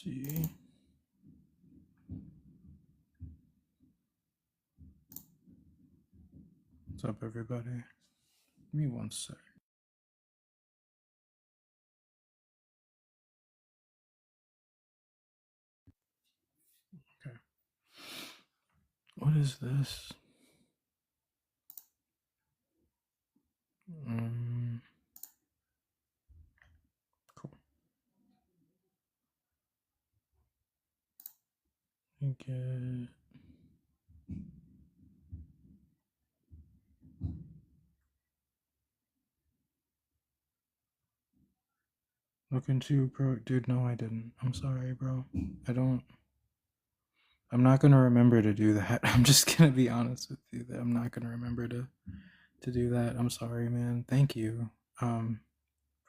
see. What's up, everybody? Give me one sec. Okay. What is this? Cool. Okay. Looking to bro, dude. No, I didn't. I'm sorry, bro. I'm not gonna remember to do that. I'm just gonna be honest with you that I'm not gonna remember to do that. I'm sorry, man. Thank you, for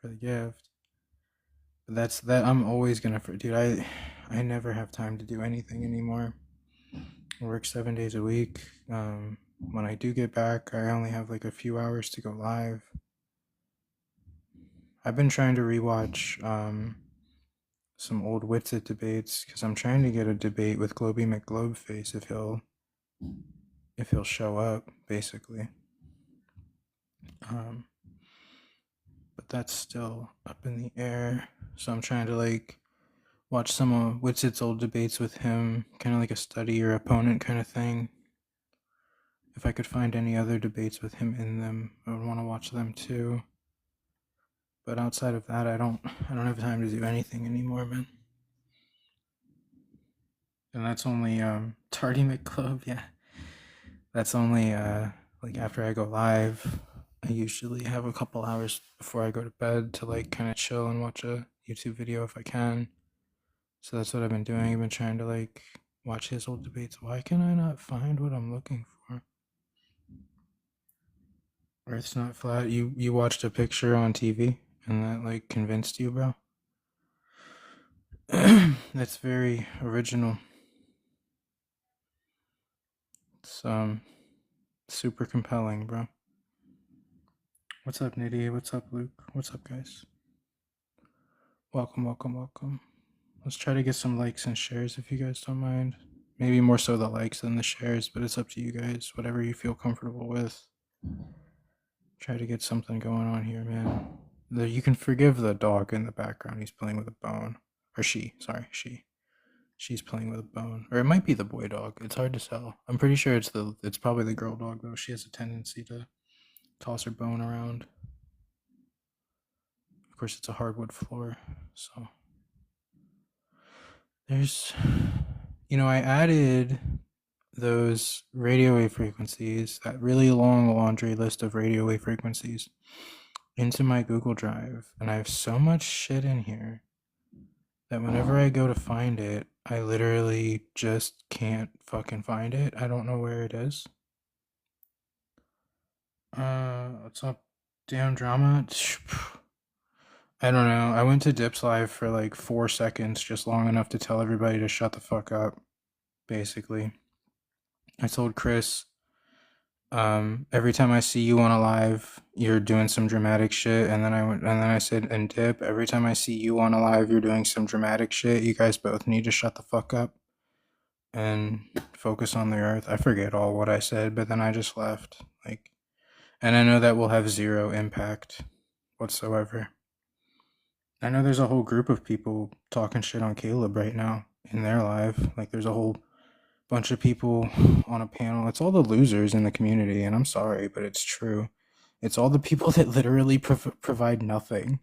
the gift. But that's that. I'm always gonna, dude. I never have time to do anything anymore. I work 7 days a week. When I do get back, I only have like a few hours to go live. I've been trying to rewatch some old Witsit debates because I'm trying to get a debate with Globy McGlobeface if he'll show up, basically. But that's still up in the air. So I'm trying to like watch some of Witsit's old debates with him, kind of like a study or opponent kind of thing. If I could find any other debates with him in them, I would want to watch them too. But outside of that, I don't have time to do anything anymore, man. And that's only Tardy McClub, yeah. That's only like after I go live. I usually have a couple hours before I go to bed to like kind of chill and watch a YouTube video if I can. So that's what I've been doing. I've been trying to like watch his old debates. Why can I not find what I'm looking for? Earth's not flat. You watched a picture on TV and that like convinced you, bro? That's very original. It's super compelling, bro. What's up, Nitty? What's up, Luke? What's up, guys? Welcome, welcome, welcome. Let's try to get some likes and shares if you guys don't mind. Maybe more so the likes than the shares, but it's up to you guys. Whatever you feel comfortable with. Try to get something going on here, man. You can forgive the dog in the background. He's playing with a bone. Or she, sorry, she. She's playing with a bone. Or it might be the boy dog. It's hard to tell. I'm pretty sure it's probably the girl dog though. She has a tendency to toss her bone around. Of course, it's a hardwood floor, so there's, I added those radio wave frequencies, that really long laundry list of radio wave frequencies, into my Google Drive, and I have so much shit in here that whenever I go to find it, I literally just can't fucking find it. I don't know where it is. What's up, damn drama? I don't know. I went to Dips Live for like 4 seconds, just long enough to tell everybody to shut the fuck up, basically. I told Chris, every time I see you on a live, you're doing some dramatic shit, and then I said, and Dip, every time I see you on a live, you're doing some dramatic shit. You guys both need to shut the fuck up and focus on the earth. I forget all what I said, but then I just left. And I know that will have zero impact whatsoever. I know there's a whole group of people talking shit on Caleb right now in their live. Like, there's a whole bunch of people on a panel. It's all the losers in the community, and I'm sorry, but it's true. It's all the people that literally provide nothing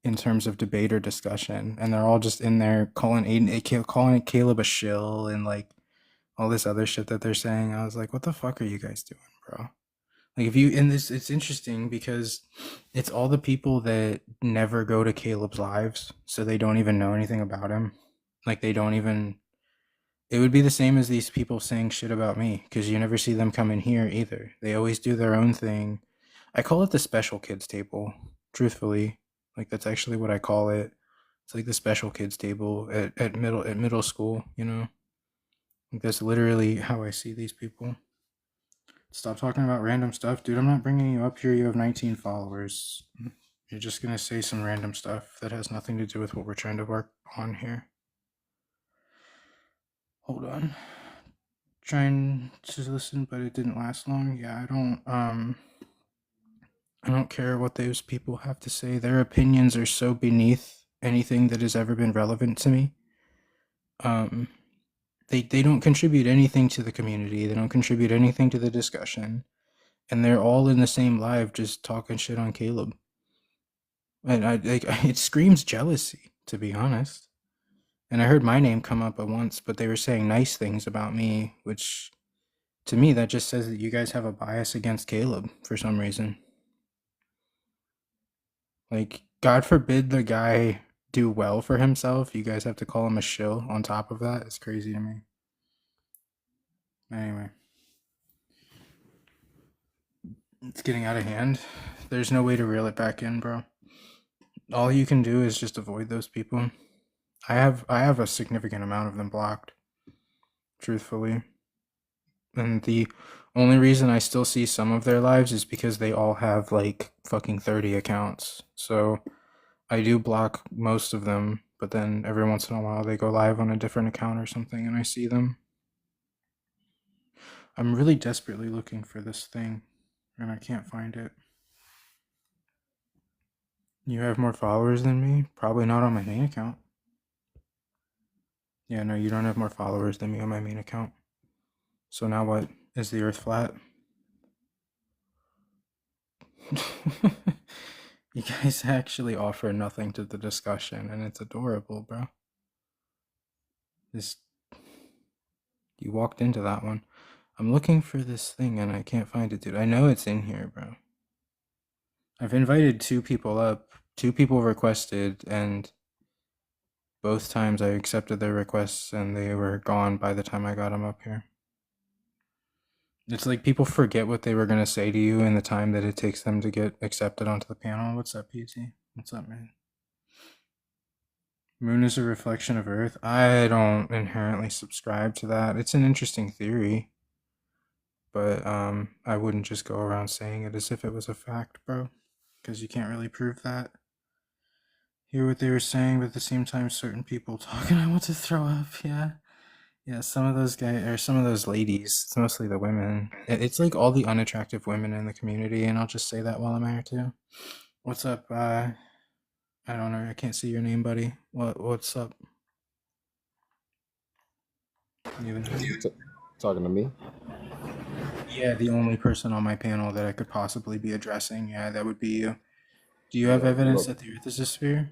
in terms of debate or discussion, and they're all just in there calling Caleb a shill and like all this other shit that they're saying. I was like, what the fuck are you guys doing, bro? Like, if you in this, it's interesting because it's all the people that never go to Caleb's lives, so they don't even know anything about him. Like, they don't even. It would be the same as these people saying shit about me because you never see them come in here either. They always do their own thing. I call it the special kids table, truthfully. Like, that's actually what I call it. It's like the special kids table at middle school, you know? Like, that's literally how I see these people. Stop talking about random stuff. Dude, I'm not bringing you up here. You have 19 followers. You're just gonna say some random stuff that has nothing to do with what we're trying to work on here. Hold on. Trying to listen, but it didn't last long. Yeah, I don't care what those people have to say. Their opinions are so beneath anything that has ever been relevant to me. Um, they don't contribute anything to the community. They don't contribute anything to the discussion, and they're all in the same live just talking shit on Caleb. And I like it screams jealousy, to be honest. And I heard my name come up at once, but they were saying nice things about me, which to me that just says that you guys have a bias against Caleb for some reason. Like, God forbid the guy do well for himself. You guys have to call him a shill on top of that. It's crazy to me. Anyway. It's getting out of hand. There's no way to reel it back in, bro. All you can do is just avoid those people. I have a significant amount of them blocked, truthfully. And the only reason I still see some of their lives is because they all have like fucking 30 accounts. So I do block most of them, but then every once in a while they go live on a different account or something and I see them. I'm really desperately looking for this thing and I can't find it. You have more followers than me? Probably not on my main account. Yeah, no, you don't have more followers than me on my main account. So now what? Is the earth flat? You guys actually offer nothing to the discussion, and it's adorable, bro. This, you walked into that one. I'm looking for this thing, and I can't find it, dude. I know it's in here, bro. I've invited 2 people up. 2 people requested, and both times I accepted their requests, and they were gone by the time I got them up here. It's like people forget what they were going to say to you in the time that it takes them to get accepted onto the panel. What's up, PT? What's up, man? Moon is a reflection of Earth. I don't inherently subscribe to that. It's an interesting theory, but I wouldn't just go around saying it as if it was a fact, bro, because you can't really prove that. Hear what they were saying, but at the same time, certain people talking. I want to throw up. Yeah, some of those guys, or some of those ladies, it's mostly the women. It's like all the unattractive women in the community, and I'll just say that while I'm here too. What's up? I don't know. I can't see your name, buddy. What's up? Talking to me? Yeah, the only person on my panel that I could possibly be addressing. Yeah, that would be you. Do you have Yeah, evidence look. that the Earth is a sphere?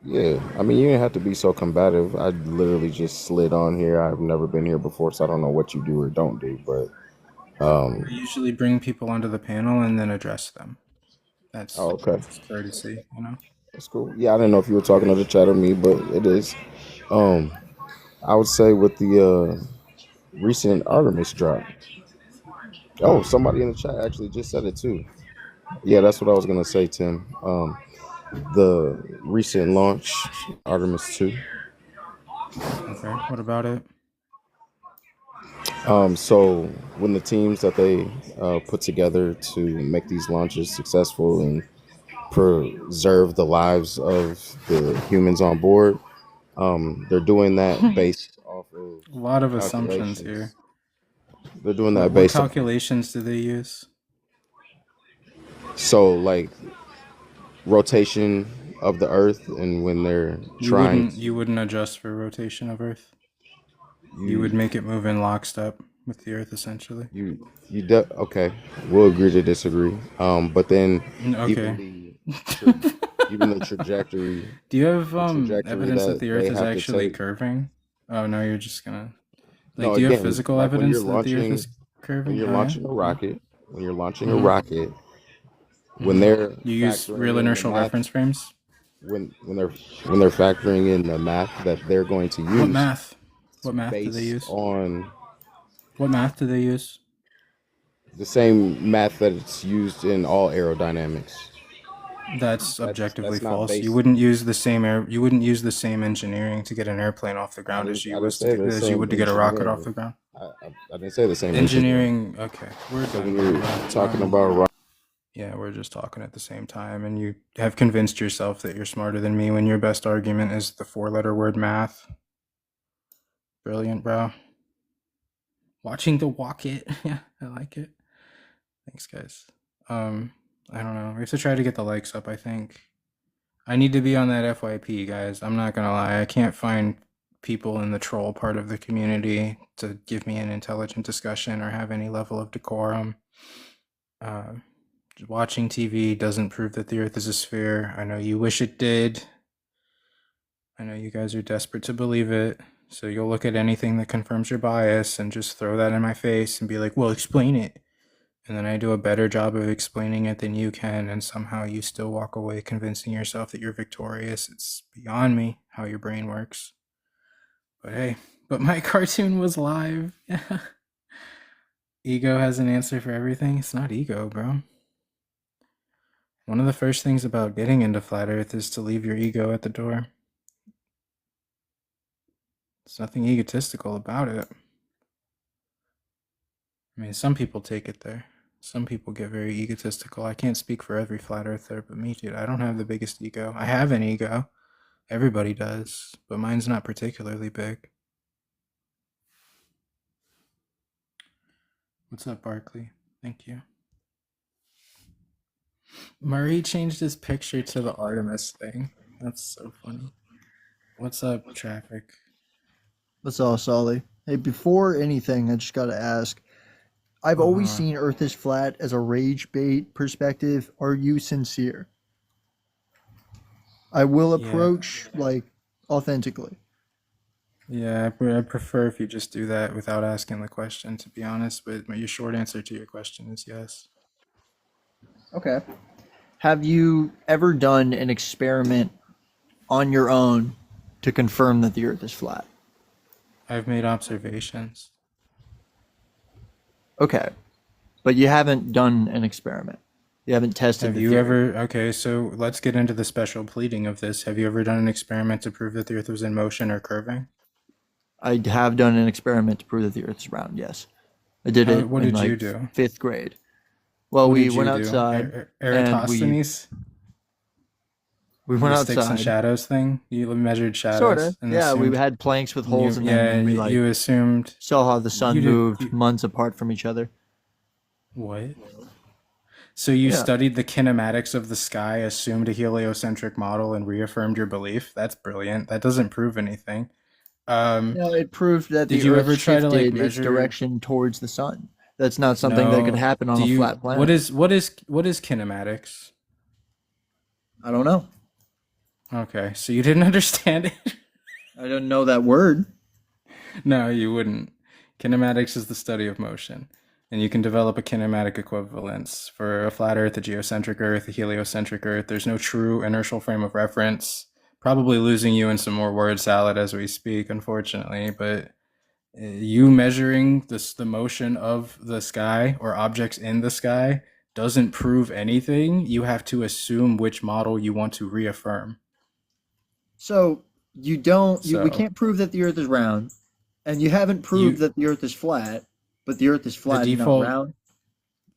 Yeah, I mean, you didn't have to be so combative. I literally just slid on here. I've never been here before, so I don't know what you do or don't do. But I usually bring people onto the panel and then address them. oh, That's okay, just courtesy, you know? that's cool. Yeah, I didn't know if you were talking to the chat or me, but it is. Um, I would say with the recent Artemis drop. Oh, somebody in the chat actually just said it too. Yeah, that's what I was gonna say, Tim. The recent launch, Artemis 2. Okay, what about it? So when the teams that they put together to make these launches successful and preserve the lives of the humans on board, they're doing that A based off of lot of assumptions here. calculations. They're doing What that what based off. calculations do they use? So like rotation of the Earth, and when they're You trying wouldn't to you wouldn't adjust for rotation of Earth. You would you make it move in lockstep with the Earth, essentially. okay, we'll agree to disagree. But then even Okay. the tra- even Do you have the trajectory evidence that that the they Earth is have to actually take. curving? Oh no, you're just gonna like. No, Do you have again, physical like evidence that the Earth is when curving? you're Oh yeah. launching a rocket, when you're launching a Mhm. rocket, when Mhm. they're You use factoring real in the inertial math, reference frames. when they're factoring in the math that they're going to What use, math? it's What math do they based use? on What math do they use? the same math that it's used in all aerodynamics. That's That's objectively not false. You based. wouldn't use the same air. You wouldn't use the same engineering to get an airplane off the I ground didn't as you I didn't was say the as you same would to get a rocket off engineering. the ground. I didn't say the same reason. Engineering. Okay, we're So done. when you're talking about Yeah, we're just talking at the same time, and you have convinced yourself that you're smarter than me when your best argument is the four-letter word math. Brilliant, bro. Watching the walk it. Yeah, I like it. Thanks, guys. I don't know. We have to try to get the likes up, I think. I need to be on that FYP, guys. I'm not gonna lie. I can't find people in the troll part of the community to give me an intelligent discussion or have any level of decorum. Uh, Watching TV doesn't prove that the Earth is a sphere. I know you wish it did. I know you guys are desperate to believe it. So you'll look at anything that confirms your bias and just throw that in my face and be like, well, explain it. And then I do a better job of explaining it than you can, and somehow you still walk away convincing yourself that you're victorious. It's beyond me how your brain works. But hey, but my cartoon was live. Ego has an answer for everything. It's not ego, bro. One of the first things about getting into Flat Earth is to leave your ego at the door. There's nothing egotistical about it. I mean, some people take it there. Some people get very egotistical. I can't speak for every flat earther, but me, dude, I don't have the biggest ego. I have an ego. Everybody does, but mine's not particularly big. What's up, Barkley? Thank you. Murray changed his picture to the Artemis thing. That's so funny. What's up, Traffic? What's all, Solly? Hey, before anything, I just got to ask. I've always seen Earth is flat as a rage bait perspective. Are you sincere? I will approach like authentically. Yeah, I prefer if you just do that without asking the question, to be honest, but your short answer to your question is yes. Okay. Have you ever done an experiment on your own to confirm that the Earth is flat? I've made observations. Okay. But you haven't done an experiment. You haven't tested Have the you theory. ever, okay, so let's get into the special pleading of this. Have you ever done an experiment to prove that the Earth was in motion or curving? I have done an experiment to prove that the Earth is round, yes. I did it What in did you like do? 5th grade. Well, What we did you went do? outside and Eratosthenes? we went The sticks and outside. shadows thing? You measured shadows Sort of. and Yeah, we assumed, had planks with and holes in them, yeah, and we like you assumed, saw how the sun you did, moved months apart from each other. what? So you Yeah. studied the kinematics of the sky, assumed a heliocentric model, and reaffirmed your belief? That's brilliant. That doesn't prove anything. Um, No, it proved that did the you Earth ever try to like shifted its measure? direction towards the sun. That's not something that could No. happen on Do a you? flat planet. What is kinematics? I don't know. Okay, so you didn't understand it. I don't know that word. No, you wouldn't. Kinematics is the study of motion, and you can develop a kinematic equivalence for a flat Earth, a geocentric Earth, a heliocentric Earth. There's no true inertial frame of reference. Probably losing you in some more word salad as we speak, unfortunately, but you measuring the motion of the sky or objects in the sky doesn't prove anything. You have to assume which model you want to reaffirm. So we So can't prove that the Earth is round, and you haven't proved you that the Earth is flat, but the Earth is the flat and not default round.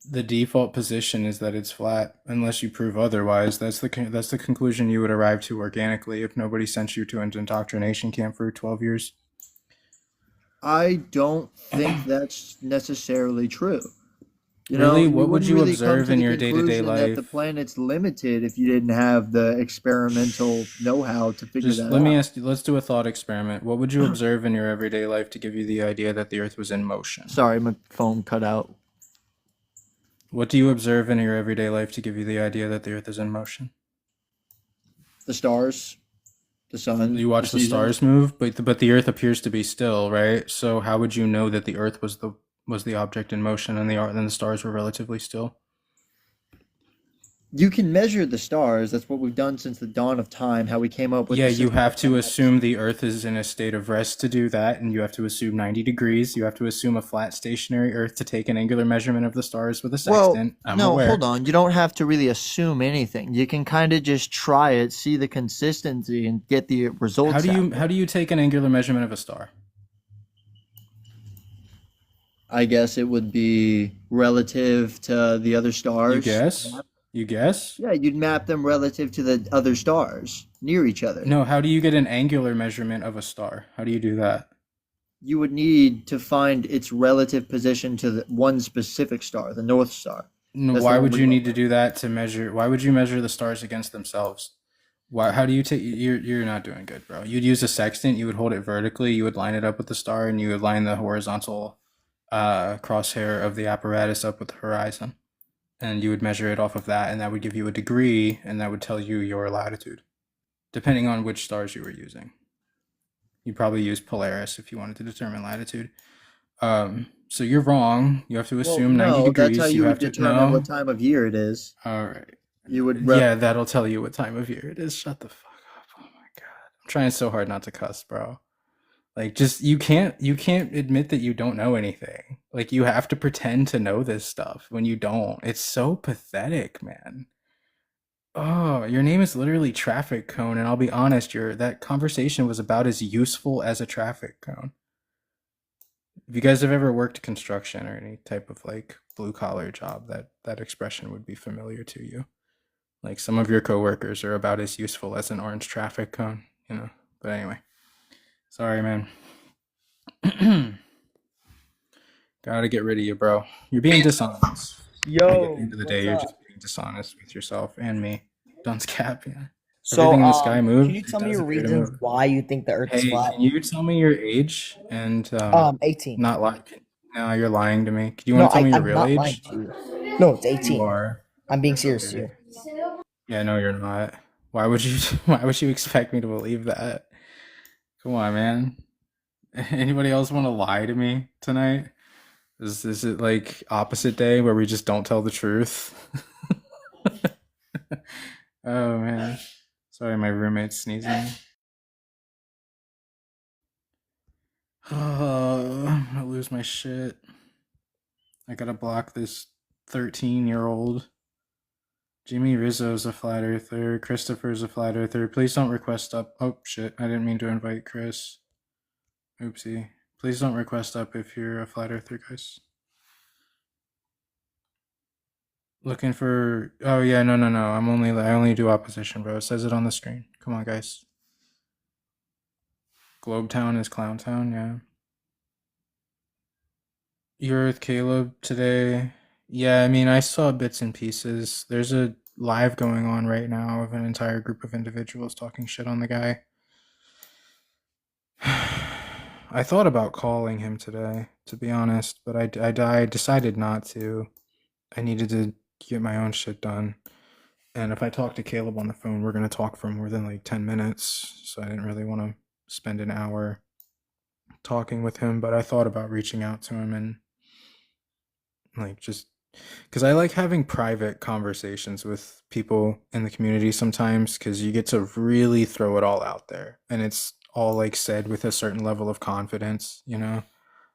the default position is that it's flat unless you prove otherwise. That's the conclusion you would arrive to organically if nobody sent you to an indoctrination camp for 12 years. I don't think that's necessarily true. You Really, know, you what would wouldn't you really come observe to in the your day-to-day conclusion that the life? planet's limited if you didn't have the experimental know-how to figure Just that let me out. ask you, let's do a thought experiment. What would you observe in your everyday life to give you the idea that the Earth was in motion? Sorry, my phone cut out. What do you observe in your everyday life to give you the idea that the Earth is in motion? The stars, the sun, You the watch the seasons. stars move, but the Earth appears to be still, right? So how would you know that the Earth was the object in motion and the stars were relatively still? You can measure the stars. That's what we've done since the dawn of time, how we came up with Yeah, the you system have of to planets. assume the Earth is in a state of rest to do that, and you have to assume 90 degrees. You have to assume a flat stationary Earth to take an angular measurement of the stars with a Well, sextant. I'm no, aware. hold on. You don't have to really assume anything. You can kind of just try it, see the consistency, and get the results out. How do you take an angular measurement of a star? I guess it would be relative to the other You stars. guess? You guess? Yeah, you'd map them relative to the other stars near each other. No, how do you get an angular measurement of a star? How do you do that? You would need to find its relative position to the one specific star, the North Star. No, That's the why one would we you go need to with. do that to measure? Why would you measure the stars against themselves? Why? How do you take? You're not doing good, bro. You'd use a sextant. You would hold it vertically. You would line it up with the star, and you would line the horizontal crosshair of the apparatus up with the horizon, and you would measure it off of that, and that would give you a degree, and that would tell you your latitude, depending on which stars you were using. You'd probably use Polaris if you wanted to determine latitude. So you're wrong. You have to Well, assume 90 no, that's how degrees. You you would have to determine what no. time of year it is. All right. You would Yeah, that'll tell you what time of year it is. Shut the fuck up. Oh my god. I'm trying so hard not to cuss, bro. Like just you can't admit that you don't know anything. Like you have to pretend to know this stuff when you don't. It's so pathetic, man. Oh, your name is literally traffic cone, and I'll be honest, your that conversation was about as useful as a traffic cone. If you guys have ever worked construction or any type of like blue collar job, that expression would be familiar to you. Like some of your coworkers are about as useful as an orange traffic cone, you know. But anyway, sorry, man. Gotta get rid of you, bro. You're being dishonest. Like at the Yo, end of the day, what's you're up? just being dishonest with yourself and me. Duns cap, yeah. So, Everything in the sky can moves. you It tell me does your appear to reasons move. why you think the Earth is Hey, flat? can you tell me your age and 18. not lie? No, you're lying to me. Do you No, want to tell me your I'm real not lying age? to you. No, it's You 18. are. I'm being serious to Okay. you. Yeah, no, you're not. Why would you? Why would you expect me to believe that? Come on, man. Anybody else want to lie to me tonight? Is it like opposite day where we just don't tell the truth? Oh man. Sorry, my roommate's sneezing. Oh, I'm gonna lose my shit. I gotta block this 13-year-old. Jimmy Rizzo's a flat earther. Christopher's a flat earther. Please don't request up. Oh shit, I didn't mean to invite Chris. Oopsie. Please don't request up if you're a flat earther, guys. Looking for. Oh yeah, no. I only do opposition, bro. It says it on the screen. Come on, guys. Globetown is Clowntown, yeah. You're with Caleb today. Yeah, I mean, I saw bits and pieces. There's a live going on right now of an entire group of individuals talking shit on the guy. I thought about calling him today, to be honest, but I decided not to. I needed to get my own shit done. And if I talk to Caleb on the phone, we're going to talk for more than like 10 minutes. So I didn't really want to spend an hour talking with him, but I thought about reaching out to him and like just because I like having private conversations with people in the community sometimes because you get to really throw it all out there and it's all like said with a certain level of confidence, you know?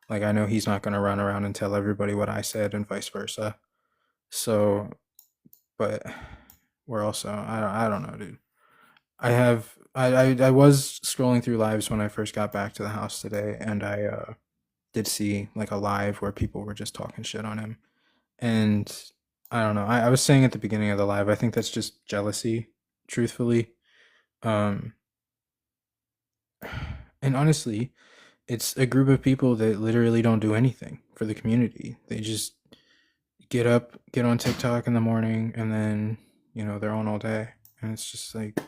Like I know he's not going to run around and tell everybody what I said and vice versa. So, but we're also I don't know, dude. I was scrolling through lives when I first got back to the house today and I did see like a live where people were just talking shit on him. And I don't know. I was saying at the beginning of the live, I think that's just jealousy, truthfully. Um, and honestly, it's a group of people that literally don't do anything for the community. They just get up, get on TikTok in the morning, and then, you know, they're on all day. And it's just like,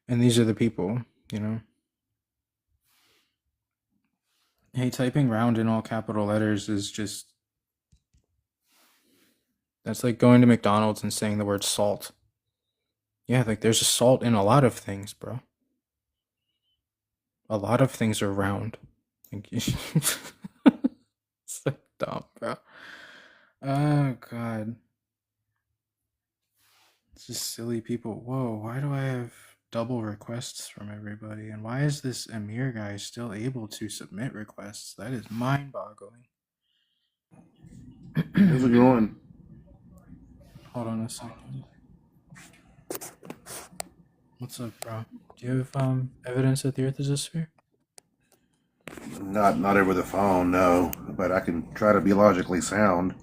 and these are the people, you know. Hey, typing round in all capital letters is just, that's like going to McDonald's and saying the word salt. Yeah, like there's a salt in a lot of things, bro. A lot of things are round. Like, so dumb, bro. Oh god. It's just silly people. Whoa, why do I have double requests from everybody? And why is this Amir guy still able to submit requests? That is mind-boggling. How's it going? Hold on a second. What's up, bro? Do you have evidence that the Earth is a sphere? Not over the phone, no. But I can try to be logically sound.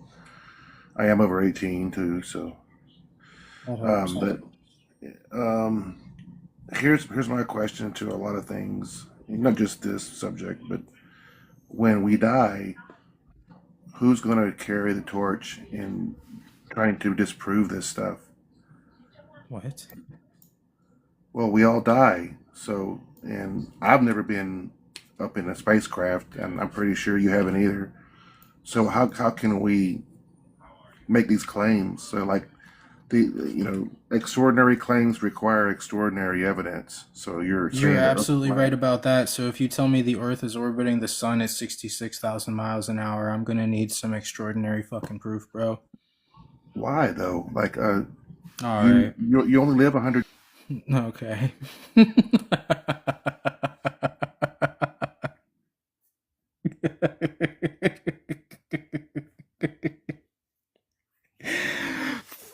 I am over 18 too, so. That helps. But um, here's my question to a lot of things, not just this subject, but when we die, who's going to carry the torch in trying to disprove this stuff? What? Well, we all die, so and I've never been up in a spacecraft, and I'm pretty sure you haven't either. So how can we make these claims? So like extraordinary claims require extraordinary evidence. So you're You're saying that absolutely right about that. So if you tell me the Earth is orbiting the sun at 66,000 miles an hour, I'm gonna need some extraordinary fucking proof, bro. why though? Like All right. you only live 100. Okay.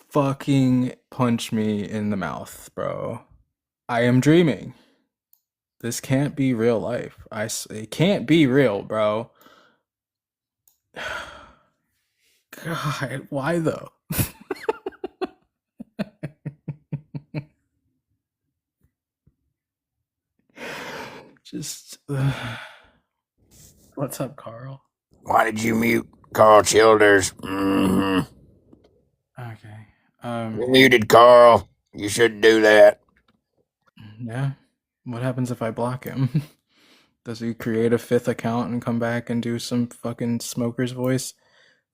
Fucking punch me in the mouth, bro. I am dreaming. This can't be real life. It can't be real, bro. God, why though? Just what's up, Carl? Why did you mute Carl Childers? Okay. You muted Carl. You shouldn't do that. Yeah. What happens if I block him? Does he create a fifth account and come back and do some fucking smoker's voice?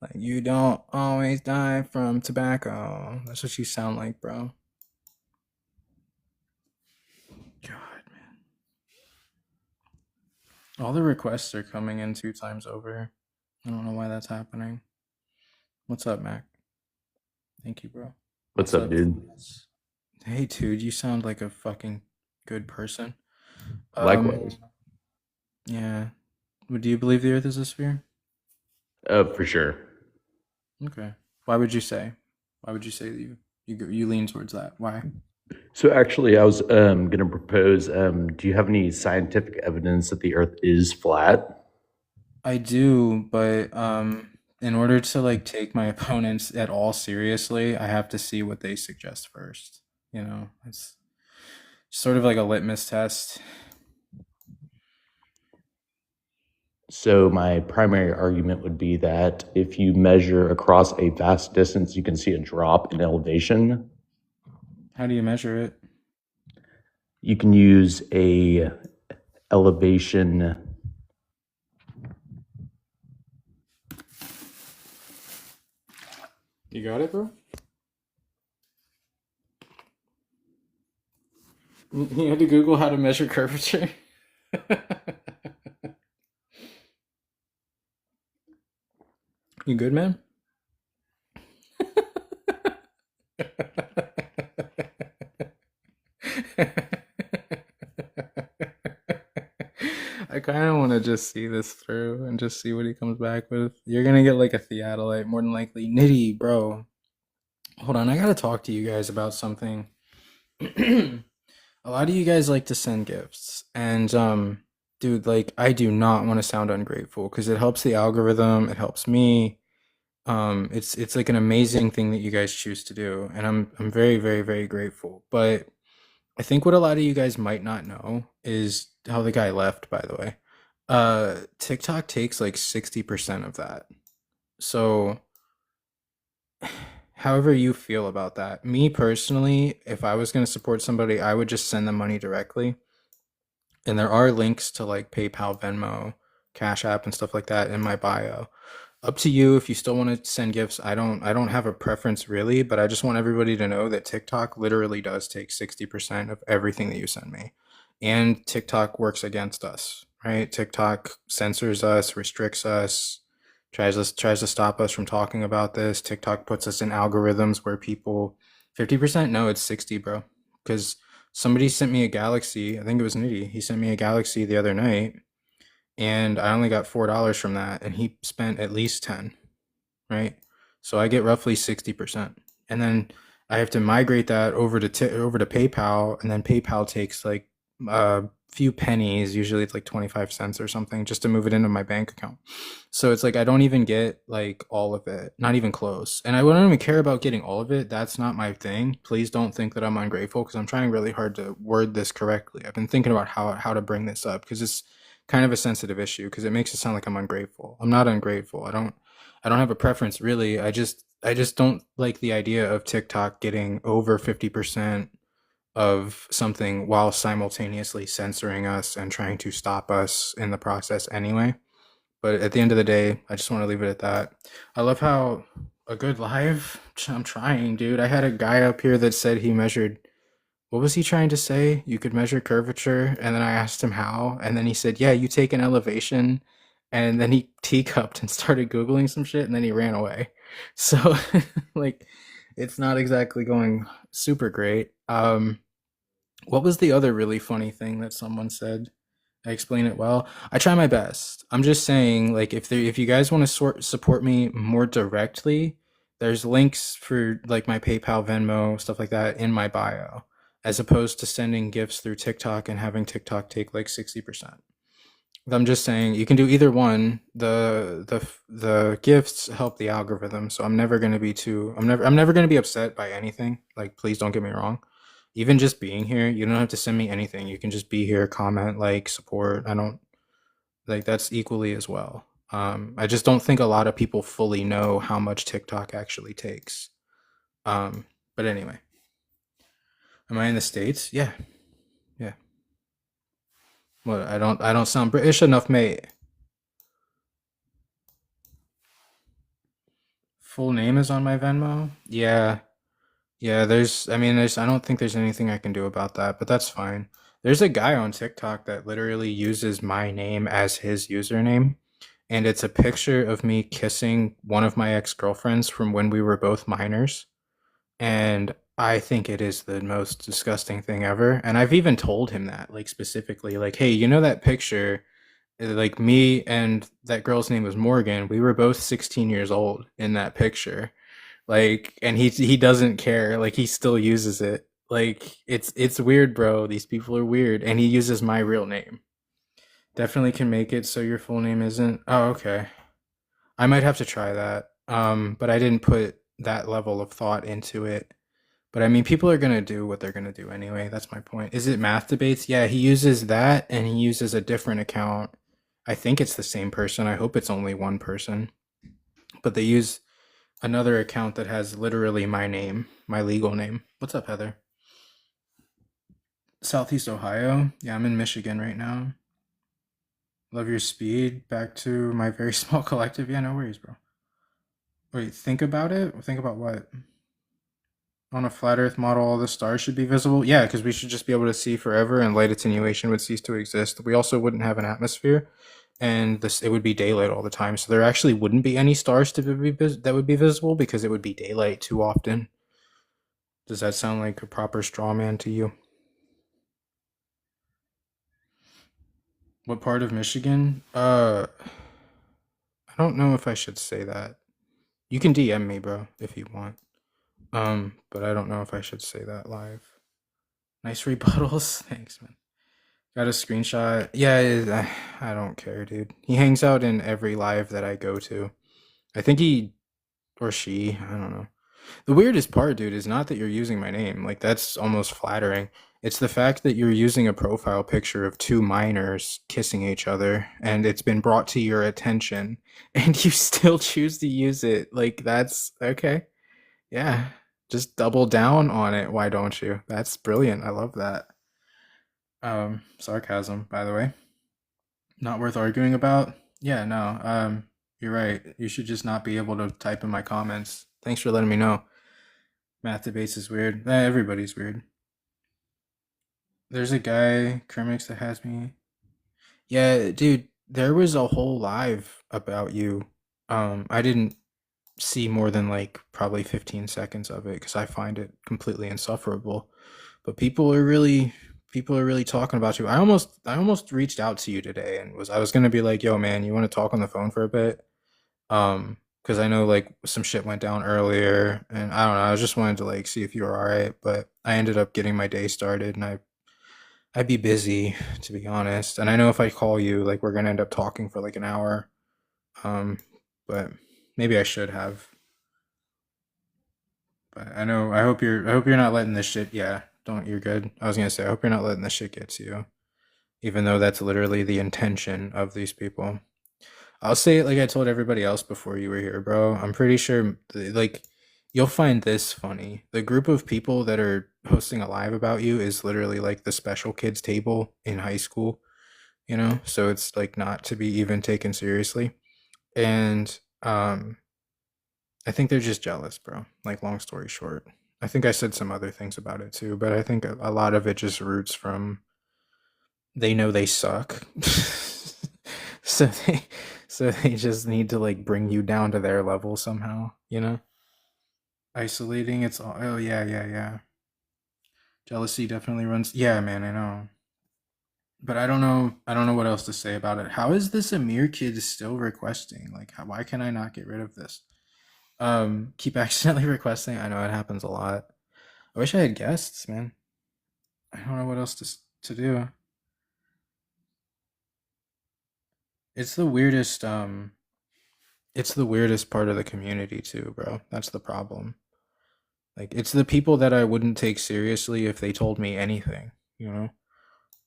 Like, you don't always die from tobacco. That's what you sound like, bro. God, man. All the requests are coming in 2 times over. I don't know why that's happening. What's up, Mac? Thank you, bro. What's up, dude? Hey, dude, you sound like a fucking good person. Likewise. Yeah. Do you believe the Earth is a sphere? For sure. Okay. Why would you say? Why would you say that you lean towards that? Why? So actually, I was going to propose. Do you have any scientific evidence that the Earth is flat? I do, but in order to like take my opponents at all seriously, I have to see what they suggest first. You know, it's sort of like a litmus test. So my primary argument would be that if you measure across a vast distance, you can see a drop in elevation. How do you measure it? You can use a elevation. You got it, bro? You had to Google how to measure curvature? You good, man? I kind of want to just see this through and just see what he comes back with. You're gonna get like a theodolite, more than likely. Nitty, bro. Hold on, I gotta talk to you guys about something. A lot of you guys like to send gifts, and dude, like I do not want to sound ungrateful because it helps the algorithm, it helps me. It's like an amazing thing that you guys choose to do, and I'm very, very, very grateful. But I think what a lot of you guys might not know is how the guy left, by the way. TikTok takes like 60% of that. So however you feel about that. Me personally, if I was going to support somebody, I would just send them money directly. And there are links to like PayPal, Venmo, Cash App and stuff like that in my bio. Up to you if you still want to send gifts. I don't have a preference really, but I just want everybody to know that TikTok literally does take 60% of everything that you send me. And TikTok works against us, right? TikTok censors us, restricts us, tries to stop us from talking about this. TikTok puts us in algorithms where people 50%, no, it's 60, bro. Because somebody sent me a Galaxy, I think it was Nitty. He sent me a Galaxy the other night, and I only got $4 from that, and he spent at least 10, right? So I get roughly 60%, and then I have to migrate that over to PayPal, and then PayPal takes like a few pennies, usually it's like 25 cents or something, just to move it into my bank account. So it's like I don't even get like all of it, not even close. And I wouldn't even care about getting all of it. That's not my thing. Please don't think that I'm ungrateful, because I'm trying really hard to word this correctly. I've been thinking about how to bring this up, because it's kind of a sensitive issue, because it makes it sound like I'm ungrateful. I'm not ungrateful. I don't have a preference really. I just don't like the idea of TikTok getting over 50% of something while simultaneously censoring us and trying to stop us in the process anyway. But at the end of the day, I just want to leave it at that. I love how a good live, I'm trying, dude. I had a guy up here that said he measured, what was he trying to say? You could measure curvature. And then I asked him how. And then he said, yeah, you take an elevation. And then he teacupped and started Googling some shit, and then he ran away. So, like, it's not exactly going super great. What was the other really funny thing that someone said? I explain it well. I try my best. I'm just saying, like, if you guys want to support me more directly, there's links for like my PayPal, Venmo, stuff like that in my bio, as opposed to sending gifts through TikTok and having TikTok take like 60%. I'm just saying you can do either one. The gifts help the algorithm, so I'm never gonna be upset by anything. Like, please don't get me wrong. Even just being here, you don't have to send me anything. You can just be here, comment, like, support. I don't like that's equally as well. I just don't think a lot of people fully know how much TikTok actually takes. But anyway, am I in the States? Yeah, yeah. What? I don't sound British enough, mate. Full name is on my Venmo? Yeah. Yeah, I don't think there's anything I can do about that, but that's fine. There's a guy on TikTok that literally uses my name as his username, and it's a picture of me kissing one of my ex-girlfriends from when we were both minors. And I think it is the most disgusting thing ever. And I've even told him that, like, specifically, like, hey, you know that picture? Like, me and that girl's name was Morgan. We were both 16 years old in that picture. Like, and he doesn't care. Like, he still uses it. Like, it's weird, bro. These people are weird. And he uses my real name. Definitely can make it so your full name isn't. Oh, okay. I might have to try that. But I didn't put that level of thought into it. But I mean, people are gonna do what they're gonna do anyway. That's my point. Is it Math Debates? Yeah, he uses that, and he uses a different account. I think it's the same person. I hope it's only one person. But they use another account that has literally my name, my legal name. What's up, Heather? Southeast Ohio? Yeah, I'm in Michigan right now. Love your speed. Back to my very small collective. Yeah, no worries, bro. Wait, think about it? Think about what? On a flat Earth model, all the stars should be visible? Yeah, because we should just be able to see forever, and light attenuation would cease to exist. We also wouldn't have an atmosphere, and it would be daylight all the time. So there actually wouldn't be any stars that would be visible, because it would be daylight too often. Does that sound like a proper straw man to you? What part of Michigan? I don't know if I should say that. You can DM me, bro, if you want. But I don't know if I should say that live. Nice rebuttals. Thanks, man. Got a screenshot. Yeah, I don't care, dude. He hangs out in every live that I go to. I think he or she, I don't know. The weirdest part, dude, is not that you're using my name. Like, that's almost flattering. It's the fact that you're using a profile picture of two minors kissing each other, and it's been brought to your attention, and you still choose to use it. Like, that's okay. Yeah. Just double down on it. Why don't you? That's brilliant. I love that. Sarcasm, by the way. Not worth arguing about. Yeah, no. You're right. You should just not be able to type in my comments. Thanks for letting me know. Math Debates is weird. Everybody's weird. There's a guy, Kermix, that has me. Yeah, dude, there was a whole live about you. I didn't see more than like probably 15 seconds of it, because I find it completely insufferable. But people are really talking about you. I almost reached out to you today, and I was gonna be like, yo man, you want to talk on the phone for a bit? Because I know like some shit went down earlier, and I don't know, I just wanted to like see if you were all right. But I ended up getting my day started, and I'd be busy, to be honest. And I know if I call you, like we're gonna end up talking for like an hour. But maybe I should have. But I hope you're not letting this shit. Yeah, don't. You're good. I was gonna say, I hope you're not letting this shit get to you, even though that's literally the intention of these people. I'll say it like I told everybody else before you were here, bro. I'm pretty sure, like, you'll find this funny. The group of people that are hosting a live about you is literally like the special kids table in high school, you know? So it's like not to be even taken seriously. And I think they're just jealous, bro. Like, long story short. I think I said some other things about it too, but I think a lot of it just roots from they know they suck. so they just need to like bring you down to their level somehow, you know? Isolating, it's all, oh yeah. Jealousy definitely runs, yeah, man, I know. But I don't know what else to say about it. How is this Amir kid still requesting? Like, why can I not get rid of this? Keep accidentally requesting. I know it happens a lot. I wish I had guests, man. I don't know what else to do. It's the weirdest part of the community too, bro. That's the problem. Like, it's the people that I wouldn't take seriously if they told me anything, you know?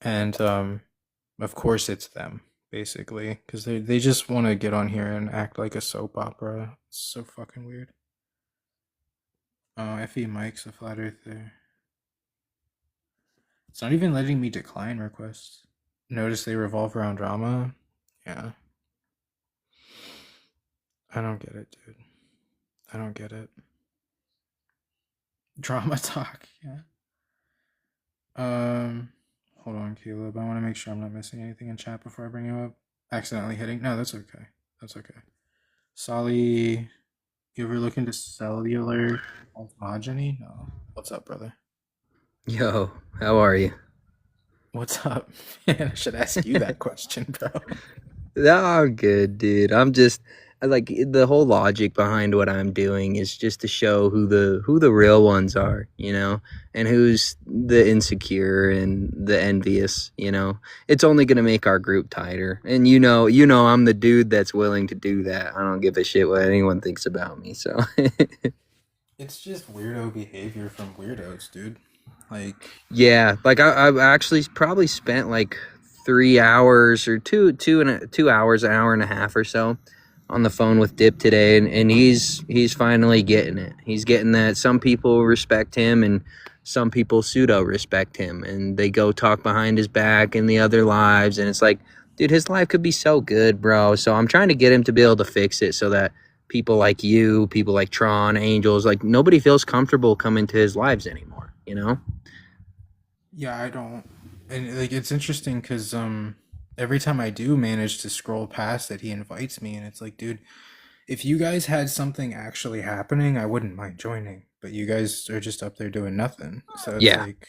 And of course it's them, basically, because they just want to get on here and act like a soap opera. It's so fucking weird. Oh, FE Mike's a flat earther. It's not even letting me decline requests. Notice they revolve around drama. Yeah. I don't get it, dude. I don't get it. Drama talk, yeah. Hold on, Caleb. I want to make sure I'm not missing anything in chat before I bring you up. Accidentally hitting? No, that's okay. That's okay. Solly, you ever look into cellular osmogeny? No. What's up, brother? Yo, how are you? What's up? I should ask you that question, bro. No, I'm good, dude. I'm just like the whole logic behind what I'm doing is just to show who the real ones are, you know, and who's the insecure and the envious, you know. It's only gonna make our group tighter. And you know I'm the dude that's willing to do that. I don't give a shit what anyone thinks about me, so It's just weirdo behavior from weirdos, dude. Like, yeah, like I've actually probably spent like 3 hours or 2 hours, an hour and a half or so on the phone with Dip today, and he's finally getting it. He's getting that some people respect him and some people pseudo respect him, and they go talk behind his back in the other lives, and it's like, dude, his life could be so good, bro. So I'm trying to get him to be able to fix it so that people like you, people like Tron, Angels, like nobody feels comfortable coming to his lives anymore, you know? yeah, I don't. And like, it's interesting because every time I do manage to scroll past it, he invites me, and it's like, dude, if you guys had something actually happening, I wouldn't mind joining. But you guys are just up there doing nothing. So it's Yeah. like,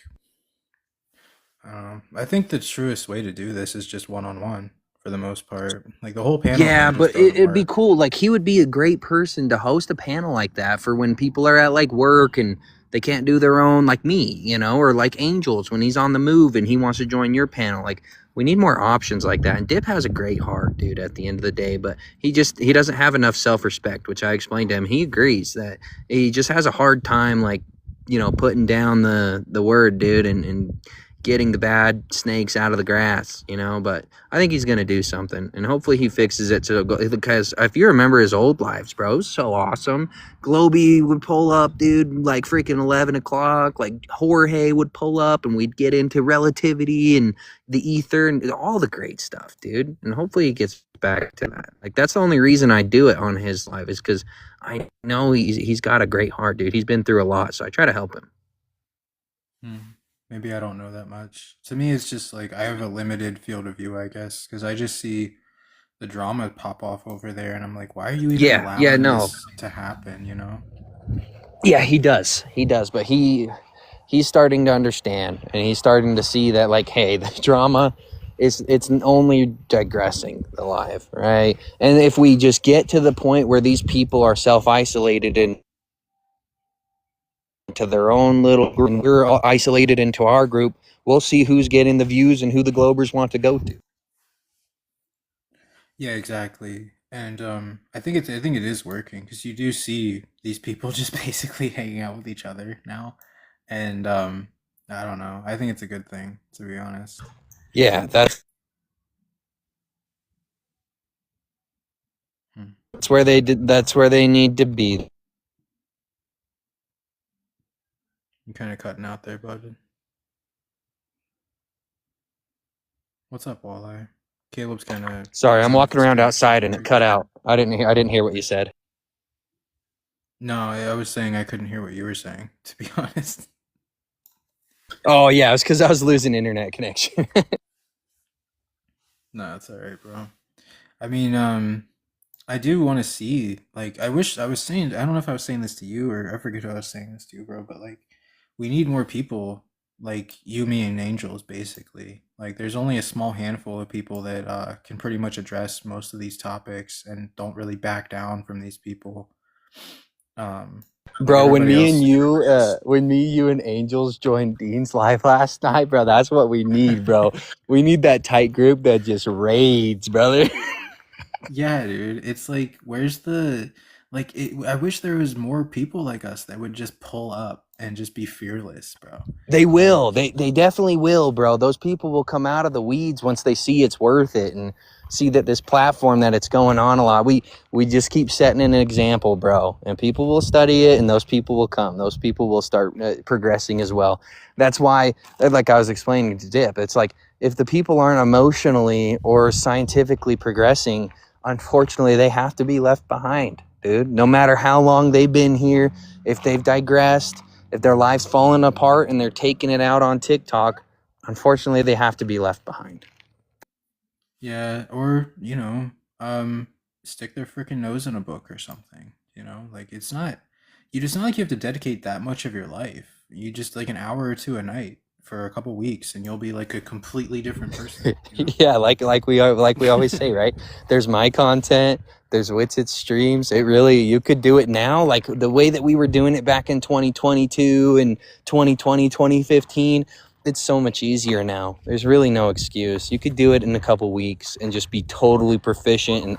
I think the truest way to do this is just one-on-one for the most part. Like, the whole panel Yeah, thing but just doesn't it'd be work. cool. Like, he would be a great person to host a panel like that for when people are at like work and they can't do their own, like me, you know, or like Angels when he's on the move and he wants to join your panel. Like, we need more options like that. And Dip has a great heart, dude, at the end of the day, but he doesn't have enough self-respect, which I explained to him. He agrees that he just has a hard time, like, you know, putting down the word, dude, and getting the bad snakes out of the grass, you know. But I think he's gonna do something, and hopefully he fixes it because if you remember his old lives, bro, it was so awesome. Globy would pull up, dude, like freaking 11 o'clock. Like Jorge would pull up, and we'd get into relativity and the ether and all the great stuff, dude. And hopefully he gets back to that. Like, that's the only reason I do it on his live, is because I know he's got a great heart, dude. He's been through a lot, so I try to help him. Maybe I don't know that much. To me, it's just like I have a limited field of view, I guess, because I just see the drama pop off over there, and I'm like, why are you even allowing this to happen? You know? Yeah, he does, but he's starting to understand, and he's starting to see that, like, hey, the drama it's only digressing the live, right? And if we just get to the point where these people are self-isolated and to their own little group. And we're all isolated into our group. We'll see who's getting the views and who the Globers want to go to. Yeah, exactly. And I think it is working because you do see these people just basically hanging out with each other now. And I don't know. I think it's a good thing, to be honest. Yeah, that's Hmm. where they did. That's where they need to be. You're kind of cutting out there, bud. What's up, Walleye? Caleb's kind of Sorry, I'm walking around outside and it cut out. out. I didn't hear what you said. No, I was saying I couldn't hear what you were saying, to be honest. Oh yeah, it's because I was losing internet connection. No, it's all right, bro. I mean, I do want to see, like, I wish I was saying, I don't know if I was saying this to you or I forget who I was saying this to, bro, but like, we need more people like you, me, and Angels, basically. Like, there's only a small handful of people that can pretty much address most of these topics and don't really back down from these people. Bro, when everybody me else- and you, you and Angels joined Dean's live last night, bro, that's what we need, bro. We need that tight group that just raids, brother. Yeah, dude. It's like, where's the like? I wish there was more people like us that would just pull up and just be fearless, bro. They will. They definitely will, bro. Those people will come out of the weeds once they see it's worth it and see that this platform that it's going on a lot. We just keep setting an example, bro. And people will study it and those people will come. Those people will start progressing as well. That's why, like I was explaining to Dip, it's like if the people aren't emotionally or scientifically progressing, unfortunately, they have to be left behind, dude. No matter how long they've been here, if they've digressed, if their life's falling apart and they're taking it out on TikTok, unfortunately, they have to be left behind. Yeah, or stick their freaking nose in a book or something. Like it's not like you have to dedicate that much of your life. You just like an hour or two a night for a couple weeks, and you'll be like a completely different person. Yeah, like we always say, right? There's my content. There's Witsit's streams. It really, you could do it now, like the way that we were doing it back in 2022 and 2020, 2015. It's so much easier now. There's really no excuse. You could do it in a couple weeks and just be totally proficient and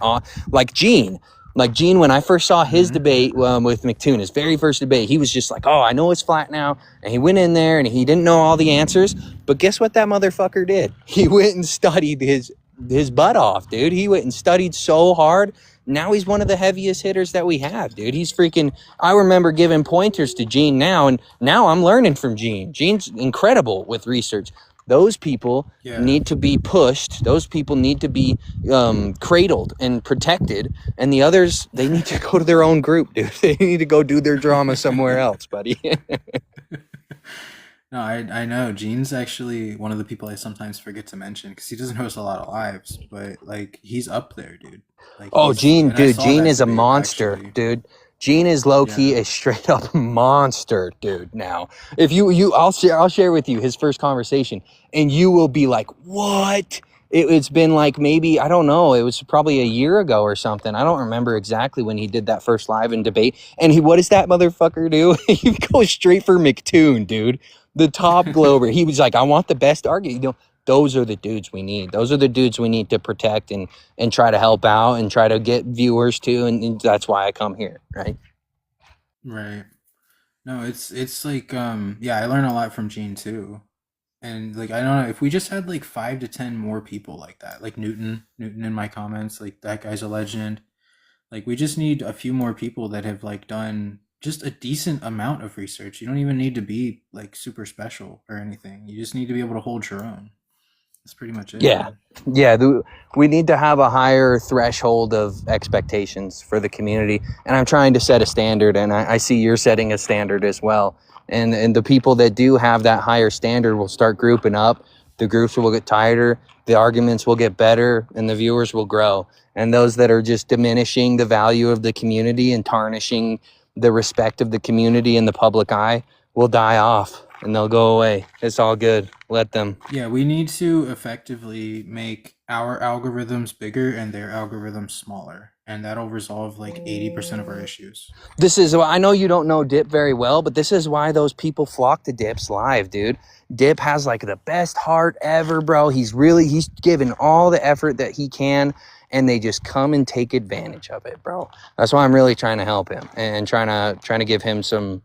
like Gene. Like Gene, when I first saw his debate with McToon, his very first debate, he was just like, "Oh, I know it's flat now," and he went in there and he didn't know all the answers. But guess what that motherfucker did? He went and studied his butt off, dude. He went and studied so hard. Now he's one of the heaviest hitters that we have, dude. He's freaking, I remember giving pointers to Gene now, and now I'm learning from Gene. Gene's incredible with research. Those people need to be pushed. Those people need to be cradled and protected. And the others, they need to go to their own group, dude. They need to go do their drama somewhere else, buddy. No, I know. Gene's actually one of the people I sometimes forget to mention because he doesn't host a lot of lives, but like he's up there, dude. Like, oh, Gene, and I dude, saw Gene that is a debate, monster, actually. dude. Gene is low key a straight up monster, dude. Now, if I'll share with you his first conversation, and you will be like, "What?" It's been like maybe, I don't know, it was probably a year ago or something. I don't remember exactly when he did that first live and debate. And what does that motherfucker do? He goes straight for McToon, dude. The top Glober. He was like, "I want the best argument." Those are the dudes we need. Those are the dudes we need to protect and try to help out and try to get viewers too. And that's why I come here, right? Right. No, it's like I learn a lot from Gene too. And like I don't know, if we just had like 5 to 10 more people like that, like Newton in my comments, like that guy's a legend. Like we just need a few more people that have like done just a decent amount of research. You don't even need to be like super special or anything. You just need to be able to hold your own. That's pretty much it. Yeah. We need to have a higher threshold of expectations for the community. And I'm trying to set a standard, and I see you're setting a standard as well. And the people that do have that higher standard will start grouping up. The groups will get tighter, the arguments will get better, and the viewers will grow. And those that are just diminishing the value of the community and tarnishing the respect of the community in the public eye will die off. And they'll go away. It's all good. Let them. Yeah, we need to effectively make our algorithm's bigger and their algorithm's smaller, and that'll resolve like 80% of our issues. This is why I know you don't know Dip very well, but this is why those people flock to Dip's live, dude. Dip has like the best heart ever, bro. He's given all the effort that he can, and they just come and take advantage of it, bro. That's why I'm really trying to help him and trying to give him some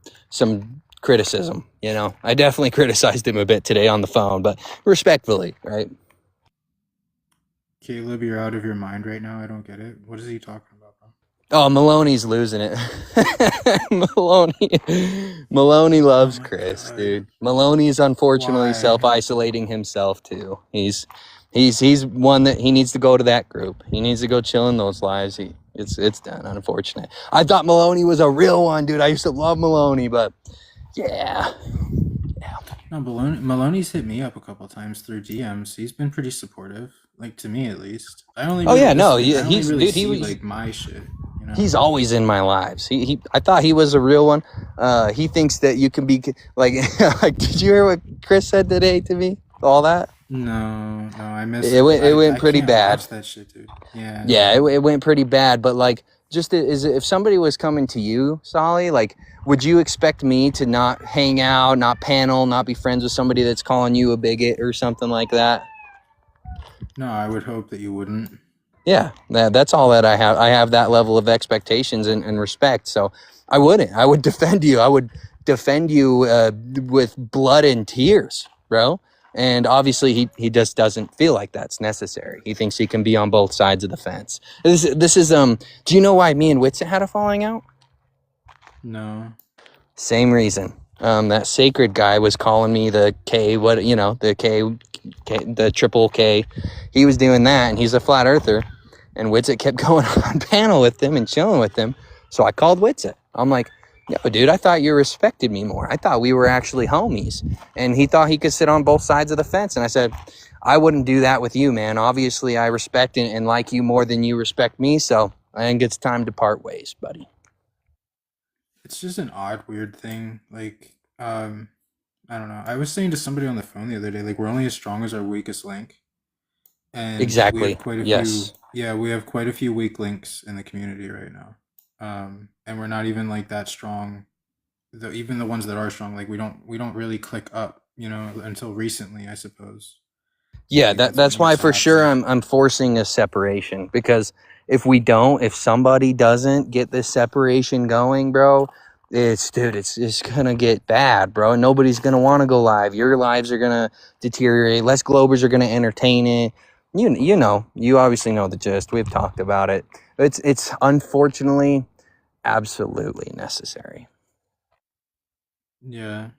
criticism. You know, I definitely criticized him a bit today on the phone, but respectfully, right? Caleb, you're out of your mind right now. I don't get it. What is he talking about, bro? Oh, Maloney's losing it. Maloney loves Oh my Chris, God. dude. Maloney's unfortunately Why? self-isolating himself too. He's one that he needs to go to that group. He needs to go chill in those lives. It's done. Unfortunate. I thought Maloney was a real one, dude. I used to love Maloney, but yeah. No, Maloney's hit me up a couple times through DMs. He's been pretty supportive, like to me at least. I only Oh really yeah, no, listen- I only he's really dude. see like my shit. You know? He's always in my lives. I thought he was a real one. He thinks that you can be like, like, did you hear what Chris said today to me? All that? No, I missed It went I pretty can't bad. watch that shit, dude. Yeah. Yeah, it went pretty bad. But like, just if somebody was coming to you, Solly, like, would you expect me to not hang out, not panel, not be friends with somebody that's calling you a bigot or something like that? No, I would hope that you wouldn't. Yeah, that's all that I have. I have that level of expectations and respect. So I wouldn't. I would defend you. I would defend you with blood and tears, bro. And obviously he just doesn't feel like that's necessary. He thinks he can be on both sides of the fence. This is do you know why me and Witsit had a falling out? No. Same reason. That sacred guy was calling me the K, the triple K. He was doing that, and he's a flat earther. And Witsit kept going on panel with him and chilling with him. So I called Witsit. I'm like, yo, dude, I thought you respected me more. I thought we were actually homies. And he thought he could sit on both sides of the fence. And I said, I wouldn't do that with you, man. Obviously, I respect and like you more than you respect me. So I think it's time to part ways, buddy. It's just an odd, weird thing. Like, I don't know. I was saying to somebody on the phone the other day, like, we're only as strong as our weakest link. And Exactly. we have quite a Yes. we have quite a few weak links in the community right now. And we're not even like that strong. Even the ones that are strong, like we don't really click up, you know, until recently, I suppose. Yeah, Like, that's when why it's for sure happening. I'm forcing a separation, because if somebody doesn't get this separation going, bro, it's gonna get bad, bro. Nobody's gonna want to go live. Your lives are gonna deteriorate. Less Globers are gonna entertain it. You know, you obviously know the gist. We've talked about it. It's unfortunately absolutely necessary. Yeah.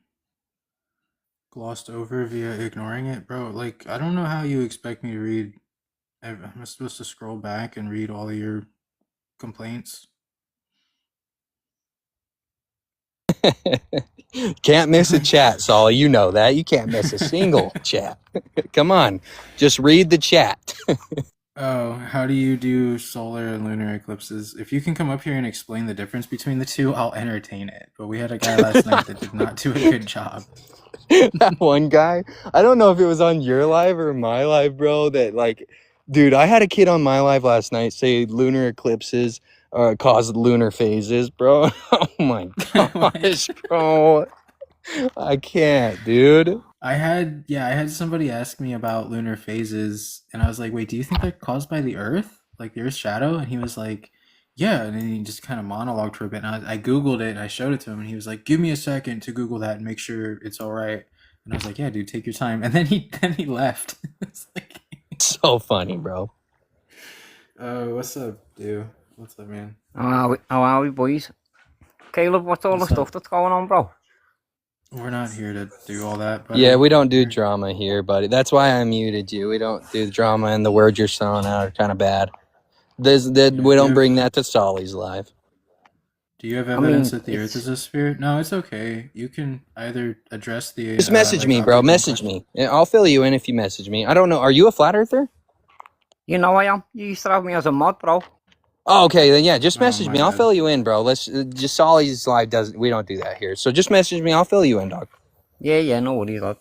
Glossed over via ignoring it, bro. Like, I don't know how you expect me to read. Am I supposed to scroll back and read all of your complaints? Can't miss a chat, Solly. You know that. You can't miss a single chat. Come on. Just read the chat. Oh, how do you do solar and lunar eclipses? If you can come up here and explain the difference between the two, I'll entertain it. But we had a guy last night that did not do a good job. That one guy, I don't know if it was on your live or my live, bro, that like, dude, I had a kid on my live last night say lunar eclipses cause lunar phases, bro. Oh my gosh, bro. I can't, dude. I had somebody ask me about lunar phases, and I was like, wait, do you think they're caused by the Earth? Like the Earth's shadow? And he was like, yeah. And then he just kind of monologued for a bit. And I Googled it and I showed it to him, and he was like, give me a second to Google that and make sure it's all right. And I was like, yeah, dude, take your time. And then he left. It's like, So funny, bro. what's up, dude? What's up, man? How are we, boys? Caleb, what's all What's the up? stuff that's going on, bro? We're not here to do all that, but Yeah, we don't do drama here, buddy. That's why I muted you. We don't do drama, and the words you're throwing out are kind of bad. We don't bring that to Solly's live. Do you have evidence mean, that the Earth is a sphere? No, it's okay. You can either address the Just message like, me, bro. object in Message question. me. I'll fill you in if you message me. I don't know. Are you a flat earther? You know I am. You used to have me as a mod, bro. Oh, okay, then yeah, just Oh, message my me. I'll bad. fill you in, bro. Let's just Solly's live doesn't. We don't do that here. So just message me. I'll fill you in, dog. Yeah, no worries, lad.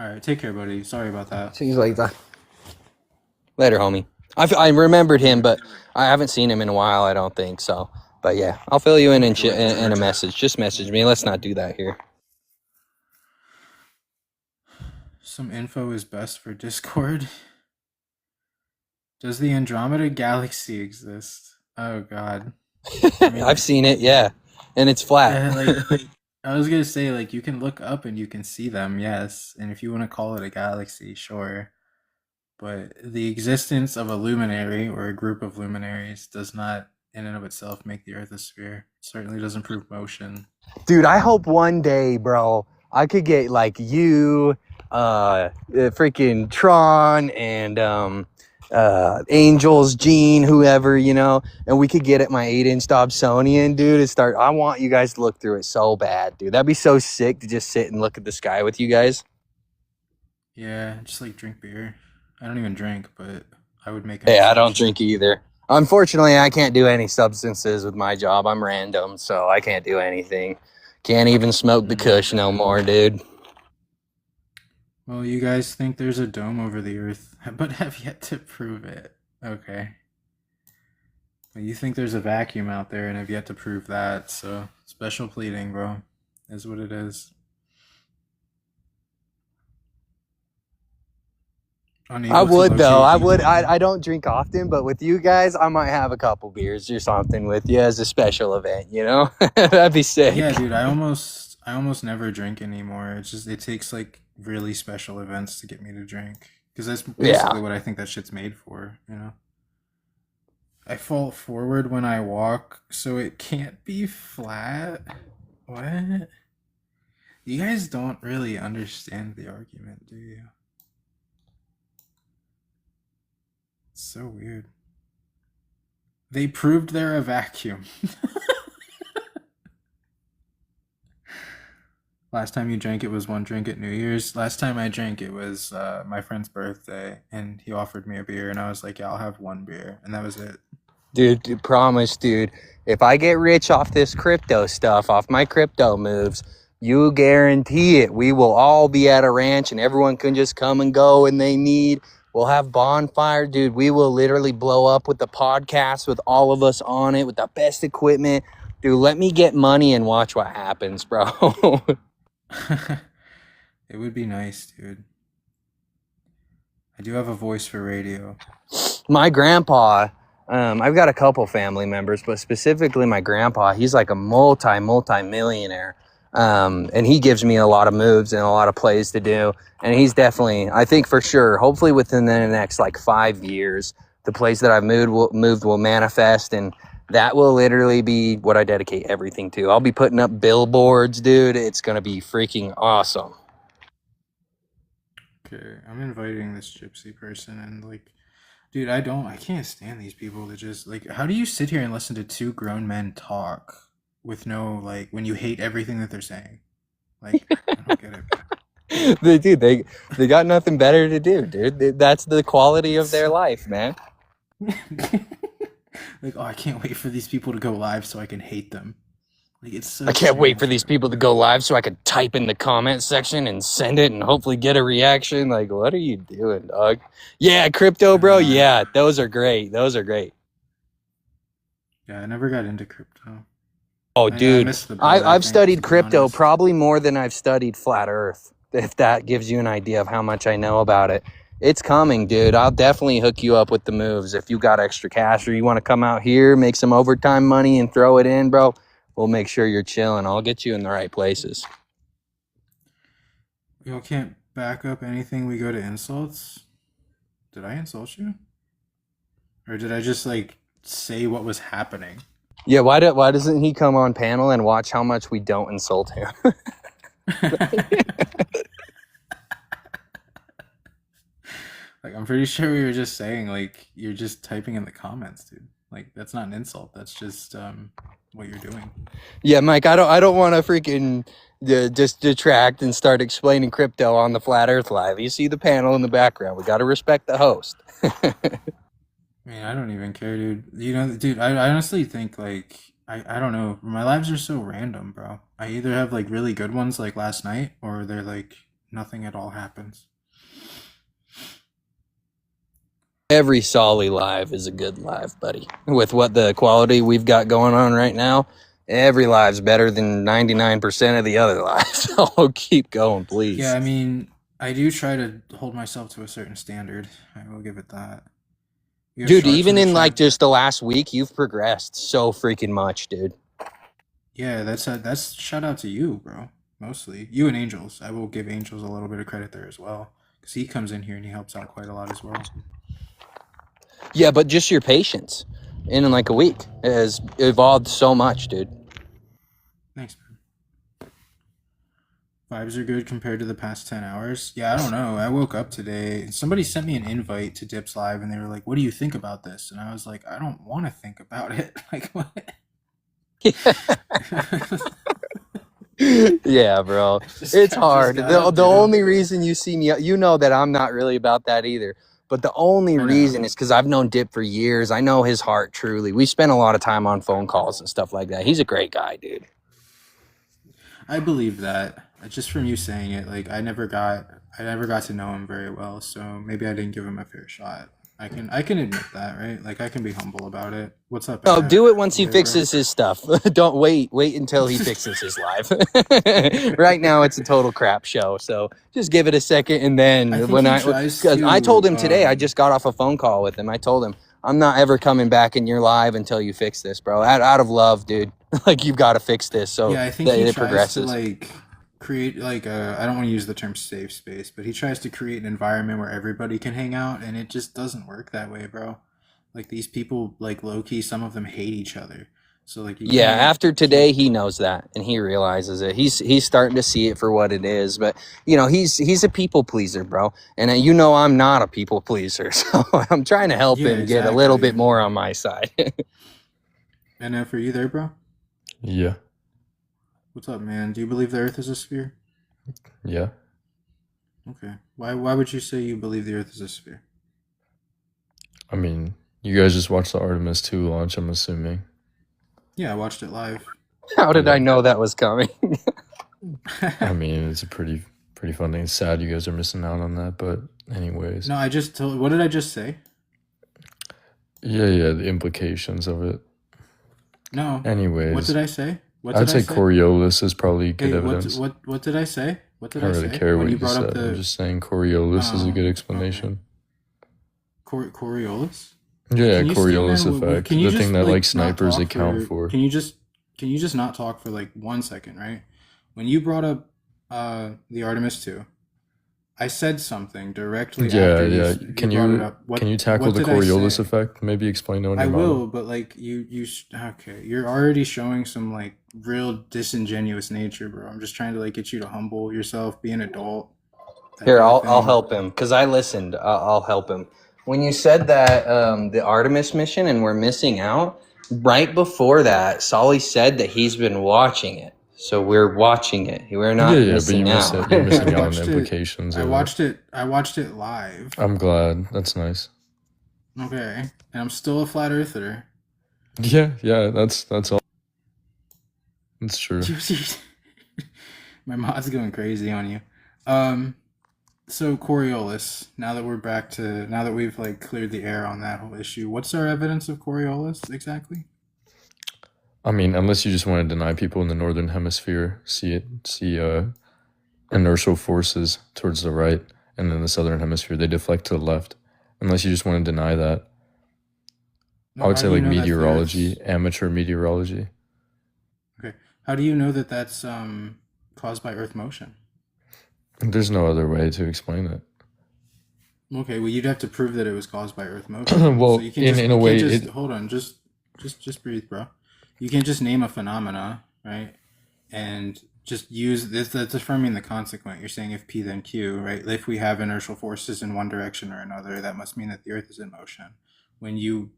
All right, take care, buddy. Sorry about that. See you later. Later, homie. I remembered him, but I haven't seen him in a while, I don't think so. But yeah, I'll fill you in a message. Just message me. Let's not do that here. Some info is best for Discord. Does the Andromeda Galaxy exist? Oh God. I mean, I've seen it, yeah, and it's flat. yeah, I was gonna say, like, you can look up and you can see them, yes. And if you want to call it a galaxy, sure. But the existence of a luminary or a group of luminaries does not, in and of itself, make the Earth a sphere. It certainly doesn't prove motion. Dude, I hope one day, bro, I could get like you, freaking Tron, and Angels, Gene, whoever, you know, and we could get at my 8-inch Dobsonian, dude, and start. I want you guys to look through it so bad, dude. That'd be so sick to just sit and look at the sky with you guys. Yeah, just like drink beer. I don't even drink, but I would make. Yeah, I don't drink either. Unfortunately, I can't do any substances with my job. I'm random, so I can't do anything. Can't even smoke the kush no more, dude. Well, you guys think there's a dome over the Earth, but have yet to prove it. Okay. Well, you think there's a vacuum out there and have yet to prove that, so special pleading, bro. Is what it is. I would though. I don't drink often, but with you guys, I might have a couple beers or something with you as a special event. You know, that'd be sick. Yeah, dude. I almost never drink anymore. It's just it takes like really special events to get me to drink because that's basically what I think that shit's made for. You know, I fall forward when I walk, so it can't be flat. What? You guys don't really understand the argument, do you? It's so weird. They proved they're a vacuum. Last time you drank it was one drink at New Year's. Last time I drank it was my friend's birthday, and he offered me a beer, and I was like, yeah, I'll have one beer, and that was it. Dude, promise, dude. If I get rich off this crypto stuff, off my crypto moves, you guarantee it. We will all be at a ranch, and everyone can just come and go when they need. We'll have bonfire, dude. We will literally blow up with the podcast with all of us on it with the best equipment. Dude, let me get money and watch what happens, bro. It would be nice, dude. I do have a voice for radio. My grandpa, I've got a couple family members, but specifically my grandpa, he's like a multi-millionaire. And he gives me a lot of moves and a lot of plays to do. And he's definitely, I think for sure, hopefully within the next like 5 years, the plays that I've moved will manifest, and that will literally be what I dedicate everything to. I'll be putting up billboards, dude. It's going to be freaking awesome. Okay, I'm inviting this gypsy person, and like, dude, I can't stand these people that just like, how do you sit here and listen to two grown men talk with no, like, when you hate everything that they're saying? Like, I don't get it. They got nothing better to do, dude. That's the quality of their life, man. Like, oh, I can't wait for these people to go live so I can hate them. Like, it's so I can't wait for these people to go live so I could type in the comment section and send it and hopefully get a reaction. Like, what are you doing, dog? Yeah, crypto, bro. Yeah, those are great. Those are great. Yeah, I never got into crypto. Oh, dude, I've studied crypto probably more than I've studied flat Earth, if that gives you an idea of how much I know about it. It's coming, dude. I'll definitely hook you up with the moves. If you got extra cash or you want to come out here, make some overtime money and throw it in, bro, we'll make sure you're chilling. I'll get you in the right places. Y'all can't back up anything we go to insults? Did I insult you? Or did I just, like, say what was happening? Yeah, why doesn't he come on panel and watch how much we don't insult him? Like, I'm pretty sure we were just saying, like, you're just typing in the comments, dude. Like, that's not an insult. That's just what you're doing. Yeah, Mike, I don't want to freaking just detract and start explaining crypto on the Flat Earth Live. You see the panel in the background. We got to respect the host. Man, I don't even care, dude. You know, dude, I honestly think, like, I don't know. My lives are so random, bro. I either have, like, really good ones, like last night, or they're, like, nothing at all happens. every Solly live is a good live, buddy. With what the quality we've got going on right now, every live's better than 99% of the other lives. So keep going, please. Yeah, I mean, I do try to hold myself to a certain standard. I will give it that. You have Dude, Sharks even the in like chat. just the last week, you've progressed so freaking much, dude. Yeah, that's shout out to you, bro. Mostly you and Angels. I will give Angels a little bit of credit there as well, because he comes in here and he helps out quite a lot as well. Yeah, but just your patience in like a week has evolved so much, dude. Thanks, man. Vibes are good compared to the past 10 hours. Yeah, I don't know. I woke up today and somebody sent me an invite to Dips Live and they were like, "What do you think about this?" And I was like, "I don't want to think about it." Like, what? Yeah, bro. It's hard. The only reason you see me, you know that I'm not really about that either. But the only reason is because I've known Dip for years. I know his heart truly. We spent a lot of time on phone calls and stuff like that. He's a great guy, dude. I believe that. Just from you saying it, like I never got to know him very well, so maybe I didn't give him a fair shot. I can admit that, right? Like I can be humble about it. What's up? No, Ed? do it once he Okay, bro. fixes his stuff. Don't wait until he fixes his live. Right now it's a total crap show, so just give it a second. And then I told him today, I just got off a phone call with him. I told him, I'm not ever coming back in your live until you fix this, bro. Out of love, dude. Like you've got to fix this so Yeah, I think that he it tries progresses. to like create like a, I don't want to use the term safe space, but he tries to create an environment where everybody can hang out, and it just doesn't work that way, bro. Like these people, like low key, some of them hate each other. So like, you Yeah, can't after today, he knows that and he realizes it. He's starting to see it for what it is. But you know, he's a people pleaser, bro. And you know, I'm not a people pleaser, so I'm trying to help Yeah, him get a little exactly. bit more on my side. And for you there, bro? Yeah. What's up, man? Do you believe the Earth is a sphere? Yeah. Okay. Why would you say you believe the Earth is a sphere? I mean, you guys just watched the Artemis 2 launch, I'm assuming. Yeah, I watched it live. How did I know that was coming? I mean, it's a pretty fun thing. It's sad you guys are missing out on that, but anyways. No, I just told. What did I just say? Yeah, the implications of it. No. Anyways. What did I say? What I'd did say I say? Coriolis is probably good Hey, evidence. what did I say? What did I I don't say? really care When what you you brought up said. the I'm just saying Coriolis is a good explanation. Coriolis? Yeah, Can you Coriolis stand there? effect. Can you The thing just, that like not snipers talk account for. Can you just not talk for like 1 second, right? When you brought up the Artemis 2, I said something directly after you Can brought it you up. can you tackle what the did I Coriolis say? effect? Maybe explain it on I your model. will, but like okay, you're already showing some like real disingenuous nature, bro. I'm just trying to like get you to humble yourself, be an adult. Here, I'll help him because I listened. I'll help him. When you said that the Artemis mission and we're missing out, right before that, Solly said that he's been watching it. So we're watching it. We're not missing out. You're missing out on the implications. I watched it live. I'm glad. That's nice. Okay, and I'm still a flat earther. Yeah, that's all. That's true. My mod's going crazy on you. So Coriolis, now that we've like cleared the air on that whole issue, what's our evidence of Coriolis exactly? I mean, unless you just want to deny people in the northern hemisphere see inertial forces towards the right, and in the southern hemisphere they deflect to the left. Unless you just want to deny that. No, I would how say do you like know that's the meteorology, amateur meteorology. Okay, how do you know that that's caused by Earth motion? There's no other way to explain it. Okay, well you'd have to prove that it was caused by Earth motion. Well, so you can in a way, hold on, just breathe, bro. You can't just name a phenomena, right? And just use this. That's affirming the consequent. You're saying if P then Q, right? If we have inertial forces in one direction or another, that must mean that the Earth is in motion. When you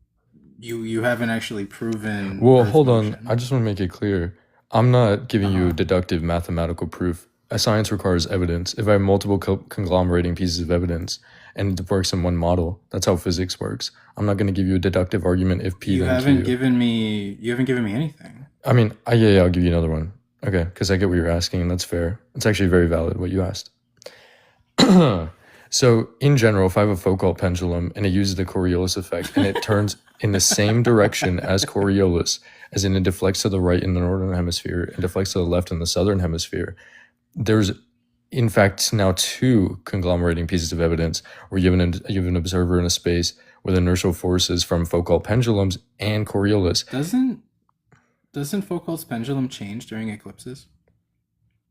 haven't actually proven. Well, Earth hold motion. on. I just want to make it clear. I'm not giving you deductive mathematical proof. A science requires evidence. If I have multiple conglomerating pieces of evidence and it works in one model, that's how physics works. I'm not going to give you a deductive argument if P You then haven't Q. given me anything. I mean, yeah, I'll give you another one. Okay, because I get what you're asking, and that's fair. It's actually very valid what you asked. So in general, if I have a Foucault pendulum and it uses the Coriolis effect and it turns in the same direction as Coriolis, as in it deflects to the right in the northern hemisphere and deflects to the left in the southern hemisphere, there's in fact now two conglomerating pieces of evidence where you have an observer in a space with inertial forces from Foucault pendulums and Coriolis. Doesn't Foucault's pendulum change during eclipses?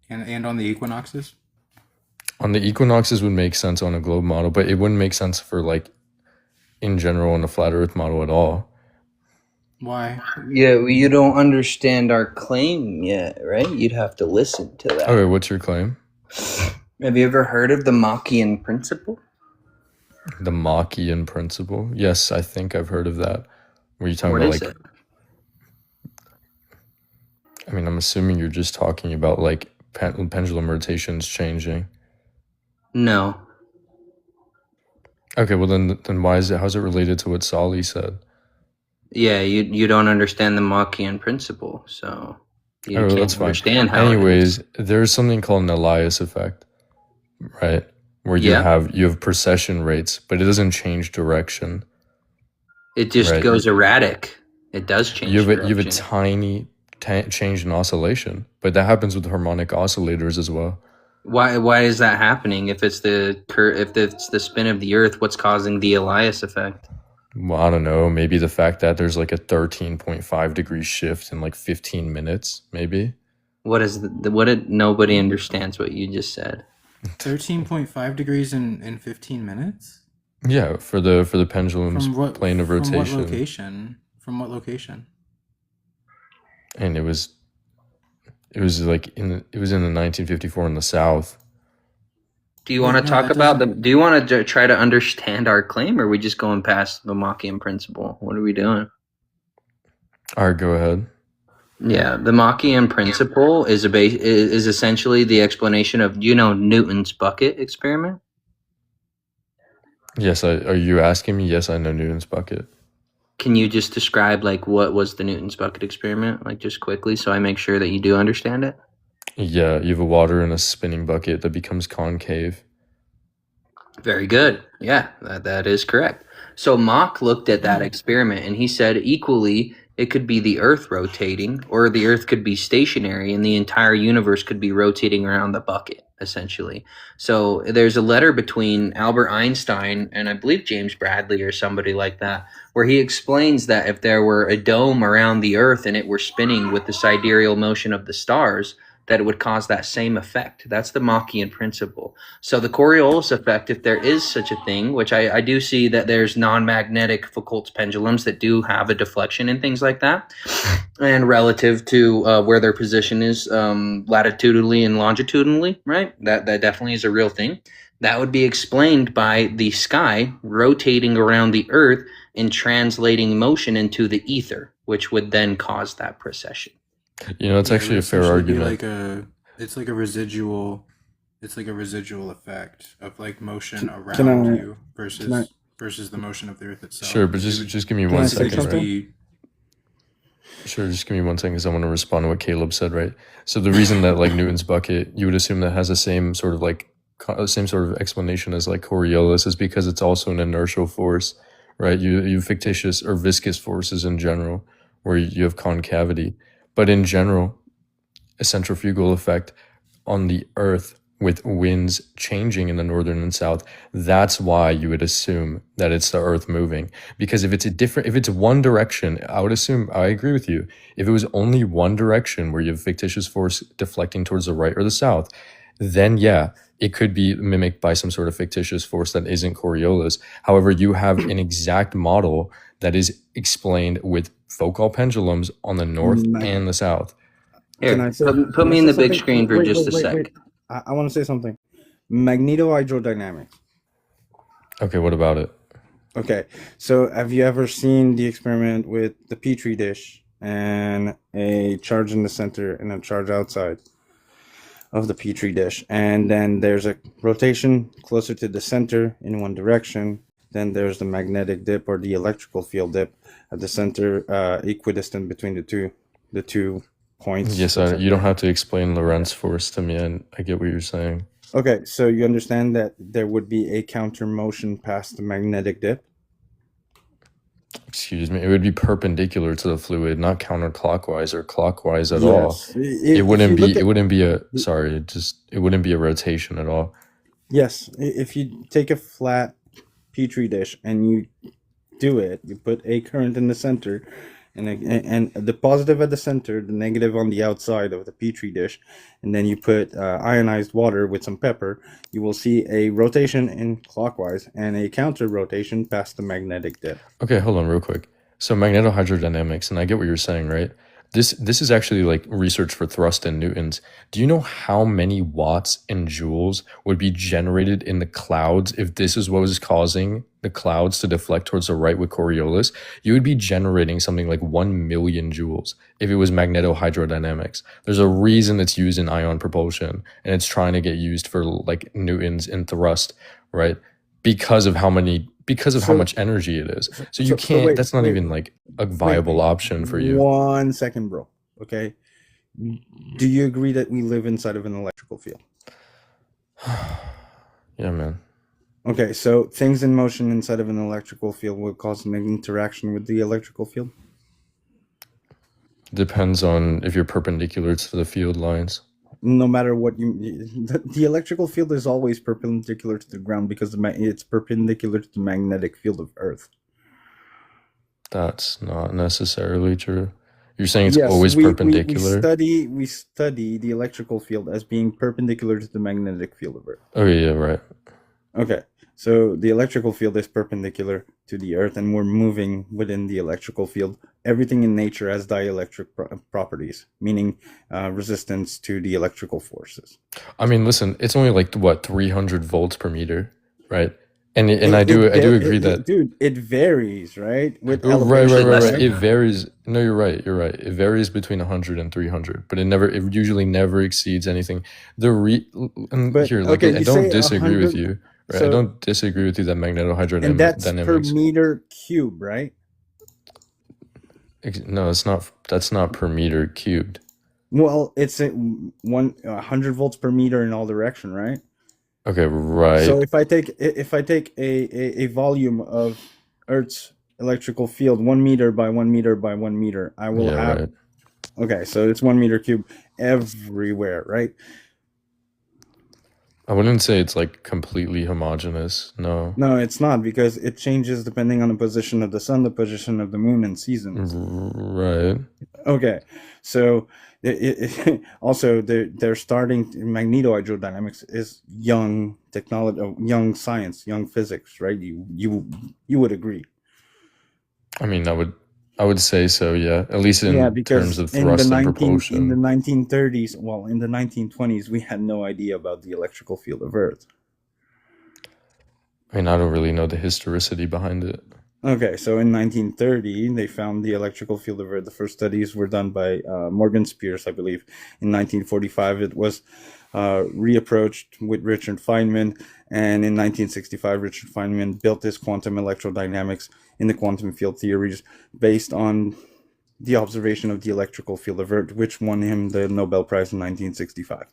And on the equinoxes? On the equinoxes would make sense on a globe model, but it wouldn't make sense for like in general on a flat Earth model at all. Why? Yeah, well, you don't understand our claim yet, right? You'd have to listen to that. Okay, what's your claim? Have you ever heard of the Machian principle? The Machian principle? Yes, I think I've heard of that. Were you talking What about is like? it? I mean, I'm assuming you're just talking about like pendulum rotations changing. No. Okay, well then why is it? How's it related to what Solly said? Yeah, you don't understand the Machian principle, so you Oh, can't that's fine. understand how it is. Anyways, there's something called an Elias effect, right? Where you Yeah. have precession rates, but it doesn't change direction. It just Right. goes erratic. It does change You have a direction. tiny change in oscillation, but that happens with harmonic oscillators as well. Why is that happening? If it's the spin of the Earth, what's causing the Elias effect? Well, I don't know. Maybe the fact that there's like a 13.5 degree shift in like 15 minutes, maybe. What is nobody understands what you just said. 13.5 degrees in 15 minutes? Yeah, for the pendulum's From what plane of From what rotation. location? From what location? And it was like it was in the 1954 in the South. Do you want to No, talk that about doesn't- do you want to try to understand our claim, or are we just going past the Machian principle? What are we doing? All right, go ahead. Yeah, the Machian principle is is essentially the explanation of Newton's bucket experiment. Yes, are you asking me? Yes, I know Newton's bucket. Can you just describe like what was the Newton's bucket experiment, like just quickly, so I make sure that you do understand it? Yeah, you have a water in a spinning bucket that becomes concave. Very good. Yeah, that is correct. So Mach looked at that experiment and he said equally it could be the Earth rotating or the Earth could be stationary and the entire universe could be rotating around the bucket, essentially. So there's a letter between Albert Einstein and I believe James Bradley or somebody like that, where he explains that if there were a dome around the Earth and it were spinning with the sidereal motion of the stars, that it would cause that same effect. That's the Machian principle. So the Coriolis effect, if there is such a thing, which I do see that there's non-magnetic Foucault's pendulums that do have a deflection and things like that, and relative to where their position is latitudinally and longitudinally, right? That definitely is a real thing. That would be explained by the sky rotating around the Earth and translating motion into the ether, which would then cause that precession. You know, it's Yeah, it actually would a fair essentially be argument. it's like a residual effect of like motion Can around I- you can I- versus the motion of the Earth itself. Sure, but It would just give me Can I one say second, something? right? Sure, just give me one second because I want to respond to what Caleb said, right? So the reason that like Newton's bucket, you would assume that has the same sort of like same sort of explanation as like Coriolis is because it's also an inertial force, right? You have fictitious or viscous forces in general where you have concavity, but in general, a centrifugal effect on the Earth with winds changing in the northern and south, that's why you would assume that it's the Earth moving. Because if it's one direction, I would assume, I agree with you, if it was only one direction where you have fictitious force deflecting towards the right or the south, then yeah, it could be mimicked by some sort of fictitious force that isn't Coriolis. However, you have an exact model that is explained with Foucault pendulums on the north and the south. Can Here, I say- put can I me in say the big something? screen for Wait, just wait, a wait, sec. wait. I want to say something. Magnetohydrodynamics. Okay, what about it? Okay, so have you ever seen the experiment with the Petri dish and a charge in the center and a charge outside of the Petri dish? And then there's a rotation closer to the center in one direction. Then there's the magnetic dip or the electrical field dip at the center, equidistant between the two points. Yes, you don't have to explain Lorentz force to me, and I get what you're saying. Okay, so you understand that there would be a counter motion past the magnetic dip? Excuse me, it would be perpendicular to the fluid, not counterclockwise or clockwise at all. Yes. It If wouldn't you look be. It at wouldn't be a. Sorry, it wouldn't be a rotation at all. yes, if you take a flat petri dish and you do it, you put a current in the center, and the positive at the center, the negative on the outside of the petri dish, and then you put ionized water with some pepper, you will see a rotation in clockwise and a counter rotation past the magnetic dip. Okay, hold on real quick. So magnetohydrodynamics, and I get what you're saying, right? This is actually like research for thrust and newtons. Do you know how many watts and joules would be generated in the clouds if this is what was causing the clouds to deflect towards the right with Coriolis? You would be generating something like 1 million joules if it was magnetohydrodynamics. There's a reason it's used in ion propulsion, and it's trying to get used for like newtons in thrust, right? Because of how much energy it is. So you can't. wait, That's not wait, even like a viable option for you. 1 second, bro. Okay. Do you agree that we live inside of an electrical field? Yeah, man. Okay, so things in motion inside of an electrical field will cause an interaction with the electrical field? Depends on if you're perpendicular to the field lines. No matter what the electrical field is always perpendicular to the ground because it's perpendicular to the magnetic field of Earth. That's not necessarily true. You're saying it's Yes, always we perpendicular? study the electrical field as being perpendicular to the magnetic field of Earth. Okay, yeah, right. Okay, so the electrical field is perpendicular to the Earth, and we're moving within the electrical field. Everything in nature has dielectric properties, meaning resistance to the electrical forces. I mean, listen, it's only like what 300 volts per meter, right? And I do agree that dude, it varies, right? With right. elevation, right? It varies. No, you're right. It varies between 100 and 300, but it usually never exceeds anything. But Here, like okay, I you don't say disagree with 100. you. Right? I So, don't disagree with you that and that's per magnetohydrodynamics. meter cube, right? No, that's not per meter cubed. Well, it's 100 volts per meter in all direction, right? Okay, right. So if I take a volume of Earth's electrical field 1 meter by 1 meter by 1 meter, I will Yeah, have right. okay, so it's 1 meter cube everywhere, right? I wouldn't say it's like completely homogeneous. No. No, it's not, because it changes depending on the position of the sun, the position of the moon, and seasons. Right. Okay, so also they're starting magnetohydrodynamics is young technology, young science, young physics, right? You would agree. I mean, I would say so, yeah. At least in Yeah, terms because of in the thrust and 1930s, well, in the 1920s, we had no idea about the electrical field of Earth. I mean, I don't really know the historicity behind it. Okay, so in 1930, they found the electrical field of Earth. The first studies were done by Morgan Spears, I believe. In 1945, it was reapproached with Richard Feynman, and in 1965, Richard Feynman built his quantum electrodynamics in the quantum field theories based on the observation of the electrical field of Earth, which won him the Nobel Prize in 1965.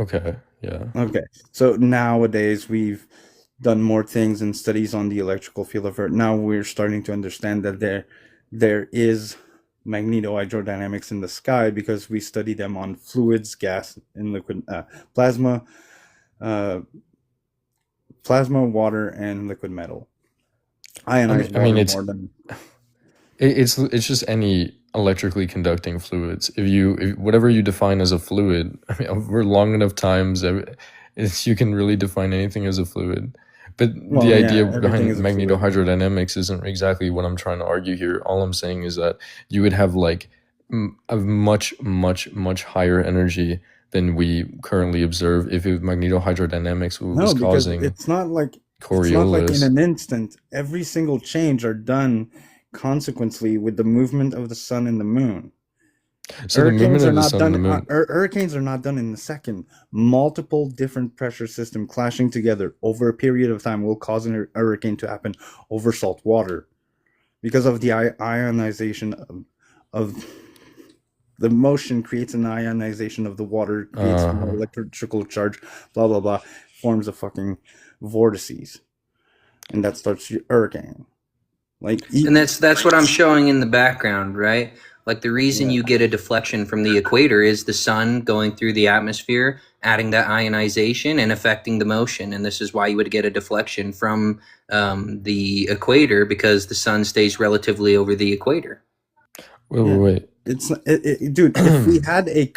Okay, yeah. Okay, so nowadays we've done more things and studies on the electrical field of Earth. Now we're starting to understand that there is magnetohydrodynamics in the sky because we study them on fluids, gas, and liquid, plasma, water, and liquid metal. Ionized I mean, water it's more than it's just any electrically conducting fluids. If whatever you define as a fluid, I mean, over long enough times, you can really define anything as a fluid. But well, the yeah, idea everything behind is a fluid. magnetohydrodynamics isn't exactly what I'm trying to argue here. All I'm saying is that you would have like a much, much, much higher energy than we currently observe if magnetohydrodynamics No, was because causing it's not like in Coriolis. an instant. Every single change are done consequently with the movement of the sun and the moon. So the movement of the sun and the moon. Hurricanes are not done in a second. Multiple different pressure systems clashing together over a period of time will cause a hurricane to happen over salt water because of the ionization of The motion creates an ionization of the water, creates more electrical charge, blah blah blah, forms a fucking vortices, and that starts your hurricane. Like, And that's what I'm showing in the background, right? Like the reason you get a deflection from the equator is the sun going through the atmosphere, adding that ionization and affecting the motion. And this is why you would get a deflection from the equator, because the sun stays relatively over the equator. Wait. Dude, if we had a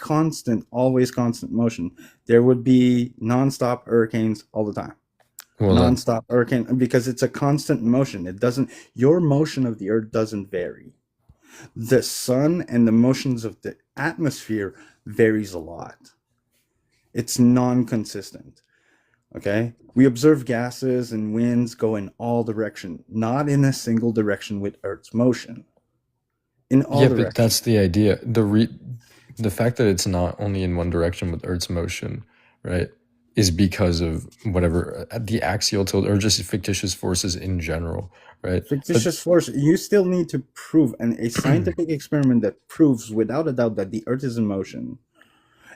always constant motion, there would be nonstop hurricanes all the time. Nonstop hurricane, because it's a constant motion. Your motion of the earth doesn't vary. The sun and the motions of the atmosphere varies a lot. It's non-consistent. Okay? We observe gases and winds go in all directions, not in a single direction with Earth's motion. In all directions. But that's the idea. The fact that it's not only in one direction with Earth's motion, right, is because of whatever the axial tilt or just fictitious forces in general, right? Fictitious force. You still need to prove, and a scientific experiment that proves without a doubt that the Earth is in motion.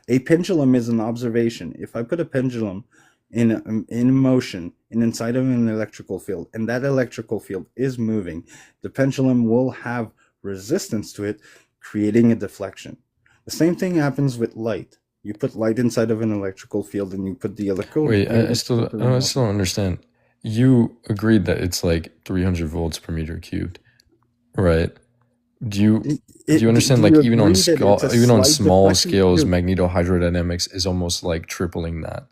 A pendulum is an observation. If I put a pendulum in motion and inside of an electrical field, and that electrical field is moving, the pendulum will have resistance to it, creating a deflection. The same thing happens with light. You put light inside of an electrical field, and you put the electrical. Wait, I still don't understand. You agreed that it's like 300 volts per meter cubed, right? Do you understand? Like even on small scales, magnetohydrodynamics is almost like tripling that.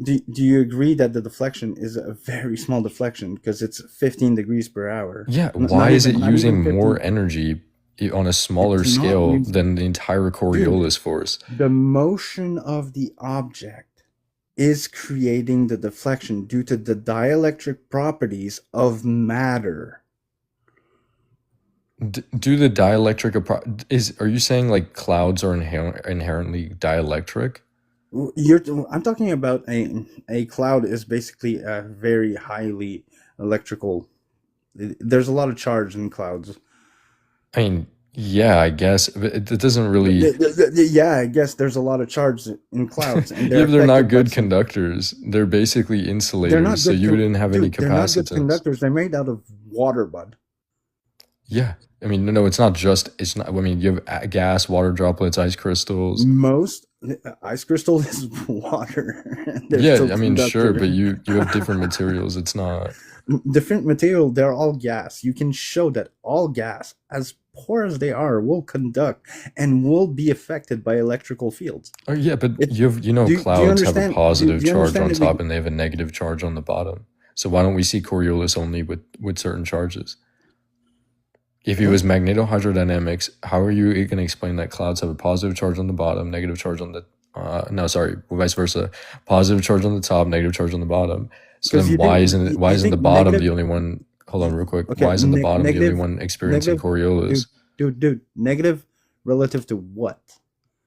Do you agree that the deflection is a very small deflection because it's 15 degrees per hour? Yeah. Why is it using more energy on a smaller scale than the entire Coriolis force? The motion of the object is creating the deflection due to the dielectric properties of matter. Do the dielectric are you saying like clouds are inherently dielectric? I'm talking about a cloud is basically a very highly electrical. There's a lot of charge in clouds. I mean, yeah, I guess, but it doesn't really. Yeah, I guess there's a lot of charge in clouds. And they're not good conductors. They're basically insulators, so you wouldn't have any capacitance. They're not good conductors. They're made out of water, bud. Yeah, I mean, no, it's not just. It's not. I mean, you have gas, water droplets, ice crystals. Most ice crystal is water. Yeah, I mean, sure, but you have different materials. It's not different material. They're all gas. You can show that all gas, as poor as they are, will conduct and will be affected by electrical fields. Oh yeah, but clouds have a positive charge on top and they have a negative charge on the bottom. So why don't we see Coriolis only with certain charges? If it was magnetohydrodynamics, how are you going to explain that clouds have a positive charge on the bottom, negative charge on the vice versa, positive charge on the top, negative charge on the bottom? So then why isn't the bottom the only one? Hold on real quick. Okay, why isn't the bottom the only one experiencing Coriolis? Dude, negative relative to what?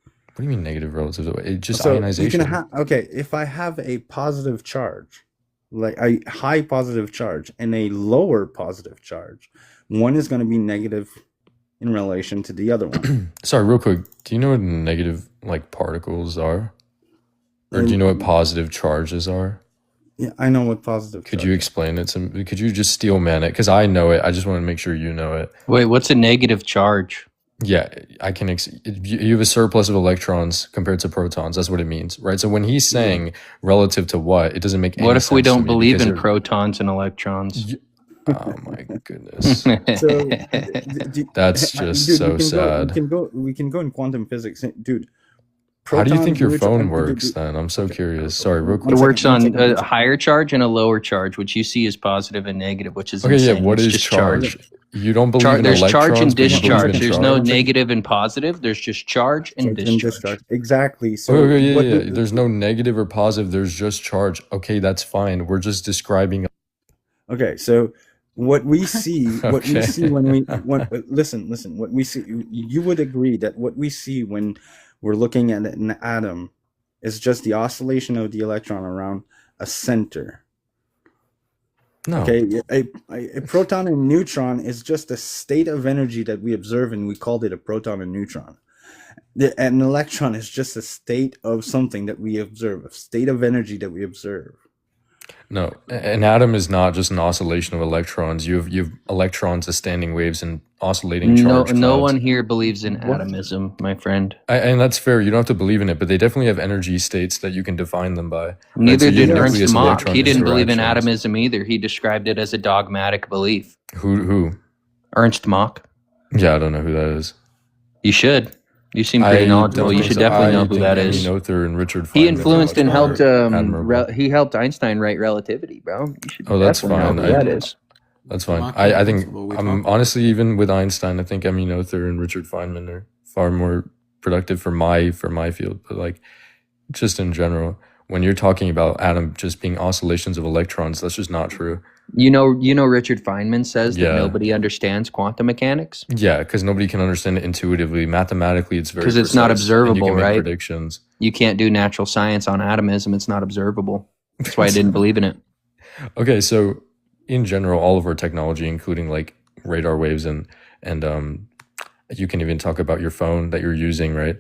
What do you mean negative relative to what? It's just ionization. If I have a positive charge, like a high positive charge and a lower positive charge, one is going to be negative in relation to the other one. Sorry, real quick. Do you know what negative particles are? Or do you know what positive charges are? Yeah, I know what positive. Could you explain it to me? Could you just steel man it? Because I know it. I just want to make sure you know it. Wait, what's a negative charge? Yeah, I can. You have a surplus of electrons compared to protons. That's what it means, right? So when he's saying relative to what, it doesn't make any sense. What if we don't believe in protons and electrons? Oh my goodness. That's just so sad. We can go in quantum physics, dude. How do you think your phone works then? I'm so curious. Sorry, real quick. It works on a higher charge and a lower charge, which you see as positive and negative, which is okay. Insane. Yeah, what is charge? You don't believe in there's electrons, charge and but you believe in discharge. There's no charge? negative and positive. There's just charge and discharge. Exactly. So yeah. There's no negative or positive. There's just charge. Okay, that's fine. We're just describing. Okay, so what we see, what we see when we listen. What we see, you would agree that what we see when we're looking at an atom is just the oscillation of the electron around a center. No. Okay, a proton and neutron is just a state of energy that we observe, and we called it a proton and neutron. An electron is just a state of something that we observe, a state of energy that we observe. No, an atom is not just an oscillation of electrons. You have electrons as standing waves and oscillating No, charge no clouds. one here believes in What? atomism, my friend. And that's fair. You don't have to believe in it, but they definitely have energy states that you can define them by. Right? Neither So you did have Ernst nucleus Mach. electron He didn't believe in interactions. atomism either. He described it as a dogmatic belief. Who? Ernst Mach. Yeah, I don't know who that is. You should. You seem pretty I knowledgeable. don't You think should so. definitely know I who think that Emmy is. Noether and Richard He Feynman are influenced much and helped. more admirable. He helped Einstein write relativity, bro. You should Oh, that's definitely fine. know who that is. That's fine. Mach I is think principle. We I'm talk. honestly, even with Einstein, I think Emmy Noether and Richard Feynman are far more productive for my field. But like, just in general, when you're talking about atom just being oscillations of electrons, that's just not true. You know, Richard Feynman says that Yeah. nobody understands quantum mechanics Yeah, because nobody can understand it intuitively. Mathematically, it's very because it's not precise, and you observable, can make right? predictions. You can't do natural science on atomism. It's not observable. That's why I didn't believe in it. Okay, so in general, all of our technology, including like radar waves and you can even talk about your phone that you're using, right?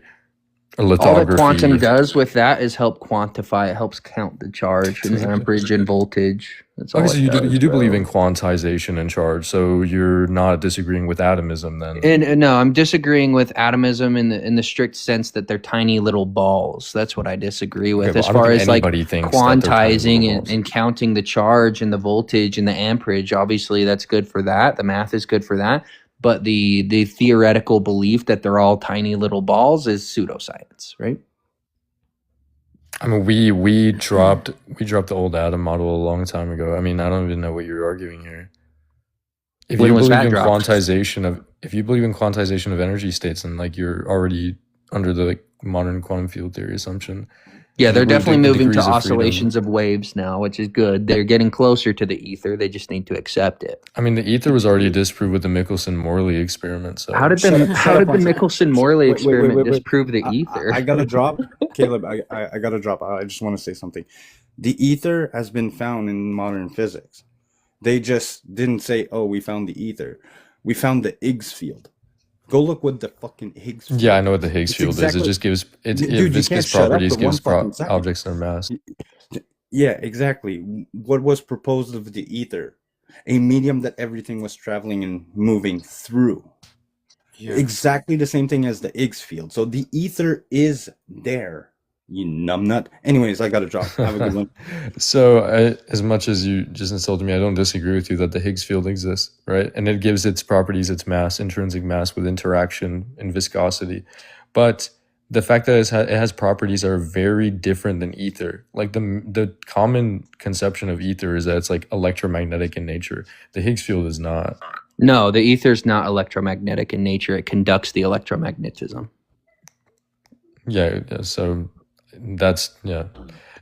Or All that lithography. quantum does with that is help quantify. It helps count the charge and amperage and voltage. That's all. Okay, so it does, you do believe bro. in quantization and charge, so you're not disagreeing with atomism then. And no, I'm disagreeing with atomism in the strict sense that they're tiny little balls. That's what I disagree with. Okay, As well, I don't far think as like anybody thinks that they're tiny quantizing little balls. and counting the charge and the voltage and the amperage, obviously that's good for that. The math is good for that. But the theoretical belief that they're all tiny little balls is pseudoscience, right? I mean, we dropped the old atom model a long time ago. I mean, I don't even know what you're arguing here. If When you was believe that in dropped? quantization of energy states, then like you're already under the like, modern quantum field theory assumption. Yeah, If they're you believe definitely in moving to degrees of freedom- oscillations of waves now, which is good. They're getting closer to the ether. They just need to accept it. I mean, the ether was already disproved with the Michelson-Morley experiment. So How did Shut the up on- Michelson-Morley Wait, experiment wait. disprove the ether? I gotta drop, Caleb. I gotta drop. I just want to say something. The ether has been found in modern physics. They just didn't say, "Oh, we found the ether." We found the Higgs field. Go look what the fucking Higgs field. yeah, I know what the Higgs It's field exactly- is. It just gives Dude, you can't viscous shut up properties for gives one fucking second. objects their mass. Yeah, exactly. What was proposed of the ether? A medium that everything was traveling and moving through. Yeah. Exactly the same thing as the Higgs field. So the ether is there. You numbnut. Anyways, I gotta drop. Have a good one. So, as much as you just insulted me, I don't disagree with you that the Higgs field exists, right? And it gives its properties its mass, intrinsic mass with interaction and viscosity. But the fact that it has properties that are very different than ether, like the common conception of ether is that it's like electromagnetic in nature. The Higgs field is not. No, the ether is not electromagnetic in nature. It conducts the electromagnetism. Yeah, so that's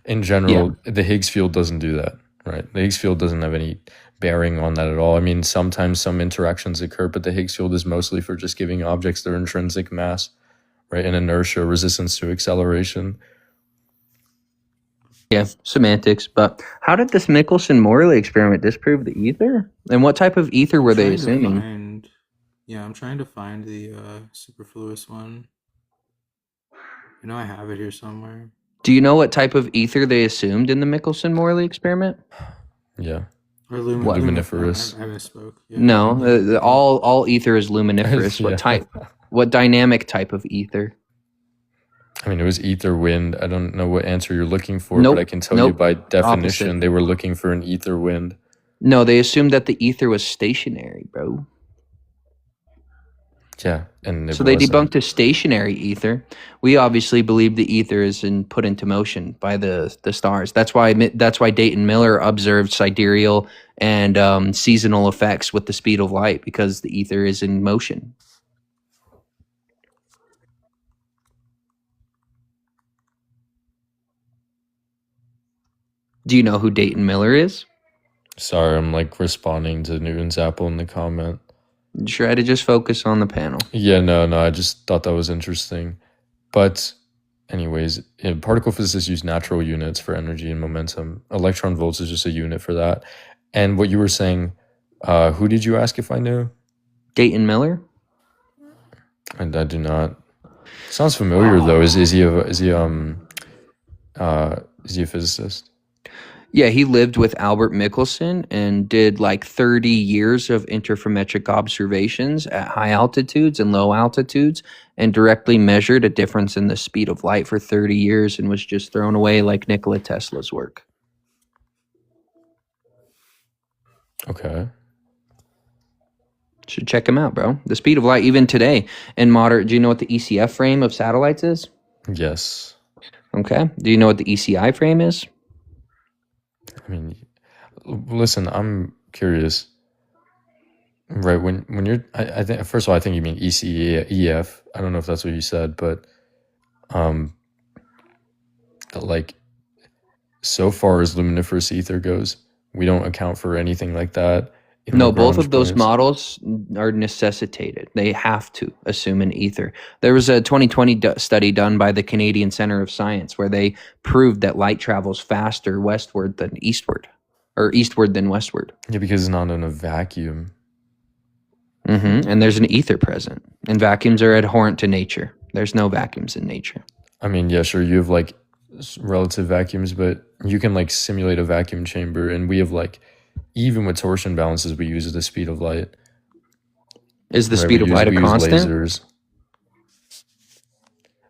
in general, the Higgs field doesn't do that, right? The Higgs field doesn't have any bearing on that at all. I mean, sometimes some interactions occur, but the Higgs field is mostly for just giving objects their intrinsic mass, right? And inertia, resistance to acceleration. Yeah, semantics. But how did this Michelson-Morley experiment disprove the ether? And what type of ether were they Trying to assuming? find- yeah, I'm trying to find the superfluous one. I know I have it here somewhere. Do you know what type of ether they assumed in the Michelson-Morley experiment? Yeah. Or What? Luminiferous. I misspoke. Yeah. No, all ether is luminiferous. Yeah. What type? What dynamic type of ether? I mean, it was ether wind. I don't know what answer you're looking for, Nope. but I can tell you Nope. by definition, Opposite. they were looking for an ether wind. No, they assumed that the ether was stationary, bro. Yeah, and it So they wasn't. debunked a stationary ether. We obviously believe the ether is put into motion by the stars. That's why Dayton Miller observed sidereal and seasonal effects with the speed of light, because the ether is in motion. Do you know who Dayton Miller is? Sorry, I'm like responding to Newton's apple in the comment. Try to just focus on the panel. Yeah, no, I just thought that was interesting. But anyways, particle physicists use natural units for energy and momentum. Electron volts is just a unit for that. And what you were saying, who did you ask if I knew? Dayton Miller? And I do not. Sounds familiar though. Is he a physicist? Yeah, he lived with Albert Michelson and did like 30 years of interferometric observations at high altitudes and low altitudes and directly measured a difference in the speed of light for 30 years and was just thrown away like Nikola Tesla's work. Okay. Should check him out, bro. The speed of light, even today, in modern. Do you know what the ECF frame of satellites is? Yes. Okay. Do you know what the ECI frame is? I mean, listen, I'm curious. Right, when you're, I think first of all, I think you mean ECEF. I don't know if that's what you said, but like, so far as luminiferous ether goes, we don't account for anything like that. In No, both of Lagrange those points. models are necessitated. They have to assume an ether. There was a 2020 study done by the Canadian Centre of Science where they proved that light travels faster westward than eastward, or eastward than westward. Yeah, because it's not in a vacuum. And there's an ether present. And vacuums are abhorrent to nature. There's no vacuums in nature. I mean, yeah, sure, you have like relative vacuums, but you can like simulate a vacuum chamber, and we have like, even with torsion balances, we use the speed of light. Is the Right, speed of light a we use constant? lasers.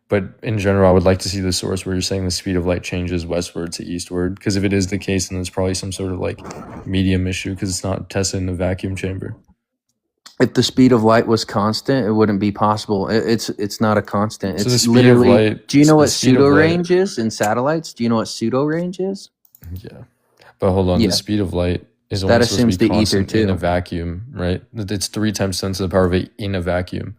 But in general, I would like to see the source where you're saying the speed of light changes westward to eastward, because if it is the case, then it's probably some sort of like medium issue, because it's not tested in a vacuum chamber. If the speed of light was constant, it wouldn't be possible. It's not a constant. So the It's speed of literally. light- Do you know the what speed of pseudo light- range is in satellites? Do you know what pseudo range is? Yeah, but hold on, Yeah. the speed of light is That only supposed assumes to be the ether, constant in too. a vacuum, right? It's 3 times 10 to the power of 8 in a vacuum.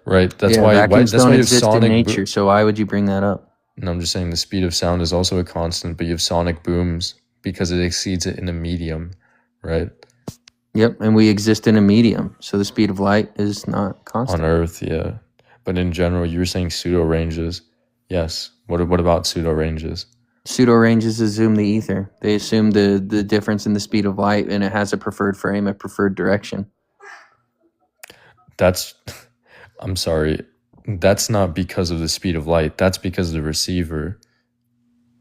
Right, that's Yeah, why vacuums that's don't why you have exist in sonic nature. So why would you bring that up? No, I'm just saying the speed of sound is also a constant, but you have sonic booms because it exceeds it in a medium, right? Yep, and we exist in a medium, so the speed of light is not constant. On Earth, yeah. But in general, you were saying pseudo ranges. Yes. What about pseudo ranges? Pseudo ranges assume the ether. They assume the difference in the speed of light, and it has a preferred frame, a preferred direction. That's, I'm sorry, that's not because of the speed of light. That's because of the receiver.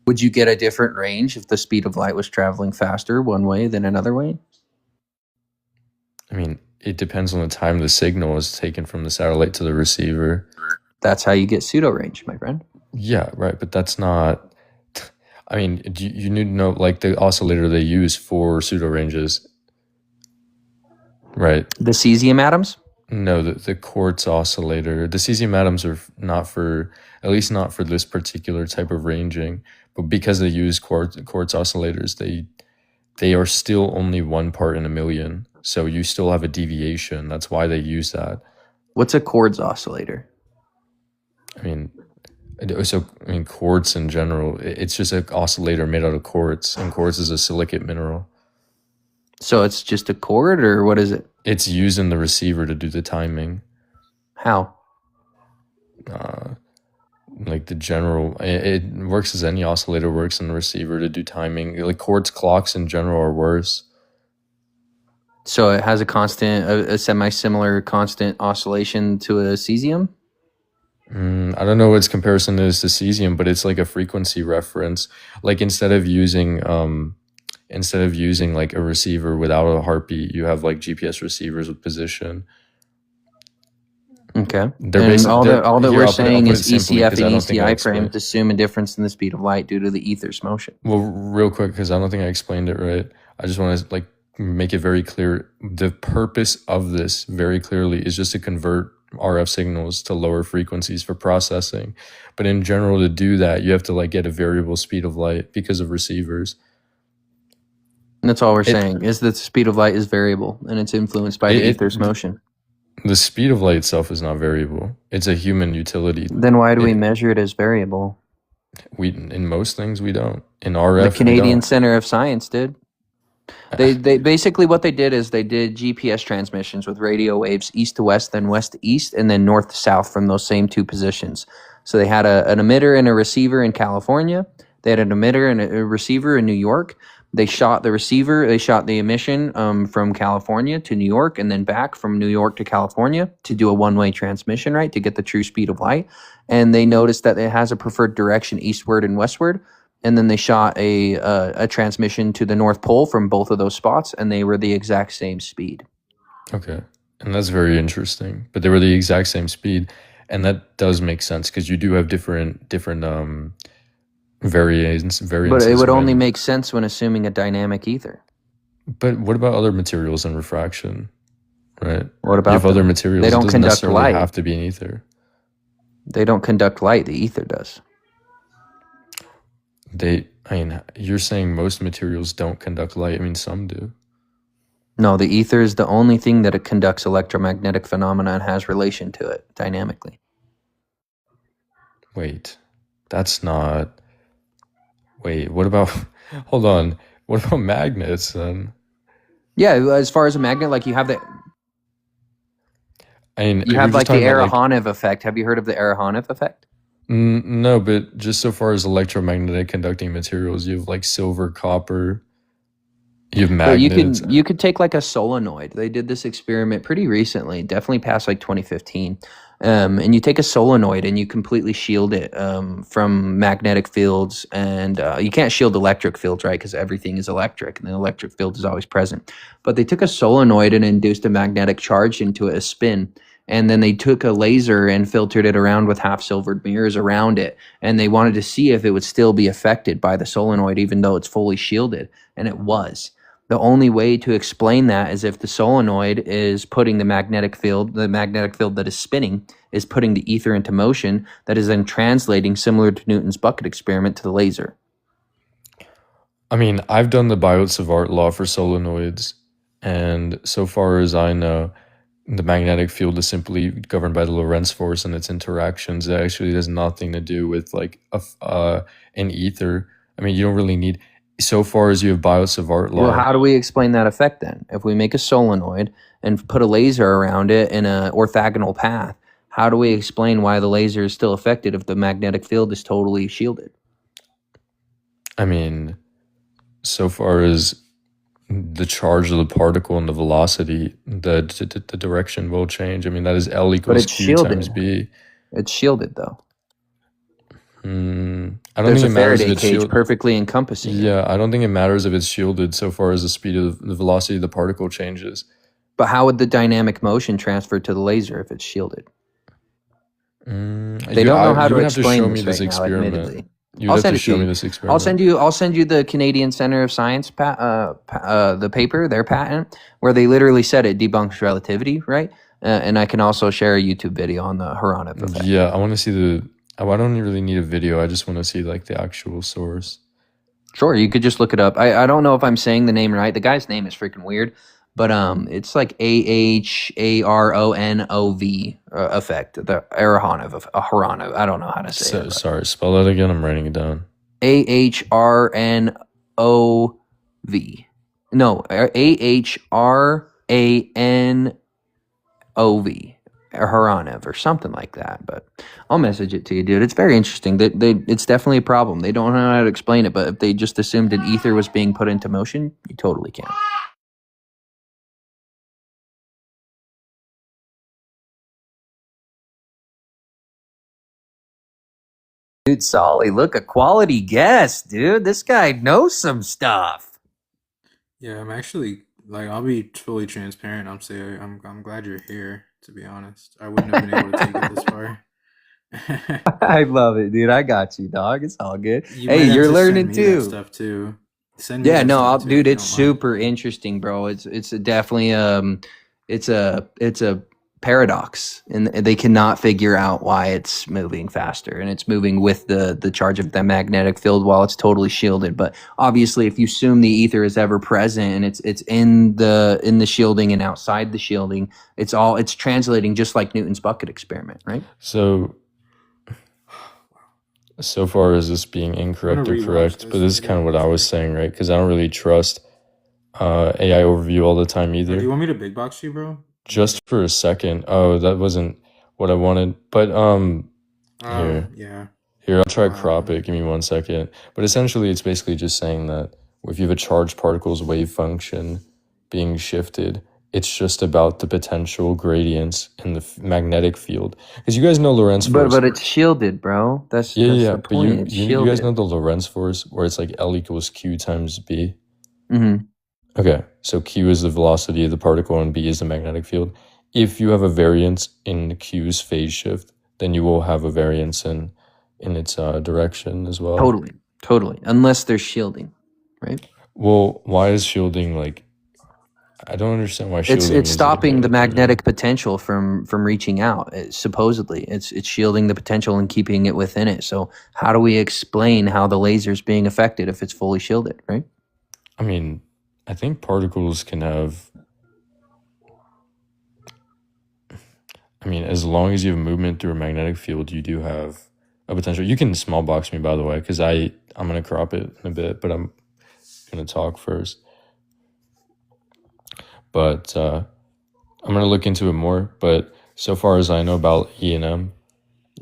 Would you get a different range if the speed of light was traveling faster one way than another way? I mean, it depends on the time the signal is taken from the satellite to the receiver. That's how you get pseudo range, my friend. Yeah, right. But that's not, I mean, you need to know, like, the oscillator they use for pseudo ranges, right? The cesium atoms? No, the quartz oscillator. The cesium atoms are not for, at least not for this particular type of ranging. But because they use quartz oscillators, they are still only 1 part in a million. So you still have a deviation. That's why they use that. What's a quartz oscillator? I mean, quartz in general, it's just an oscillator made out of quartz, and quartz is a silicate mineral. So it's just a cord, or what is it? It's used in the receiver to do the timing. How? Like the general, it works as any oscillator works in the receiver to do timing. Like quartz clocks in general are worse. So it has a constant, a semi-similar constant oscillation to a cesium? I don't know what its comparison is to cesium, but it's like a frequency reference. Like instead of using like a receiver without a heartbeat, you have like GPS receivers with position. Okay. They're And basic- all they're- that all that here, we're I'll put saying it is simply, ECF 'cause I and don't think I ECI explained- frames assume a difference in the speed of light due to the ether's motion. Well, real quick, because I don't think I explained it right. I just want to like make it very clear. The purpose of this very clearly is just to convert RF signals to lower frequencies for processing. But in general, to do that, you have to like get a variable speed of light because of receivers. And that's all we're saying is that the speed of light is variable and it's influenced by the ether's motion. The speed of light itself is not variable. It's a human utility. Then why do we measure it as variable? We in most things we don't. In RF, The we Canadian don't. Centre of Science did. They basically what they did is they did GPS transmissions with radio waves east to west, then west to east, and then north to south from those same 2 positions. So they had an emitter and a receiver in California. They had an emitter and a receiver in New York, They shot the receiver, they shot the emission from California to New York, and then back from New York to California to do a one-way transmission, right, to get the true speed of light. And they noticed that it has a preferred direction eastward and westward. And then they shot a transmission to the North Pole from both of those spots, and they were the exact same speed. Okay. And that's very interesting. But they were the exact same speed. And that does make sense because you do have different variances. But it would only make sense when assuming a dynamic ether. But what about other materials and refraction? Right? What about you have them? other materials? They don't it doesn't conduct necessarily light. have to be an ether. They don't conduct light. The ether does. You're saying most materials don't conduct light. I mean, some do. No, the ether is the only thing that it conducts electromagnetic phenomena and has relation to it dynamically. Wait, that's not. Wait, what about? Hold on. What about magnets then? Yeah, as far as a magnet, like you have the If you have you're like just the talking about, Arahanev effect. Have you heard of the Arahanev effect? No, but just so far as electromagnetic conducting materials, you have like silver, copper. You have But magnets. you could take like a solenoid. They did this experiment pretty recently, definitely past like 2015. And you take a solenoid and you completely shield it from magnetic fields, and you can't shield electric fields, right? Because everything is electric, and the electric field is always present. But they took a solenoid and induced a magnetic charge into it, a spin. And then they took a laser and filtered it around with half-silvered mirrors around it. And they wanted to see if it would still be affected by the solenoid, even though it's fully shielded. And it was. The only way to explain that is if the solenoid is putting the magnetic field that is spinning, is putting the ether into motion, that is then translating, similar to Newton's bucket experiment, to the laser. I mean, I've done the Biot-Savart law for solenoids, and so far as I know, the magnetic field is simply governed by the Lorentz force and its interactions. It actually has nothing to do with like an ether. I mean, you don't really need. So far as you have Biot-Savart law. Well, how do we explain that effect then? If we make a solenoid and put a laser around it in an orthogonal path, how do we explain why the laser is still affected if the magnetic field is totally shielded? I mean, so far as the charge of the particle and the velocity, the direction will change. I mean, that is L But equals it's Q shielded. times B. It's shielded though. I don't There's think a it matters if Faraday it's cage shielded. perfectly encompassing it. Yeah, I don't think it matters if it's shielded so far as the speed of the velocity of the particle changes. But how would the dynamic motion transfer to the laser if it's shielded? They don't know how You to would have to explain show me this this right now, experiment. admittedly. You I'll would have send to it to show me you. this experiment. I'll send you the Canadian Center of Science the paper, their patent, where they literally said it debunks relativity, right? And I can also share a YouTube video on the Hronev effect. Yeah, I want to see the. I don't really need a video. I just want to see like the actual source. Sure, you could just look it up. I don't know if I'm saying the name right. The guy's name is freaking weird, but it's like Aharonov effect, the Aharonov. I don't know how to say it. Sorry, spell that again. I'm writing it down. Ahrnov. No, Ahranov. Hronev or something like that, but I'll message it to you, dude. It's very interesting. It's definitely a problem. They don't know how to explain it, but if they just assumed an ether was being put into motion, you totally can. Dude, Solly, look, a quality guest, dude. This guy knows some stuff. Yeah, I'm actually like I'll be fully transparent. I'm glad you're here. To be honest, I wouldn't have been able to take it this far. I love it, dude. I got you, dog. It's all good. You might Hey, have you're to learning send me that too. stuff too. Send me Yeah, that no, stuff too, dude, if you it's don't mind. super interesting, bro. It's definitely it's a paradox, and they cannot figure out why it's moving faster, and it's moving with the charge of the magnetic field while it's totally shielded. But obviously, if you assume the ether is ever present and it's in the shielding and outside the shielding, it's translating just like Newton's bucket experiment, right? So far as this being incorrect or correct, but this is kind of what I was saying, right? Because I don't really trust AI overview all the time either. Do you want me to big box you, bro? Just for a second. Oh, that wasn't what I wanted. But Yeah. here I'll try crop it. Give me 1 second. But essentially, it's basically just saying that if you have a charged particle's wave function being shifted, it's just about the potential gradients in the magnetic field. Because you guys know Lorentz force. But it's shielded, bro. That's Yeah. the But point. It's you guys shielded. know the Lorentz force where it's like L equals Q times B? Mm-hmm. Okay, so Q is the velocity of the particle and B is the magnetic field. If you have a variance in Q's phase shift, then you will have a variance in its direction as well. Totally. Unless there's shielding, right? Well, why is shielding like? I don't understand why shielding. It's is stopping like the magnetic potential from reaching out. Supposedly, it's shielding the potential and keeping it within it. So how do we explain how the laser's being affected if it's fully shielded, right? I mean, I think particles can have. I mean, as long as you have movement through a magnetic field, you do have a potential. You can small box me, by the way, because I'm gonna crop it in a bit, but I'm gonna talk first. But I'm gonna look into it more. But so far as I know about E&M,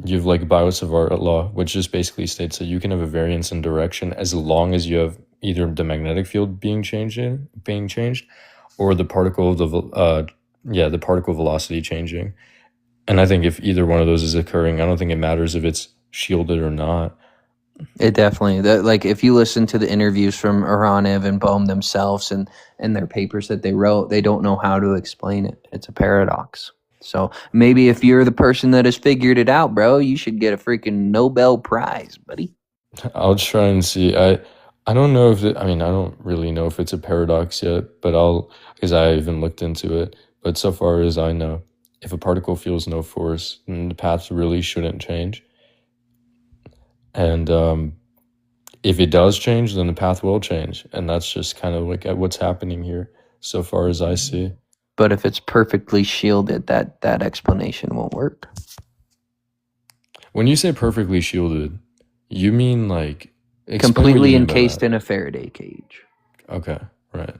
you have like Biot-Savart law, which just basically states that you can have a variance in direction as long as you have either the magnetic field being changed, or the particle the particle velocity changing. And I think if either one of those is occurring, I don't think it matters if it's shielded or not. It definitely like if you listen to the interviews from Aronev and Bohm themselves and their papers that they wrote, they don't know how to explain it. It's a paradox. So maybe if you're the person that has figured it out, bro, you should get a freaking Nobel Prize, buddy. I'll try and see. I don't know if I don't really know if it's a paradox yet, but because I haven't looked into it. But so far as I know, if a particle feels no force, then the path really shouldn't change. And if it does change, then the path will change. And that's just kind of like what's happening here so far as I see. But if it's perfectly shielded, that explanation won't work. When you say perfectly shielded, you mean like completely encased in a Faraday cage. Okay, right.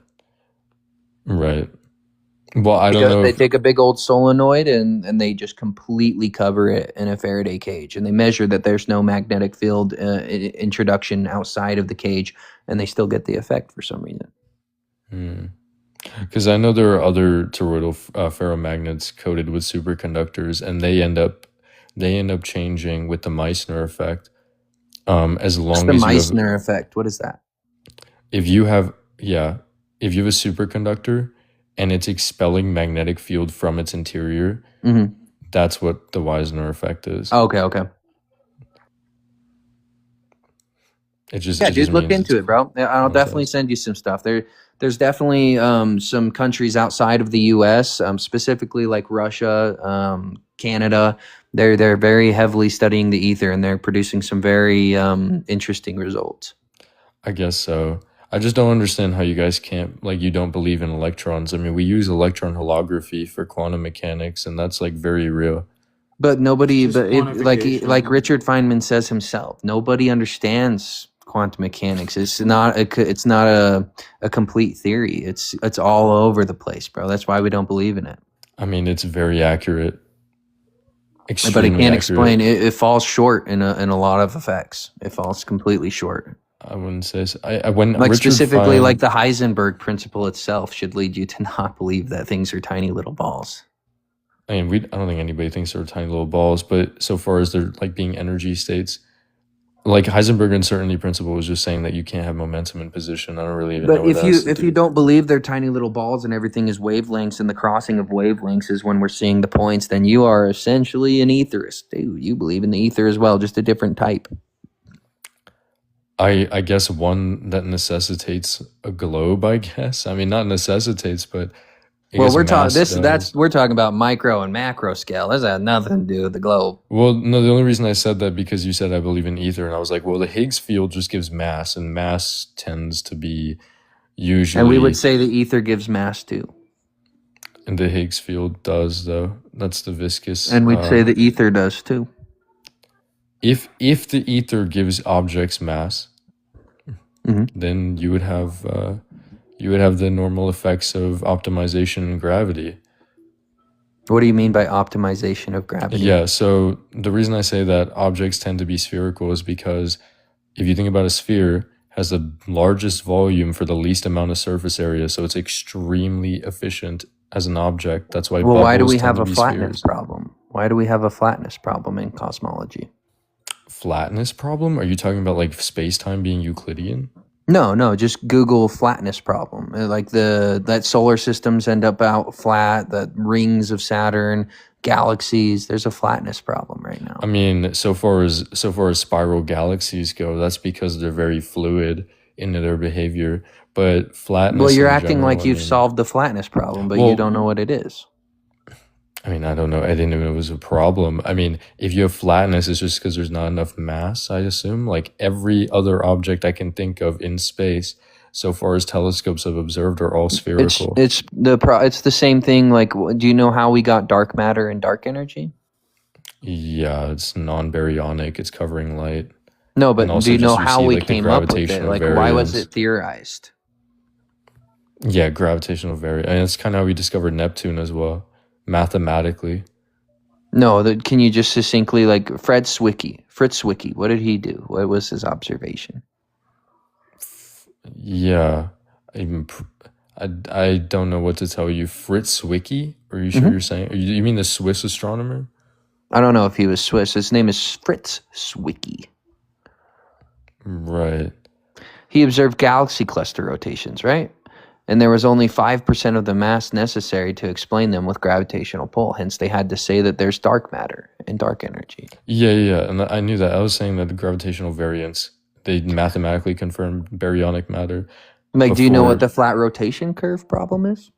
Well, I don't know. They take a big old solenoid and they just completely cover it in a Faraday cage, and they measure that there's no magnetic field introduction outside of the cage, and they still get the effect for some reason. Because I know there are other toroidal ferromagnets coated with superconductors, and they end up changing with the Meissner effect. As long What's as the Meissner effect? What is that? If you have a superconductor and it's expelling magnetic field from its interior, that's what the Meissner effect is. Oh, okay. It just dude, look into it, bro. I'll definitely send you some stuff. There's definitely some countries outside of the U.S., specifically like Russia, Canada. They're very heavily studying the ether, and they're producing some very interesting results. I guess so. I just don't understand how you guys you don't believe in electrons. I mean, we use electron holography for quantum mechanics, and that's like very real. But like Richard Feynman says himself, nobody understands quantum mechanics. It's not a complete theory. It's all over the place, bro. That's why we don't believe in it. I mean, it's very accurate. But it can't explain. It falls short in a lot of effects. It falls completely short. I wouldn't say so. Specifically, like the Heisenberg principle itself should lead you to not believe that things are tiny little balls. I mean, I don't think anybody thinks they're tiny little balls, but so far as they're like being energy states, like Heisenberg uncertainty principle was just saying that you can't have momentum in position. I don't really even know what that is. But if you don't believe they're tiny little balls and everything is wavelengths and the crossing of wavelengths is when we're seeing the points, then you are essentially an etherist. Dude, you believe in the ether as well, just a different type. I guess one that necessitates a globe, I guess. I mean, not necessitates, but we're talking about micro and macro scale. This has nothing to do with the globe. Well, no, the only reason I said that because you said I believe in ether, and I was like, well, the Higgs field just gives mass, and mass tends to be usually. And we would say the ether gives mass too. And the Higgs field does, though. That's the viscous. And we'd say the ether does too. If the ether gives objects mass, then you would have the normal effects of optimization and gravity. What do you mean by optimization of gravity? Yeah, so the reason I say that objects tend to be spherical is because if you think about a sphere, has the largest volume for the least amount of surface area, so it's extremely efficient as an object. That's why Well, why do bubbles we tend have to a be flatness spheres. problem? Why do we have a flatness problem in cosmology? Flatness problem? Are you talking about like space-time being Euclidean? No, just Google flatness problem. Like that solar systems end up out flat, the rings of Saturn, galaxies. There's a flatness problem right now. I mean, so far as spiral galaxies go, that's because they're very fluid in their behavior. But flatness Well, you're in acting general, like I you've mean, solved the flatness problem, but you well, don't know what it is. I mean, I don't know. I didn't know it was a problem. I mean, if you have flatness, it's just because there's not enough mass, I assume. Like every other object I can think of in space, so far as telescopes have observed, are all spherical. It's the same thing. Like, do you know how we got dark matter and dark energy? Yeah, it's non-baryonic. It's covering light. No, And but do also you know just you how see we like the came up with it? gravitational Like, why was variance. it theorized? Yeah, gravitational variance. And it's kind of how we discovered Neptune as well, mathematically. No, can you just succinctly, like, Fritz Zwicky, what did he do? What was his observation? Yeah, I don't know what to tell you. Fritz Zwicky? Are you sure you're saying? You mean the Swiss astronomer? I don't know if he was Swiss. His name is Fritz Zwicky. Right. He observed galaxy cluster rotations, right? And there was only 5% of the mass necessary to explain them with gravitational pull. Hence, they had to say that there's dark matter and dark energy. Yeah. And I knew that. I was saying that the gravitational variance, they mathematically confirmed baryonic matter. Like, do you know what Before the flat rotation curve problem is?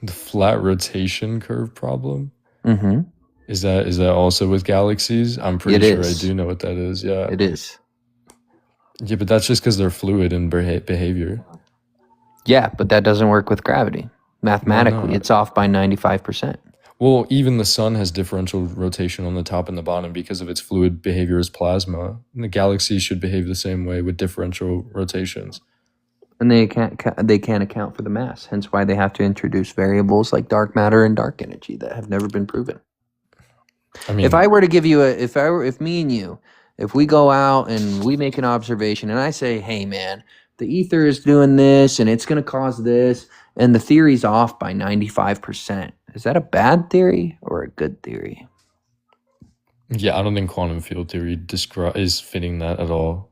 the flat rotation curve problem, Mm-hmm. is that also with galaxies? I'm It pretty sure I is. do know what that is. Yeah. It is. Yeah, but that's just because they're fluid in behavior. Yeah, but that doesn't work with gravity. Why Mathematically, not? it's off by 95%. Well, even the sun has differential rotation on the top and the bottom because of its fluid behavior as plasma. And the galaxies should behave the same way with differential rotations. And they can't account for the mass. Hence why they have to introduce variables like dark matter and dark energy that have never been proven. I mean, If I were to give you if me and you, if we go out and we make an observation and I say, hey man, the ether is doing this and it's going to cause this, and the theory's off by 95%, is that a bad theory or a good theory? yeah, I don't think quantum field theory is fitting that at all.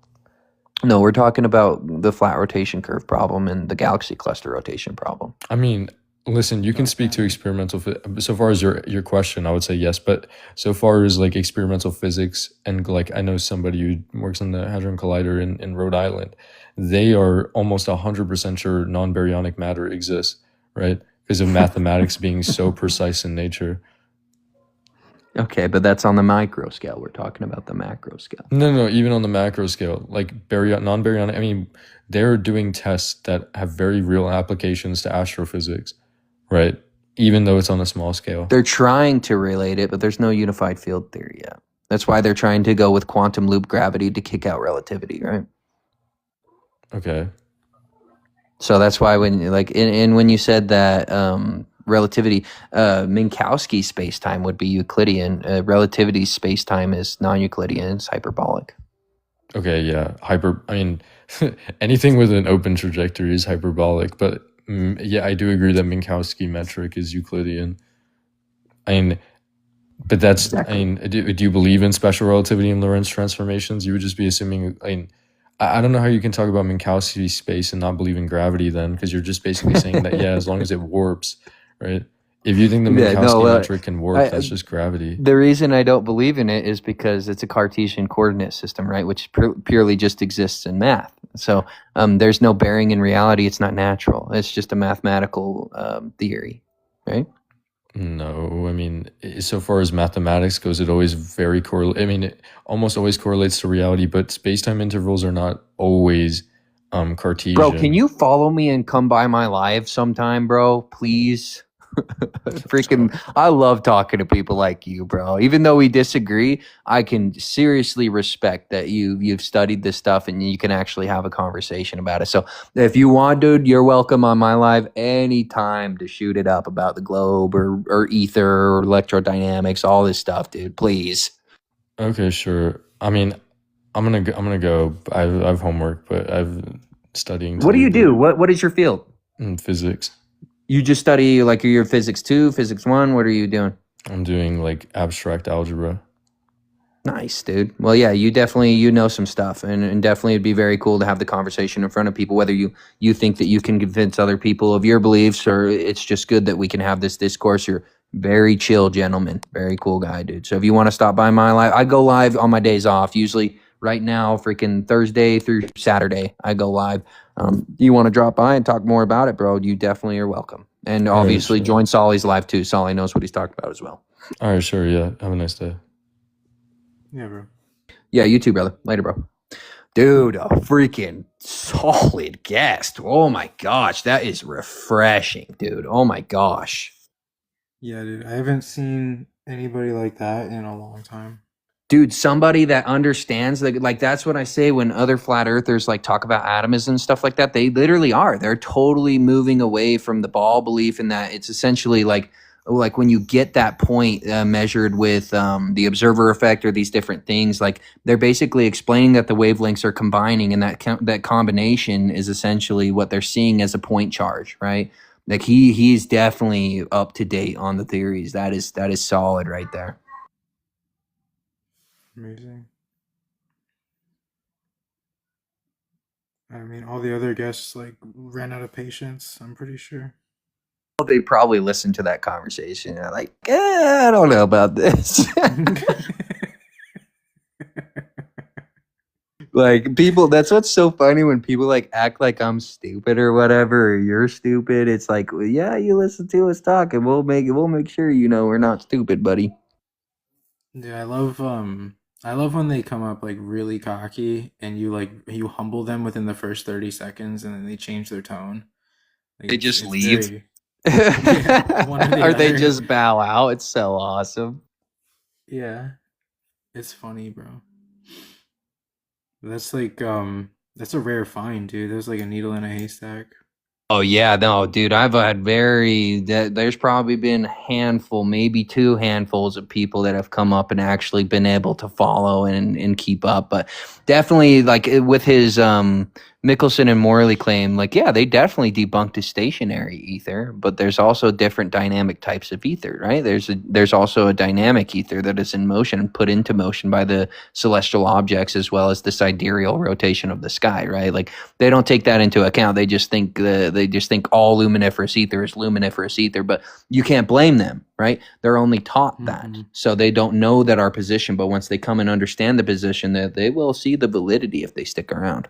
No, we're talking about the flat rotation curve problem and the galaxy cluster rotation problem. I mean, listen, you can speak to experimental. So far as your question, I would say yes. But so far as like experimental physics and like I know somebody who works on the Hadron Collider in Rhode Island, they are almost 100% sure non-baryonic matter exists, right? Because of mathematics being so precise in nature. Okay, but that's on the micro scale. We're talking about the macro scale. No, even on the macro scale, like non-baryonic. I mean, they're doing tests that have very real applications to astrophysics, right? Even though it's on a small scale. They're trying to relate it, but there's no unified field theory yet. That's why they're trying to go with quantum loop gravity to kick out relativity, right? Okay. So that's why when when you said that relativity, Minkowski spacetime would be Euclidean. Relativity spacetime is non-Euclidean. It's hyperbolic. Okay, yeah. I mean, anything with an open trajectory is hyperbolic, but yeah, I do agree that Minkowski metric is Euclidean. I mean, but that's, Exactly. I mean, do you believe in special relativity and Lorentz transformations? You would just be assuming, I mean, I don't know how you can talk about Minkowski space and not believe in gravity then, because you're just basically saying that, yeah, as long as it warps, right? If you think the Yeah, Minkowski no, metric can warp, that's just gravity. The reason I don't believe in it is because it's a Cartesian coordinate system, right? Which purely just exists in math. So there's no bearing in reality. It's not natural. It's just a mathematical theory, right? No, I mean, so far as mathematics goes, it always very I mean, it almost always correlates to reality, but space-time intervals are not always Cartesian. Bro, can you follow me and come by my live sometime, bro? Please. Freaking, I love talking to people like you, bro. Even though we disagree, I can seriously respect that you've studied this stuff and you can actually have a conversation about it. So if you want, dude, you're welcome on my live anytime to shoot it up about the globe or ether or electrodynamics, all this stuff, dude. Please. Okay, sure. I mean, I'm gonna go. I've homework, but I've studying. What do you do? What is your field? Physics. You just study like your physics 2, physics 1. What are you doing? I'm doing like abstract algebra. Nice, dude. Well, yeah, you definitely know some stuff, and definitely it'd be very cool to have the conversation in front of people. Whether you think that you can convince other people of your beliefs, or it's just good that we can have this discourse. You're very chill, gentleman. Very cool guy, dude. So if you want to stop by my live, I go live on my days off. Usually, right now, freaking Thursday through Saturday, I go live. You want to drop by and talk more about it, bro? You definitely are welcome. And obviously, sure. join Solly's live too. Solly knows what he's talking about as well. All right, sure. Yeah. Have a nice day. Yeah, bro. Yeah, you too, brother. Later, bro. Dude, a freaking solid guest. Oh my gosh, that is refreshing, dude. Oh my gosh. Yeah, dude. I haven't seen anybody like that in a long time. Dude, somebody that understands, like that's what I say when other flat earthers like talk about atomism and stuff like that. They literally are. They're totally moving away from the ball belief, and that it's essentially like when you get that point measured with the observer effect or these different things, like they're basically explaining that the wavelengths are combining, and that combination is essentially what they're seeing as a point charge, right? Like he's definitely up to date on the theories. That is solid right there. Amazing. I mean, all the other guests like ran out of patience, I'm pretty sure. They probably listened to that conversation. They're like, I don't know about this. Like people, that's what's so funny when people like act like I'm stupid or whatever, or you're stupid. It's like, well, yeah, you listen to us talk, and we'll make sure you know we're not stupid, buddy. Yeah, I love when they come up like really cocky and you humble them within the first 30 seconds and then they change their tone. Like, They just it's leave. very- Yeah, one or the Or they other. just bow out. It's so awesome. Yeah. It's funny, bro. That's like that's a rare find, dude. There's like a needle in a haystack. Oh yeah, no, dude. I've had there's probably been a handful, maybe 2 handfuls of people that have come up and actually been able to follow and keep up. But definitely, like with his Mickelson and Morley claim, like yeah, they definitely debunked his stationary ether. But there's also different dynamic types of ether, right? There's also a dynamic ether that is in motion and put into motion by the celestial objects as well as the sidereal rotation of the sky, right? Like they don't take that into account. They just think all luminiferous ether is luminiferous ether, but you can't blame them, right? They're only taught that. So they don't know that our position, but once they come and understand the position, that they will see the validity if they stick around.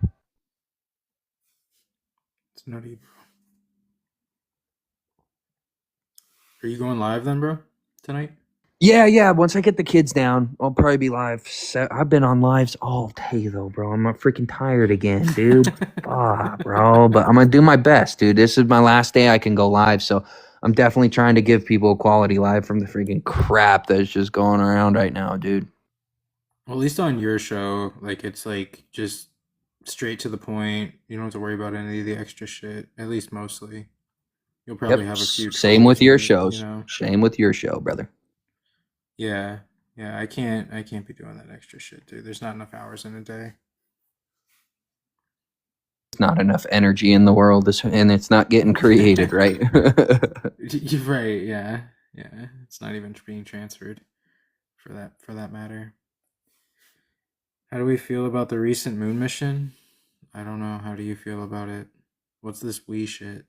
It's nutty, bro. Are you going live then, bro? Tonight? Yeah. Once I get the kids down, I'll probably be live. I've been on lives all day though, bro. I'm not freaking tired again, dude. Bro. But I'm gonna do my best, dude. This is my last day I can go live, so I'm definitely trying to give people a quality live from the freaking crap that's just going around right now, dude. Well, at least on your show, like it's like just straight to the point. You don't have to worry about any of the extra shit. At least mostly. You'll probably have a few. Same with your trolls, shows. you know? Same with your show, brother. Yeah. I can't be doing that extra shit, dude. There's not enough hours in a day. There's not enough energy in the world, and it's not getting created, right? You're right. Yeah. It's not even being transferred, for that matter. How do we feel about the recent moon mission? I don't know. How do you feel about it? What's this we shit?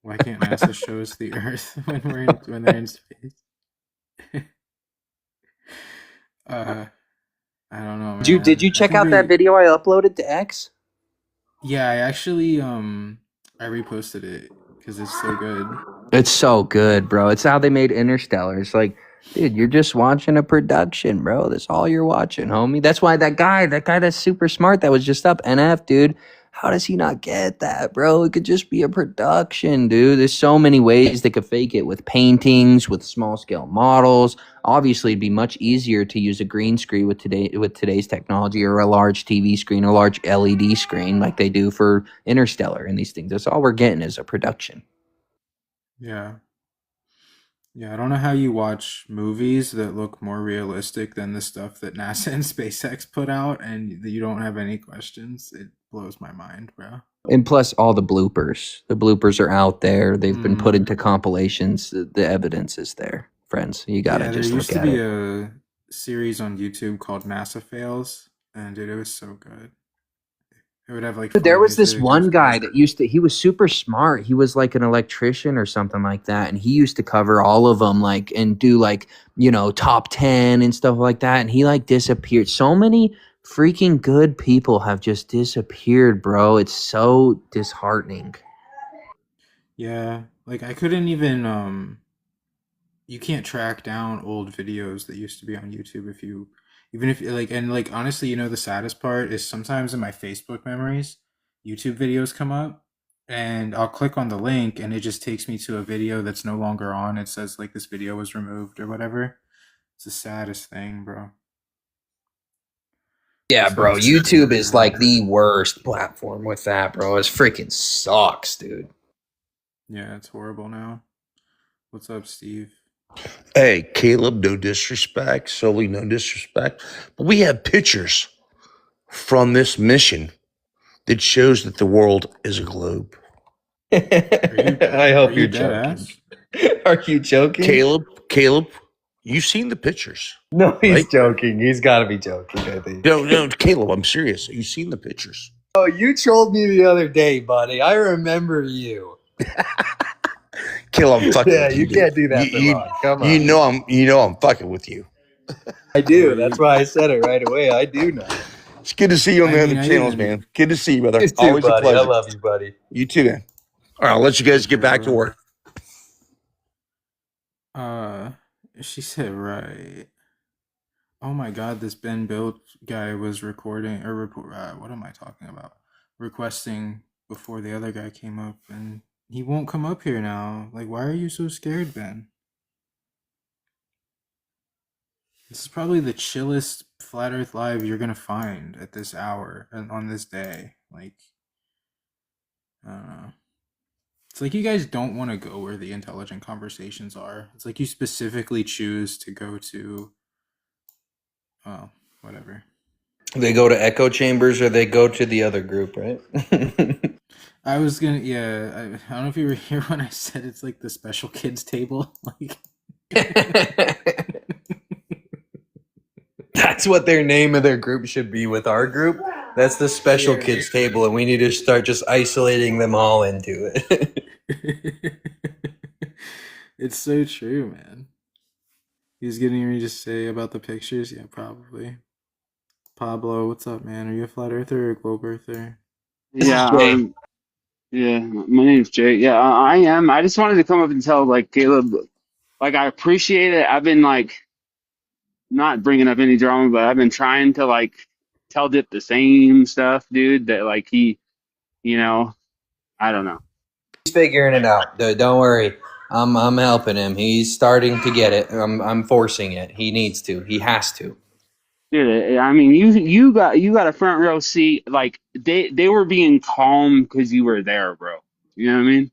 Why can't NASA show us the Earth when they're in space? I don't know, man. Did you check out that video I uploaded to X? Yeah, I actually I reposted it because it's so good. It's so good, bro. It's how they made Interstellar. It's like, dude, you're just watching a production, bro. That's all you're watching, homie. That's why that guy that's super smart that was just up, NF, dude. How does he not get that, bro? It could just be a production, dude. There's so many ways they could fake it with paintings, with small scale models. Obviously, it'd be much easier to use a green screen with today's technology, or a large TV screen or large LED screen like they do for Interstellar and these things. That's all we're getting is a production. Yeah. Yeah, I don't know how you watch movies that look more realistic than the stuff that NASA and SpaceX put out, and you don't have any questions. It blows my mind, bro. And plus all the bloopers. The bloopers are out there. They've been put Mm. into compilations. The evidence is there, friends. You gotta Yeah, there just used look to at be it. a series on YouTube called NASA Fails, and dude, it was so good. It would have like But there funny was this music. It one was guy great. that he was super smart. He was like an electrician or something like that. And he used to cover all of them, like, and do like, top 10 and stuff like that. And he like disappeared. So many freaking good people have just disappeared, bro. It's so disheartening. Yeah, like I couldn't even you can't track down old videos that used to be on YouTube if you even if like and like honestly, the saddest part is sometimes in my Facebook memories, YouTube videos come up and I'll click on the link and it just takes me to a video that's no longer on. It says like this video was removed or whatever. It's the saddest thing, bro. Yeah, That's bro. why YouTube is like the worst platform with that, bro. It freaking sucks, dude. yeah, it's horrible now. What's up, Steve? Hey, Caleb, no disrespect, solely no disrespect, but we have pictures from this mission that shows that the world is a globe. I hope Are you're you dead joking. ass? Are you joking? Caleb, you've seen the pictures. No, he's Right? joking. He's got to be joking, I think. No, Caleb, I'm serious. You've seen the pictures. Oh, you trolled me the other day, buddy. I remember you. Caleb, I'm fucking Yeah, with you dude. can't do that for long. Come on. You know I'm fucking with you. I do. That's why I said it right away. I do know. It's good to see you on the I other mean, I channels, didn't- man. Good to see you, brother. You too, Always a buddy. I pleasure. love you, buddy. You too, man. All right, I'll let you guys get back to work. She said right. Oh my God, this Ben Built guy was recording or what am I talking about? Requesting before the other guy came up, and he won't come up here now. Like, why are you so scared, Ben? This is probably the chillest Flat Earth Live you're gonna find at this hour and on this day. Like, I don't know. It's like you guys don't want to go where the intelligent conversations are. It's like you specifically choose to go to, oh, whatever. They go to echo chambers or they go to the other group, right? I was gonna, yeah. I don't know if you were here when I said it's like the special kids table. Like, That's what their name of their group should be with our group. That's the special kids table, and we need to start just isolating them all into it. it's so true, man. He's getting ready to say about the pictures. Yeah, probably. Pablo, what's up, man? Are you a flat earther or a globe earther? Yeah, yeah. My name's Jay. Yeah, I am. I just wanted to come up and tell like Caleb, like I appreciate it. I've been like not bringing up any drama, but I've been trying to like tell Dip the same stuff, dude. That like he, I don't know. He's figuring it out. Don't worry. I'm helping him. He's starting to get it. I'm forcing it. He needs to. He has to. Dude, I mean, you got a front row seat. Like they were being calm because you were there, bro. You know what I mean?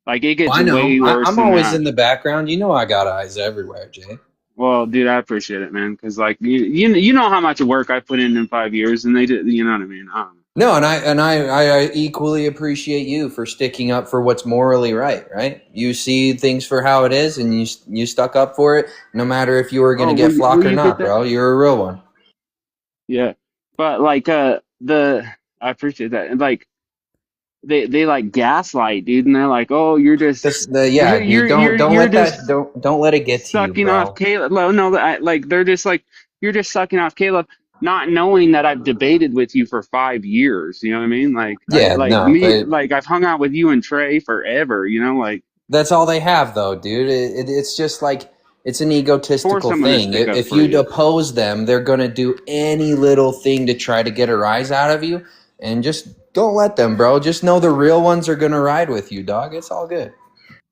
Like it gets I know. way worse. I'm than always that. in the background. You know I got eyes everywhere, Jay. Well, dude, I appreciate it, man. Because like you know how much work I put in 5 years, and they did. You know what I mean? I don't know. No, and I equally appreciate you for sticking up for what's morally right? You see things for how it is, and you stuck up for it, no matter if you were going to get flock or not, bro. You're a real one. Yeah, but like I appreciate that, and like they like gaslight, dude, and they're like, oh, you're just don't let it get to you, sucking bro. off Caleb. Well, no, like they're just like you're just sucking off Caleb. Not knowing that I've debated with you for 5 years, you know what I mean? Like, Yeah, like I've hung out with you and Trey forever, you know, like that's all they have, though, dude. It's just like it's an egotistical someone to thing. stick up If for you you. oppose them, they're gonna do any little thing to try to get a rise out of you, and just don't let them, bro. Just know the real ones are gonna ride with you, dog. It's all good.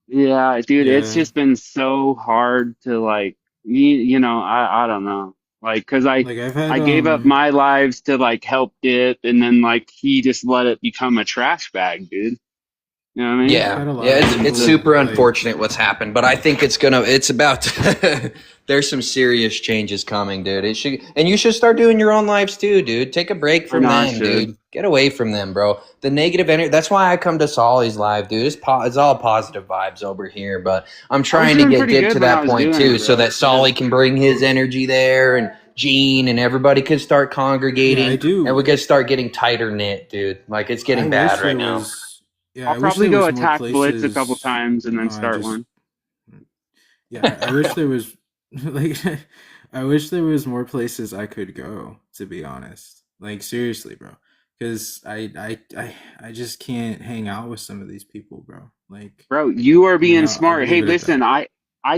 Yeah, dude, it's Yeah. just been so hard to like, you know, I don't know. Like, cause Like I've had, I gave up my lives to like help Dip, and then like he just let it become a trash bag, dude. You know what I mean? Yeah, Got a lot yeah, of it's people super like unfortunate what's happened, but I think it's about there's some serious changes coming, dude. It should, and you should start doing your own lives too, dude. Take a break I from know I them, should. dude. Get away from them, bro. The negative energy. That's why I come to Solly's live, dude. It's all positive vibes over here, but I'm I was trying to doing get pretty get good to when I that was point doing too, it, so bro. that Solly can bring his energy there, and Gene and everybody can start yeah, I congregating, and do. we can start getting tighter knit, dude. Like it's I getting wish bad there right now. was. Yeah, I'll I wish probably there go was more attack Blitz a couple places. times and then No, I start just. one. Yeah, I wish there was like I wish there was more places I could go, to be honest. Like seriously, bro. Because I just can't hang out with some of these people, bro. Like, Bro, you are being I'll smart. leave Hey, it at listen, that. I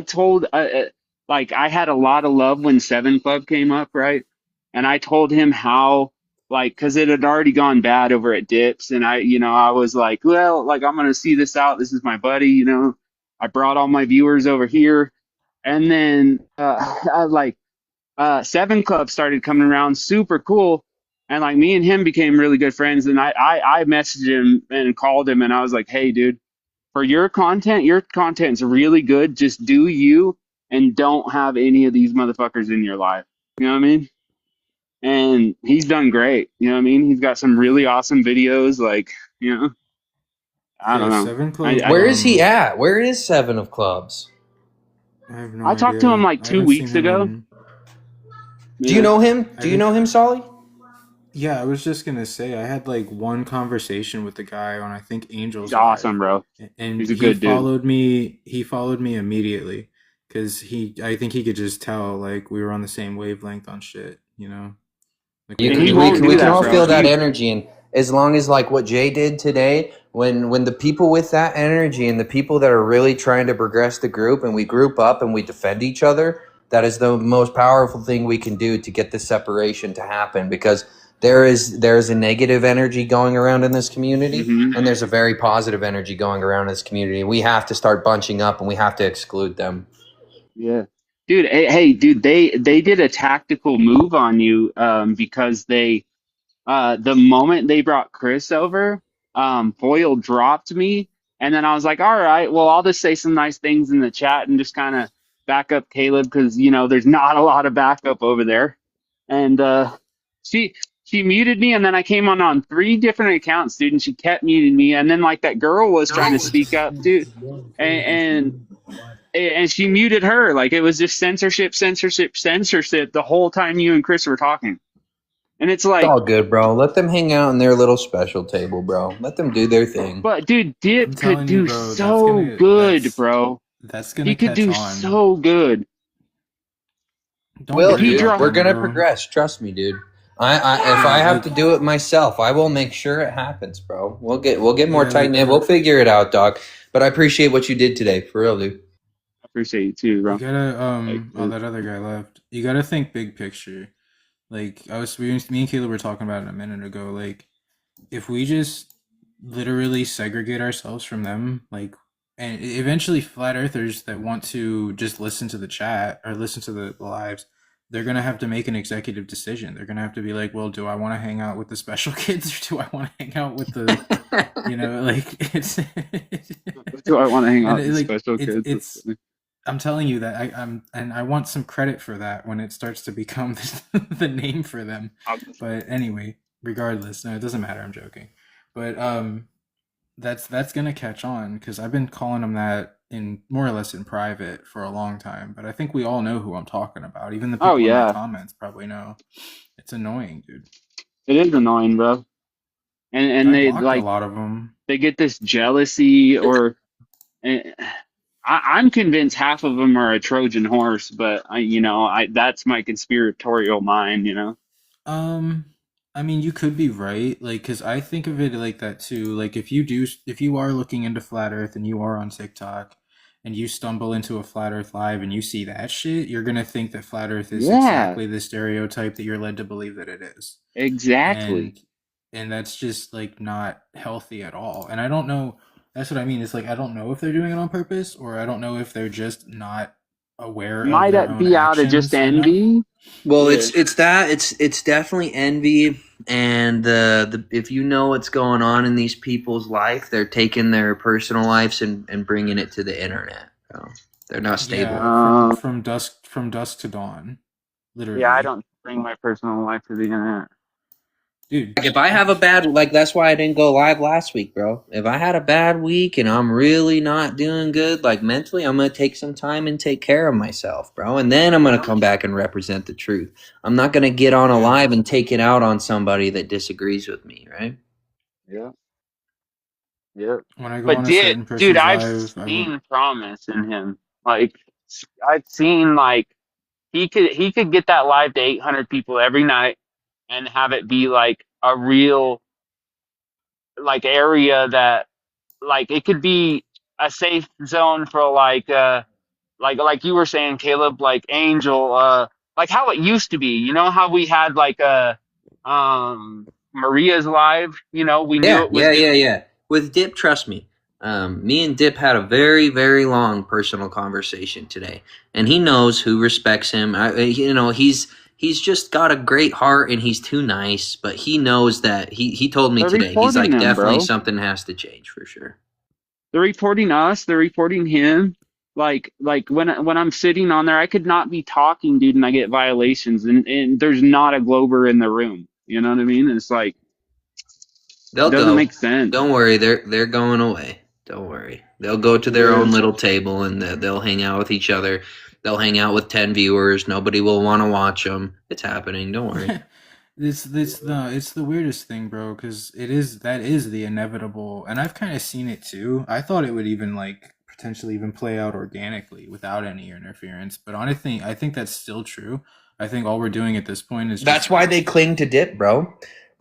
told like I had a lot of love when Seven Club came up, right? And I told him how like because it had already gone bad over at Dips, and I was like, well, like I'm gonna see this out. This is my buddy, you know. I brought all my viewers over here, and then I like Seven Club started coming around, super cool. And like me and him became really good friends. And I messaged him and called him and I was like, hey, dude, for your content's really good. Just do you and don't have any of these motherfuckers in your life. You know what I mean? And he's done great. You know what I mean? He's got some really awesome videos. Like, you know, I don't Yeah, know. Seven I, Club. I, Where is he at? Where is Seven of Clubs? I have no I talked to him idea. like I 2 haven't seen weeks him ago. in. Do you Yeah. know him? I Do you haven't. know him, Solly? Yeah, I was just gonna say I had like one conversation with the guy on I think He's Angel's awesome, Live, bro. and He's a he good dude. followed me. He followed me immediately because I think he could just tell like we were on the same wavelength on shit. You know, like we You And could he can, we won't can relate do we to can that, all each bro. feel other. that He energy, and as long as like what Jay did today, when the people with that energy and the people that are really trying to progress the group, and we group up and we defend each other, that is the most powerful thing we can do to get the separation to happen, because there's a negative energy going around in this community, hmm and there's a very positive energy going around in this community. We have to start bunching up and we have to exclude them. Yeah. Dude, hey, dude, they did a tactical move on you because they the moment they brought Chris over, Boyle dropped me and then I was like, "All right, well, I'll just say some nice things in the chat and just kind of back up Caleb because there's not a lot of backup over there." And she she muted me and then I came on 3 different accounts, dude, and she kept muting me and then like that girl was trying to speak up, dude. And and she muted her. Like it was just censorship, censorship, censorship the whole time you and Chris were talking. And it's It's like, all good, bro. Let them hang out in their little special table, bro. Let them do their thing. but dude, I'm Dip could telling you, do bro. so good, bro. That's He gonna could catch do on. so good. Don't Will, If he worry dude. about draw, We're him, gonna bro. progress. Trust me, dude. If Yeah, I have like to do it myself, I will make sure it happens, bro. We'll get more yeah, tight like knit. We'll figure it out, dog. But I appreciate what you did today, for real, dude. I appreciate you too, you bro. gotta Like, oh, that other guy left. You gotta think big picture. Like me and Caleb were talking about it a minute ago. Like if we just literally segregate ourselves from them, like, and eventually flat earthers that want to just listen to the chat or listen to the lives, they're gonna have to make an executive decision. They're gonna have to be like, well, do I want to hang out with the special kids or do I want to hang out with the, like it's do I want to hang out and with the like special kids? That's it's funny. I'm telling you that I want some credit for that when it starts to become the name for them. But anyway, regardless, no, it doesn't matter. I'm joking. But that's gonna catch on because I've been calling them that in more or less in private for a long time. But I think we all know who I'm talking about. Even the Oh people in my yeah, comments probably know. It's annoying, dude. it is annoying, bro. And I they blocked a like lot of them. they get this jealousy or. eh, I'm convinced half of them are a Trojan horse, but that's my conspiratorial mind, Um, I mean, you could be right, like, because I think of it like that too. Like, if you are looking into flat Earth and you are on TikTok, and you stumble into a flat Earth live and you see that shit, you're gonna think that flat Earth is Yeah, exactly the stereotype that you're led to believe that it is, exactly. and that's just like not healthy at all. And I don't know. That's what I mean. It's like I don't know if they're doing it on purpose or I don't know if they're just not aware of Might their it own be out of just actions enough. envy? Well, Yeah. it's definitely envy, and the if you know what's going on in these people's life, they're taking their personal lives and bringing it to the internet. So they're not stable. Yeah, from dusk to dawn, literally. Yeah, I don't bring my personal life to the internet. Dude, Like if I have a bad, like that's why I didn't go live last week, bro. If I had a bad week and I'm really not doing good, like mentally, I'm gonna take some time and take care of myself, bro. And then I'm gonna come back and represent the truth. I'm not gonna get on a live and take it out on somebody that disagrees with me, right? Yeah. Yeah. when I go But on a certain person's dude, I've live, I will. seen promise in him. Like I've seen like he could get that live to 800 people every night and have it be like a real like area that like it could be a safe zone for like you were saying, Caleb, like Angel, like how it used to be. You know how we had like a Maria's live. You know, we knew it was. Yeah. With Dip, trust me. Me and Dip had a very, very long personal conversation today, and he knows who respects him. He's just got a great heart, and he's too nice. But he knows that he told me They're today. He's reporting like, him, definitely bro. something has to change for sure. They're reporting us. They're reporting him. Like when I'm sitting on there, I could not be talking, dude, and I get violations, and there's not a Glober in the room. You know what I mean? It's like They'll it doesn't go. make sense. Don't worry, they're going away. Don't worry. They'll go to their own little table and they'll hang out with each other. They'll hang out with 10 viewers. Nobody will want to watch them. It's happening. Don't worry. It's the weirdest thing, bro, because that is the inevitable, and I've kind of seen it too. I thought it would even like potentially even play out organically without any interference, but honestly, I think that's still true. I think all we're doing at this point is That's just why they cling to Dip, bro.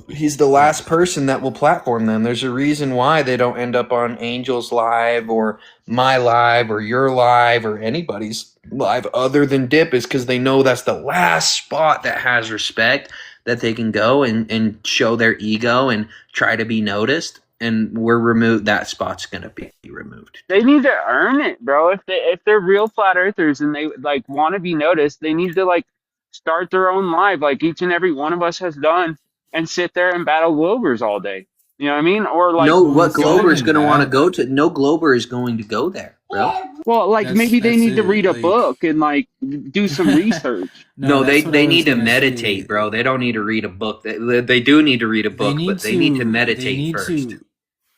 He's the last person that will platform them. There's a reason why they don't end up on Angel's live or my live or your live or anybody's live other than Dip is because they know that's the last spot that has respect that they can go and show their ego and try to be noticed. And we're removed. That spot's gonna be removed. They need to earn it, bro. If they're real flat earthers and they like want to be noticed, they need to like start their own live, like each and every one of us has done, and sit there and battle Globers all day. You know what I mean? Or like No, what it's not Glober is even going to want to that. go to? No Glober is going to go there, bro. well, like maybe they That's need to it. read a Like, book and like do some research. No, that's what I they was need to gonna meditate, say. bro. They don't need to read a book. They do need to read a They book, need but they need to to. They meditate need first. to.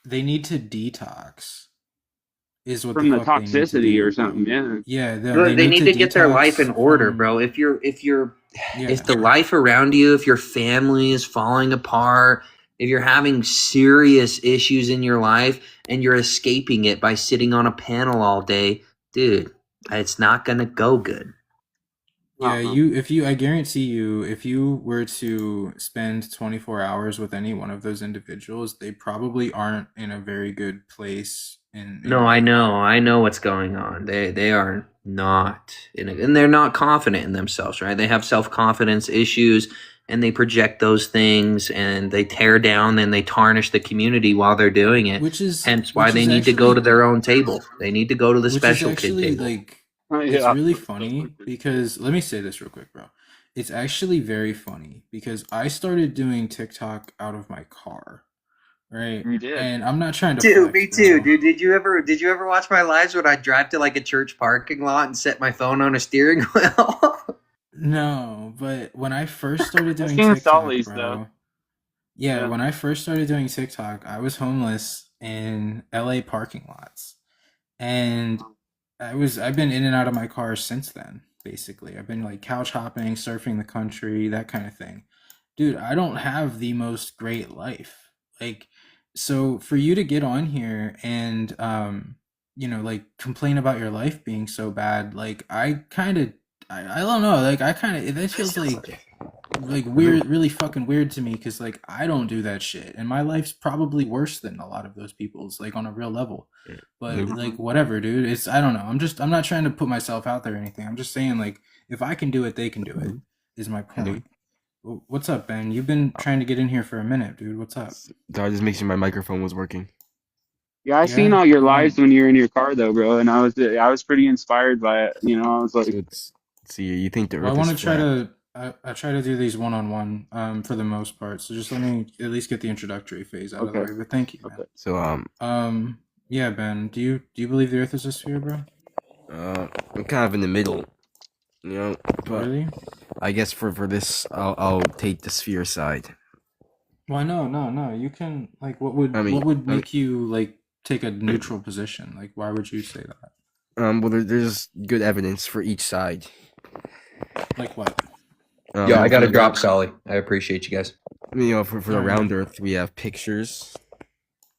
They need to detox. Is what From the the fuck they need to toxicity or do. something, yeah. Yeah, Bro, they need to get their life in detox order, from. bro. If Yeah. the life around you, if your family is falling apart, if you're having serious issues in your life and you're escaping it by sitting on a panel all day, dude, it's not gonna go good. Yeah, I guarantee you, if you were to spend 24 hours with any one of those individuals, they probably aren't in a very good place in No, I know what's going on. They are not and they're not confident in themselves, right? They have self-confidence issues and they project those things and they tear down and they tarnish the community while they're doing it. Hence why they need to go to their own table. They need to go to the which is special kid actually table. like it's really funny because let me say this real quick, bro. It's actually very funny because I started doing TikTok out of my car, right? You did. And I'm not trying to Dude, flex, me too, bro. dude. Did you ever watch my lives when I drive to like a church parking lot and set my phone on a steering wheel? No, but when I first started doing seen TikTok, Sully's, bro. though. Yeah, Yeah. when I first started doing TikTok, I was homeless in LA parking lots. And I've been in and out of my car since then, basically. I've been like couch hopping, surfing the country, that kind of thing. Dude, I don't have the most great life. Like, so for you to get on here and like complain about your life being so bad, like I don't know, like I kind of that feels like weird, really fucking weird to me because like I don't do that shit and my life's probably worse than a lot of those people's, like on a real level. But like whatever, dude, it's I don't know, I'm not trying to put myself out there or anything. I'm just saying like if I can do it, they can do it is my point. What's up, Ben? You've been trying to get in here for a minute, dude. What's up? I was just making sure my microphone was working. Yeah, I seen Yeah. all your lives when you were in your car though, bro, and I was pretty inspired by it. You know, I was like, So you think the Well, I Earth want is to try flat? to. I try to do these one on one, for the most part. So just let me at least get the introductory phase out of the okay, way. But thank you, man. okay. So Yeah, Ben. Do you believe the Earth is a sphere, bro? I'm kind of in the middle, you know. But Really? I guess for this, I'll take the sphere side. Why no. You can like what I mean, would make you like take a neutral position? Like why would you say that? well, there's good evidence for each side. Like what? Yo, I For gotta the drop, Solly. I appreciate you guys. you know, for the Alright. round Earth, we have pictures,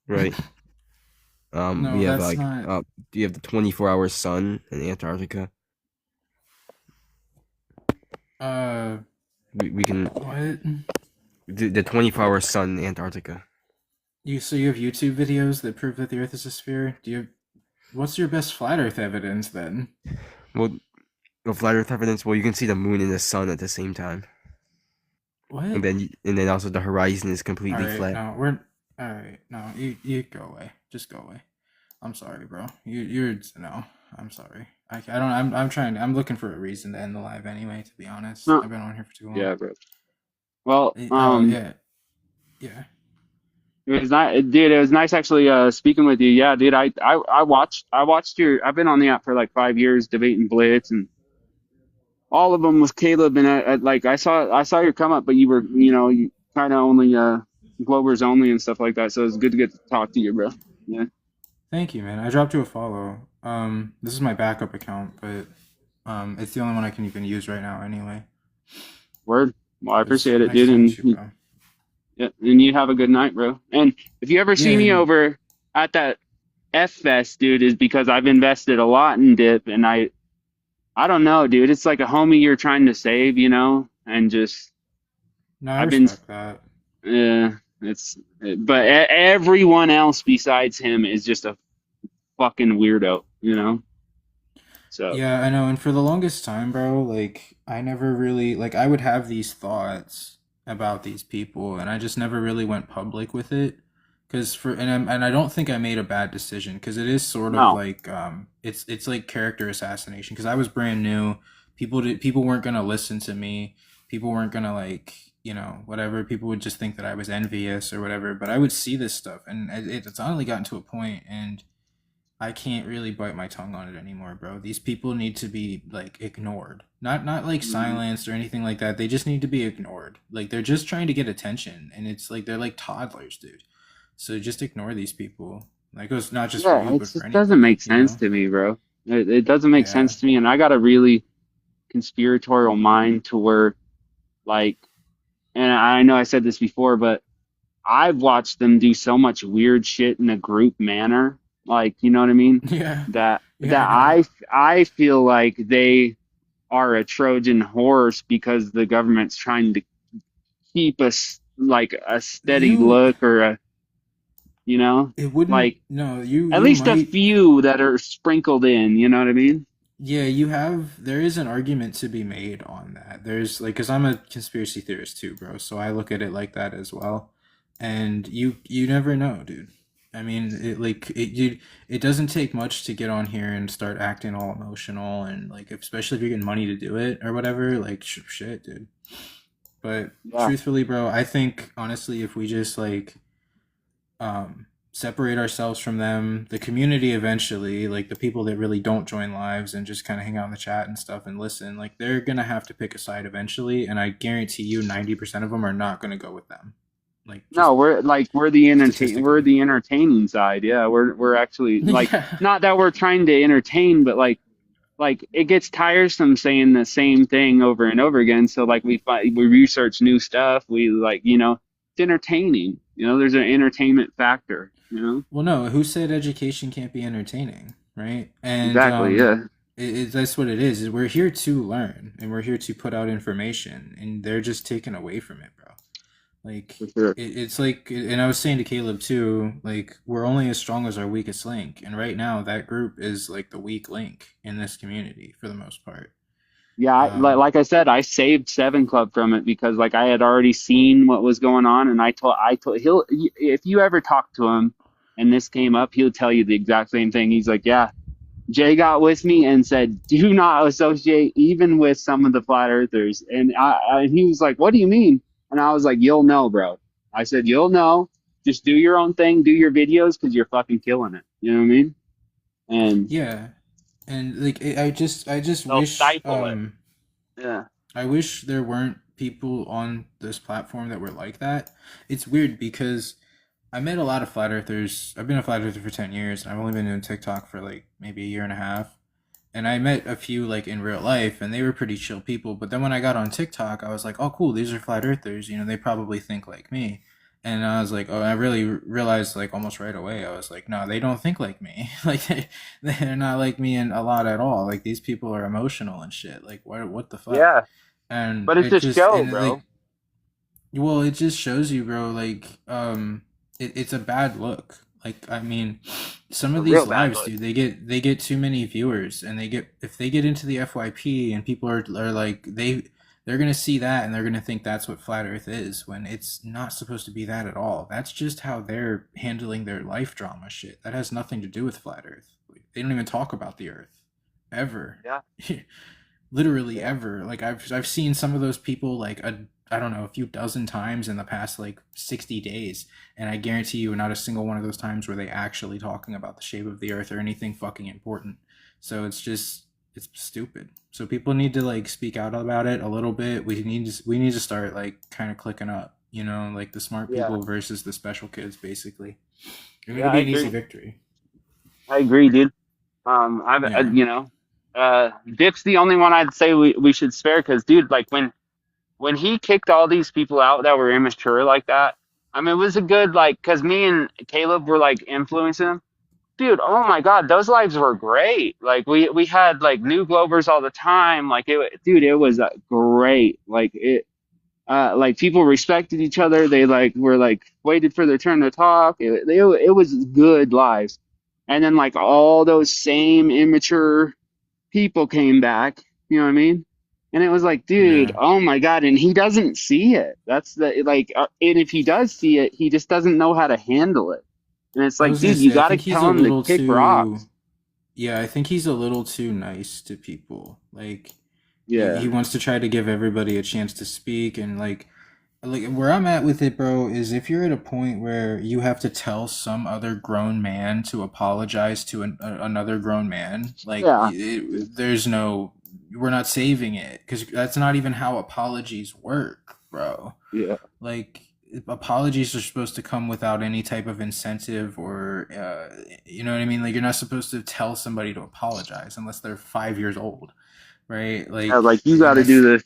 right? No, we have that's like not. you have the 24-hour sun in Antarctica. We can What? the 24-hour sun in Antarctica. You have YouTube videos that prove that the Earth is a sphere? What's your best flat Earth evidence then? Well, the flat Earth evidence. Well, you can see the moon and the sun at the same time, What? and then also the horizon is completely Alright, flat. no, alright, no, you go away. Just go away. I'm sorry, bro. You're no. I'm sorry. I don't. I'm looking for a reason to end the live anyway. To be honest, Huh. I've been on here for too long. Yeah, bro. Well, Oh yeah. it was nice, dude. It was nice actually speaking with you. Yeah, dude. I watched your. I've been on the app for like 5 years, debating Blitz and all of them with Caleb. And like I saw your come up, but you were you kind of only Globers only and stuff like that. So it's good to get to talk to you, bro. Yeah. Thank you, man. I dropped you a follow. This is my backup account, but it's the only one I can even use right now anyway. Word. Well, I It's appreciate it, nice dude. to And meet you, bro. yeah, and you have a good night, bro. And if you ever see Yeah, me over at that F Fest, dude, is because I've invested a lot in Dip, and I don't know, dude. It's like a homie you're trying to save, and just no, I I've been, respect that. but everyone else besides him is just a fucking weirdo, So Yeah, I know. And for the longest time, bro, like I never really like I would have these thoughts about these people, and I just never really went public with it. Because and I don't think I made a bad decision because it is sort of no, like it's like character assassination because I was brand new. People weren't gonna listen to me. People weren't gonna like whatever. People would just think that I was envious or whatever. But I would see this stuff, and it's only gotten to a point, and I can't really bite my tongue on it anymore, bro. These people need to be like ignored. Not like silenced or anything like that. They just need to be ignored. Like they're just trying to get attention, and it's like they're like toddlers, dude. So just ignore these people. That goes not just for yeah, you, it but for just doesn't anybody, make sense to me, bro. It doesn't make Yeah. sense to me, and I got a really conspiratorial mind to where, like, and I know I said this before, but I've watched them do so much weird shit in a group manner, like, you know what I mean? Yeah. That Yeah, I know. I feel like they are a Trojan horse because the government's trying to keep us like a steady You look or it wouldn't like no, you at you least a might few that are sprinkled in, you know what I mean? yeah, there is an argument to be made on that. There's like cuz I'm a conspiracy theorist too, bro. So I look at it like that as well. And you never know, dude. I mean, it doesn't take much to get on here and start acting all emotional and like especially if you're getting money to do it or whatever, like shit, dude. But Yeah. truthfully, bro, I think honestly if we just like separate ourselves from them, the community eventually, like the people that really don't join lives and just kind of hang out in the chat and stuff and listen, like they're gonna have to pick a side eventually, and I guarantee you 90% of them are not gonna go with them. Like No, we're the statistically. entertaining side. Yeah, we're actually like Yeah. not that we're trying to entertain, but like it gets tiresome saying the same thing over and over again. So like we research new stuff. We like it's entertaining. There's an entertainment factor. Well, no, who said education can't be entertaining, right? And Exactly. Yeah. that's what it is we're here to learn and we're here to put out information, and they're just taken away from it, bro. Like For sure. it's like, and I was saying to Caleb too, like we're only as strong as our weakest link, and right now that group is like the weak link in this community for the most part. Yeah, like I said, I saved Seven Club from it because like I had already seen what was going on, and I told if you ever talk to him and this came up, he'll tell you the exact same thing. He's like, yeah, Jay got with me and said, do not associate even with some of the flat earthers. And he was like, what do you mean? And I was like, you'll know, bro. I said, you'll know. Just do your own thing, do your videos, because you're fucking killing it. You know what I mean? And Yeah, and like I just they'll wish stifle it. Yeah. I wish there weren't people on this platform that were like that. It's weird because I met a lot of flat earthers. I've been a flat earther for 10 years, and I've only been doing TikTok for like maybe a year and a half. And I met a few like in real life, and they were pretty chill people. But then when I got on TikTok, I was like, oh, cool, these are flat earthers. You know, they probably think like me. And I was like, oh, I really realized like almost right away. I was like, no, they don't think like me. Like they're not like me in a lot at all. Like these people are emotional and shit. Like what the fuck? Yeah. And But it's it a just show, and bro. like well, it just shows you, bro. Like it's a bad look. Like I mean, some A of real these bad lives, look. dude, they get too many viewers, and if they get into the FYP and people are like they're gonna see that and they're gonna think that's what flat Earth is when it's not supposed to be that at all. That's just how they're handling their life drama shit. That has nothing to do with flat Earth. They don't even talk about the Earth ever. Yeah. Literally ever. Like I've seen some of those people like I don't know, a few dozen times in the past like 60 days, and I guarantee you not a single one of those times were they actually talking about the shape of the Earth or anything fucking important. So it's stupid. So people need to like speak out about it a little bit. We need to start like kind of clicking up, you know, like the smart Yeah. people versus the special kids, basically. It Yeah, would I be an easy agree. victory. I agree, dude. Yeah. You know, Dip's the only one I'd say we should spare because, dude, like when he kicked all these people out that were immature like that, I mean, it was a good like because me and Caleb were like influencing him. Dude, oh my God, those lives were great. Like we had like new Glovers all the time. Like dude, it was great. Like people respected each other. They like were like waited for their turn to talk. It was good lives. And then like all those same immature people came back. You know what I mean? And it was like, dude, Yeah. oh my God. And he doesn't see it. That's the like, and if he does see it, he just doesn't know how to handle it. And it's I like, was gonna dude, you say I got to think he's tell a him to little kick too rocks. yeah, I think he's a little too nice to people. Like he Yeah. wants to try to give everybody a chance to speak, and like where I'm at with it, bro, is if you're at a point where you have to tell some other grown man to apologize to another grown man, like Yeah. there's no, we're not saving it because that's not even how apologies work, bro. Yeah. Like apologies are supposed to come without any type of incentive or you know what I mean? Like you're not supposed to tell somebody to apologize unless they're 5 years old, right? Yeah. Like you got And to that's do this.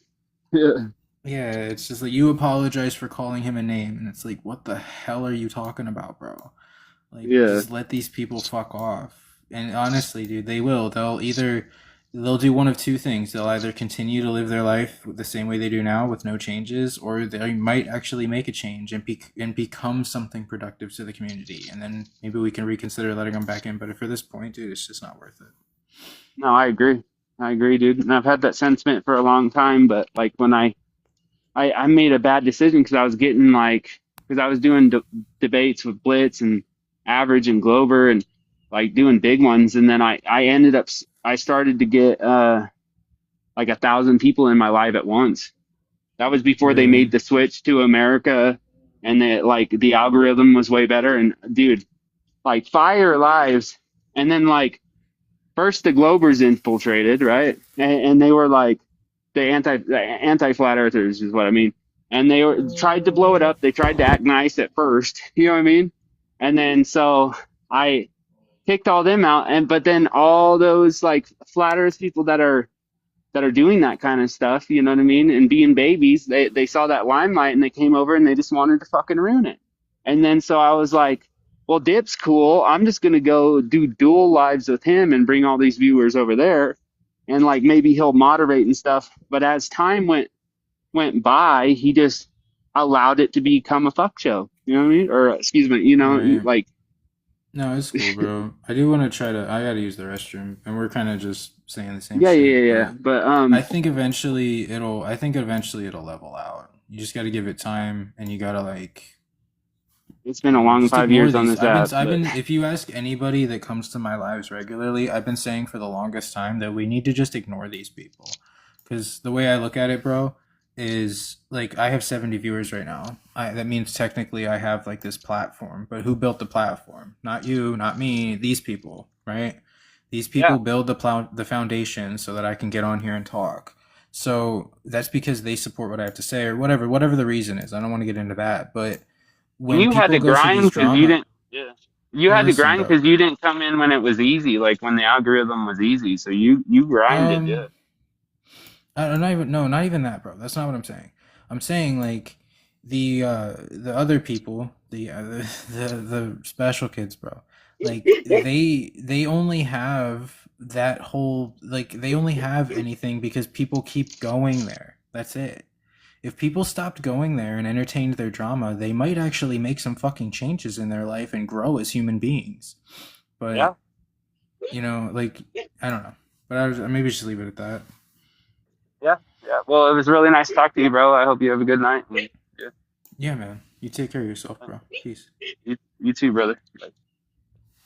Yeah. yeah, it's just like you apologize for calling him a name, and it's like, what the hell are you talking about, bro? Like, Yeah. just let these people fuck off. And honestly, dude, they will. They'll do one of two things. They'll either continue to live their life the same way they do now with no changes, or they might actually make a change and become something productive to the community. And then maybe we can reconsider letting them back in. But for this point, dude, it's just not worth it. No, I agree. I agree, dude. And I've had that sentiment for a long time, but like when I made a bad decision because I was getting like, because I was doing debates with Blitz and Average and Glover and like doing big ones. And then I ended up, I started to get like 1,000 people in my live at once. That was before they Really? made the switch to America and the algorithm was way better. And dude, like fire lives. And then like first the Globers infiltrated, right? And they were like, the anti flat earthers is what I mean. And they tried to blow it up. They tried to act nice at first, you know what I mean? And then so I kicked all them out, but then all those like flat earth people that are doing that kind of stuff, you know what I mean, and being babies, they saw that limelight and they came over and they just wanted to fucking ruin it. And then so I was like, well, Dip's cool. I'm just gonna go do dual lives with him and bring all these viewers over there. And like maybe he'll moderate and stuff. But as time went by, he just allowed it to become a fuck show. You know what I mean? Or excuse me, you know, Right. like No, it's cool, bro. I do want to try to. I gotta use the restroom, and we're kind of just saying the same yeah, shit. yeah, yeah. But I think eventually it'll. I think eventually it'll level out. You just got to give it time, and you gotta like. It's been a long Just 5 ignore years on these. this app, I've but been. If you ask anybody that comes to my lives regularly, I've been saying for the longest time that we need to just ignore these people, because the way I look at it, bro, is like I have 70 viewers right now. That means technically I have like this platform, but who built the platform? Not you, not me. These people, right? These yeah, people build the foundation so that I can get on here and talk. So that's because they support what I have to say, or whatever the reason is. I don't want to get into that, but and when you had people to go for these grind because you drama, didn't. Yeah, you well, had to listen, grind bro. because you didn't come in when it was easy, like when the algorithm was easy. So you grinded, yeah. Um, not even no, not even that, bro. That's not what I'm saying. I'm saying like the other people, the special kids, bro. Like they only have that whole like they only have anything because people keep going there. That's it. If people stopped going there and entertained their drama, they might actually make some fucking changes in their life and grow as human beings. Yeah, But like I don't know. But I maybe just leave it at that. yeah, yeah. Well, it was really nice talking to you, bro. I hope you have a good night. And, yeah, Yeah, man. You take care of yourself, bro. Peace. you too, brother. Bye.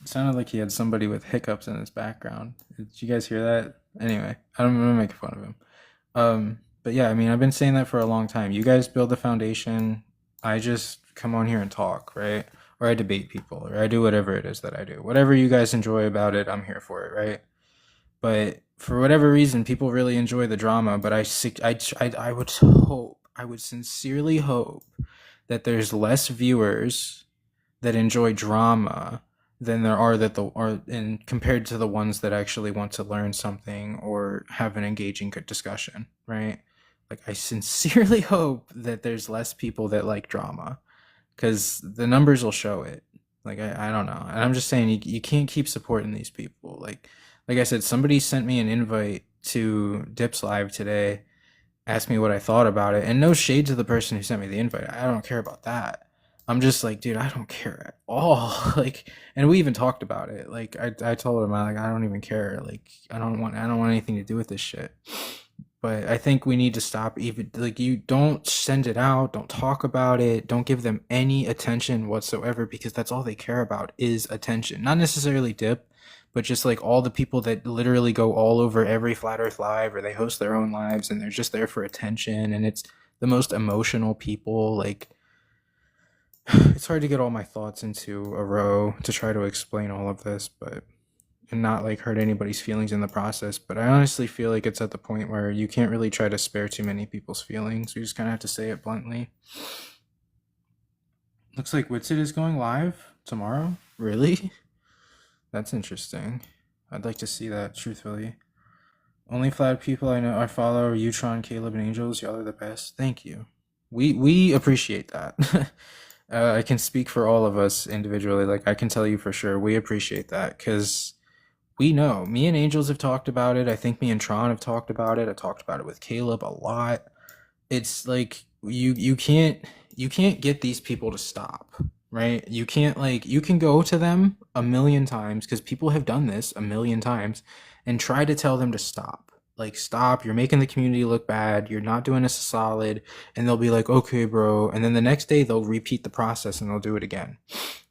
It sounded like he had somebody with hiccups in his background. Did you guys hear that? Anyway, I'm gonna make fun of him. But yeah, I mean, I've been saying that for a long time. You guys build the foundation. I just come on here and talk, right? Or I debate people, or I do whatever it is that I do. Whatever you guys enjoy about it, I'm here for it, right? But for whatever reason, people really enjoy the drama. But I would hope, I would sincerely hope that there's less viewers that enjoy drama than there are and compared to the ones that actually want to learn something or have an engaging good discussion, right? Like I sincerely hope that there's less people that like drama, because the numbers will show it. Like I don't know, and I'm just saying you can't keep supporting these people. Like I said, somebody sent me an invite to Dips Live today, asked me what I thought about it, and no shade to the person who sent me the invite. I don't care about that. I'm just like, dude, I don't care at all. Like, and we even talked about it. Like, I told him, I don't even care. Like, I don't want anything to do with this shit. But I think we need to stop even like you don't send it out, don't talk about it, don't give them any attention whatsoever, because that's all they care about is attention. Not necessarily Dip, but just like all the people that literally go all over every Flat Earth live, or they host their own lives and they're just there for attention, and it's the most emotional people. Like it's hard to get all my thoughts into a row to try to explain all of this, but and not like hurt anybody's feelings in the process. But I honestly feel like it's at the point where you can't really try to spare too many people's feelings. You just kind of have to say it bluntly. Looks like Witsit is going live tomorrow. Really? That's interesting. I'd like to see that, truthfully. Only flat people I know I follow are Utron, Caleb, and Angels. Y'all are the best. Thank you. We appreciate that. I can speak for all of us individually. Like I can tell you for sure, we appreciate that, because we know. Me and Angels have talked about it. I think me and Tron have talked about it. I talked about it with Caleb a lot. It's like you can't get these people to stop, right? You can't you can go to them a million times, because people have done this a million times, and try to tell them to stop. Like, stop, you're making the community look bad, you're not doing us a solid, and they'll be like, okay, bro, and then the next day they'll repeat the process and they'll do it again.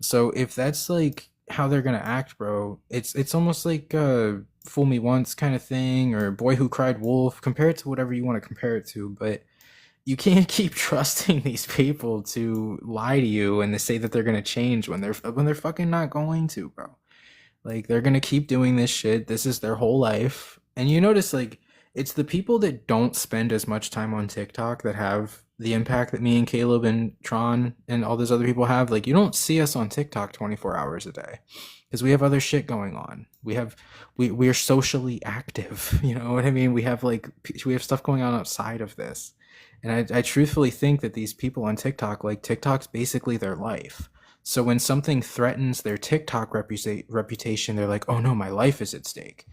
So if that's like how they're gonna act, bro, it's almost like fool me once kind of thing, or boy who cried wolf. Compare it to whatever you want to compare it to, but you can't keep trusting these people to lie to you and to say that they're gonna change when they're fucking not going to, bro. Like, they're gonna keep doing this shit. This is their whole life. And you notice, like, it's the people that don't spend as much time on TikTok that have the impact that me and Caleb and Tron and all those other people have. Like, you don't see us on TikTok 24 hours a day, because we have other shit going on. We are socially active. You know what I mean? We have stuff going on outside of this. And I truthfully think that these people on TikTok, like, TikTok's basically their life. So when something threatens their TikTok reputation, they're like, oh no, my life is at stake.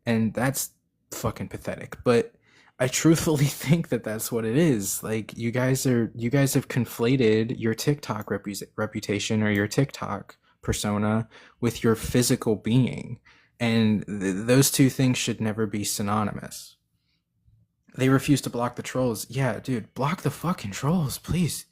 And that's fucking pathetic. But I truthfully think that that's what it is. Like, you guys have conflated your TikTok reputation or your TikTok persona with your physical being. And those two things should never be synonymous. They refuse to block the trolls. Yeah, dude, block the fucking trolls, please.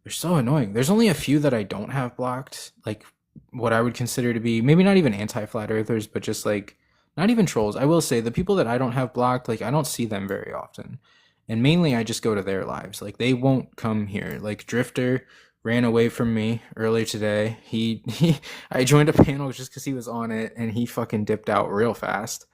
They're so annoying. There's only a few that I don't have blocked, like what I would consider to be maybe not even anti-flat earthers, but just like not even trolls. I will say the people that I don't have blocked, like I don't see them very often. And mainly I just go to their lives. Like they won't come here. Like Drifter ran away from me earlier today. I joined a panel just because he was on it and he fucking dipped out real fast.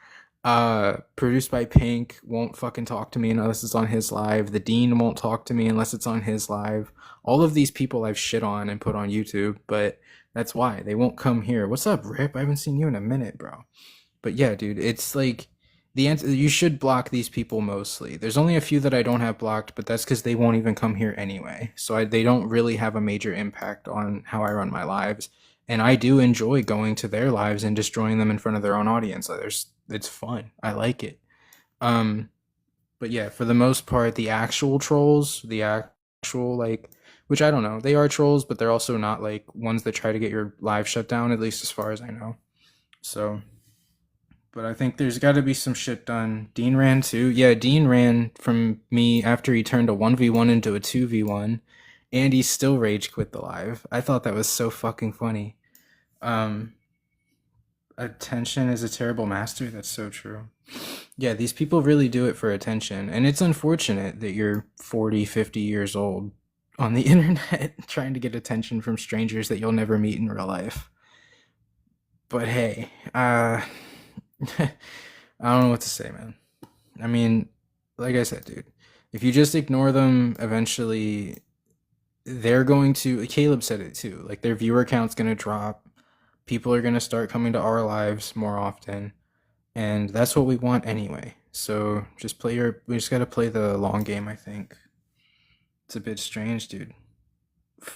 Produced by Pink won't fucking talk to me unless it's on his live. The Dean won't talk to me unless it's on his live. All of these people I've shit on and put on YouTube, but that's why they won't come here. What's up, Rip? I haven't seen you in a minute, bro. But yeah, dude, it's like the answer. You should block these people mostly. There's only a few that I don't have blocked, but that's because they won't even come here anyway. So they don't really have a major impact on how I run my lives. And I do enjoy going to their lives and destroying them in front of their own audience. It's fun. I like it. But yeah, for the most part, the actual trolls, the actual like, which I don't know, they are trolls, but they're also not like ones that try to get your live shut down, at least as far as I know. So, but I think there's got to be some shit done. Dean ran too. Yeah, Dean ran from me after he turned a 1v1 into a 2v1, and he still rage quit the live. I thought that was so fucking funny. Attention is a terrible master. That's so true. Yeah, these people really do it for attention, and it's unfortunate that you're 40, 50 years old on the internet trying to get attention from strangers that you'll never meet in real life. But hey, I don't know what to say, man. I mean, like I said, dude, if you just ignore them, eventually they're going to, Caleb said it too, like their viewer count's going to drop. People are going to start coming to our lives more often. And that's what we want anyway. So just we just got to play the long game, I think. It's a bit strange, dude.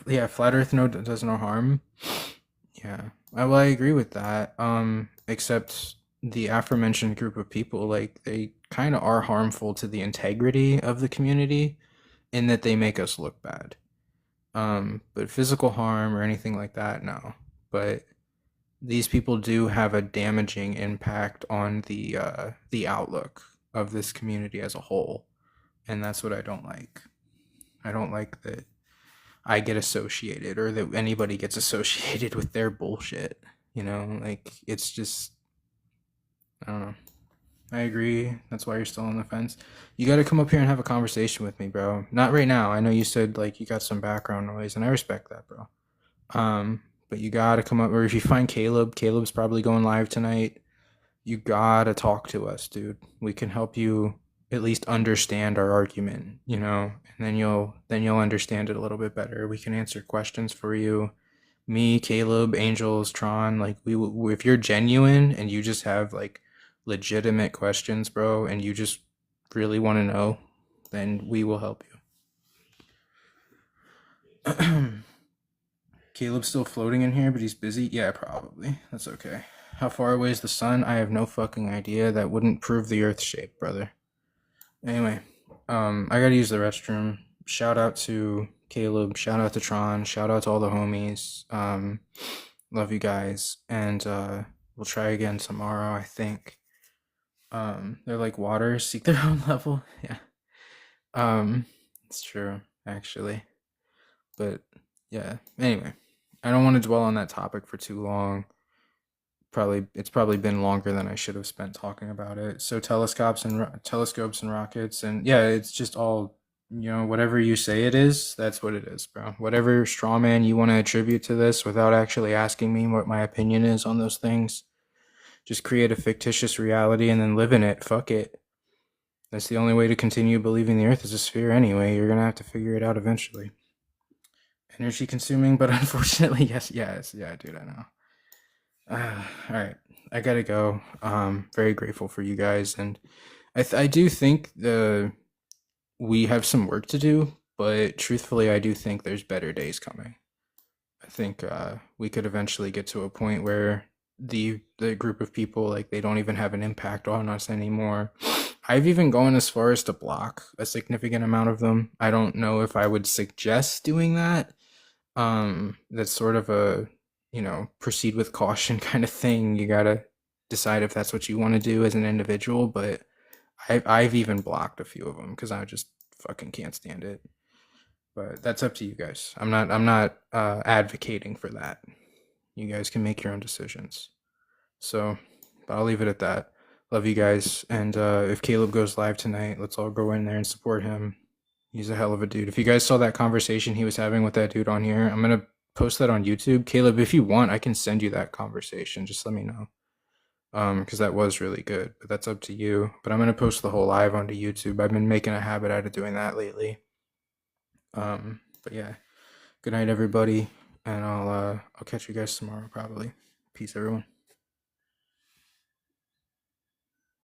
Yeah, flat earth does no harm. Yeah. Well, I agree with that. Except the aforementioned group of people, like they kind of are harmful to the integrity of the community in that they make us look bad. But physical harm or anything like that, no. But these people do have a damaging impact on the outlook of this community as a whole, and that's what I don't like. I don't like that I get associated or that anybody gets associated with their bullshit. You know, like it's just, I don't know. I agree. That's why you're still on the fence. You got to come up here and have a conversation with me, bro. Not right now. I know you said like you got some background noise, and I respect that, bro. But you gotta come up, or if you find Caleb's probably going live tonight. You gotta talk to us, dude. We can help you at least understand our argument, you know, and then you'll understand it a little bit better. We can answer questions for you. Me, Caleb, Angels, Tron, like if you're genuine and you just have like legitimate questions, bro, and you just really want to know, then we will help you. Caleb's still floating in here, but he's busy. Yeah, probably. That's okay. How far away is the sun? I have no fucking idea. That wouldn't prove the Earth shape, brother. Anyway, I gotta use the restroom. Shout out to Caleb. Shout out to Tron. Shout out to all the homies. Love you guys, and we'll try again tomorrow, I think. They're like water, seek their own level. Yeah. It's true, actually. But yeah. Anyway, I don't want to dwell on that topic for too long. It's probably been longer than I should have spent talking about it. So telescopes and rockets, and yeah, it's just all, you know, whatever you say it is, that's what it is, bro. Whatever straw man you want to attribute to this without actually asking me what my opinion is on those things, just create a fictitious reality and then live in it. Fuck it. That's the only way to continue believing the Earth is a sphere anyway. You're gonna have to figure it out eventually. Energy consuming, but unfortunately, yes, yeah, dude, I know. All right, I gotta go. Very grateful for you guys, and I do think we have some work to do, but truthfully, I do think there's better days coming. I think we could eventually get to a point where the group of people, like, they don't even have an impact on us anymore. I've even gone as far as to block a significant amount of them. I don't know if I would suggest doing that. That's sort of a, you know, proceed with caution kind of thing. You gotta decide if that's what you want to do as an individual, but I've even blocked a few of them because I just fucking can't stand it. But that's up to you guys. I'm not advocating for that. You guys can make your own decisions. So, but I'll leave it at that. Love you guys. And if Caleb goes live tonight, let's all go in there and support him. He's a hell of a dude. If you guys saw that conversation he was having with that dude on here, I'm going to post that on YouTube. Caleb, if you want, I can send you that conversation. Just let me know. Because that was really good. But that's up to you. But I'm going to post the whole live onto YouTube. I've been making a habit out of doing that lately. But yeah. Good night, everybody. And I'll catch you guys tomorrow, probably. Peace, everyone.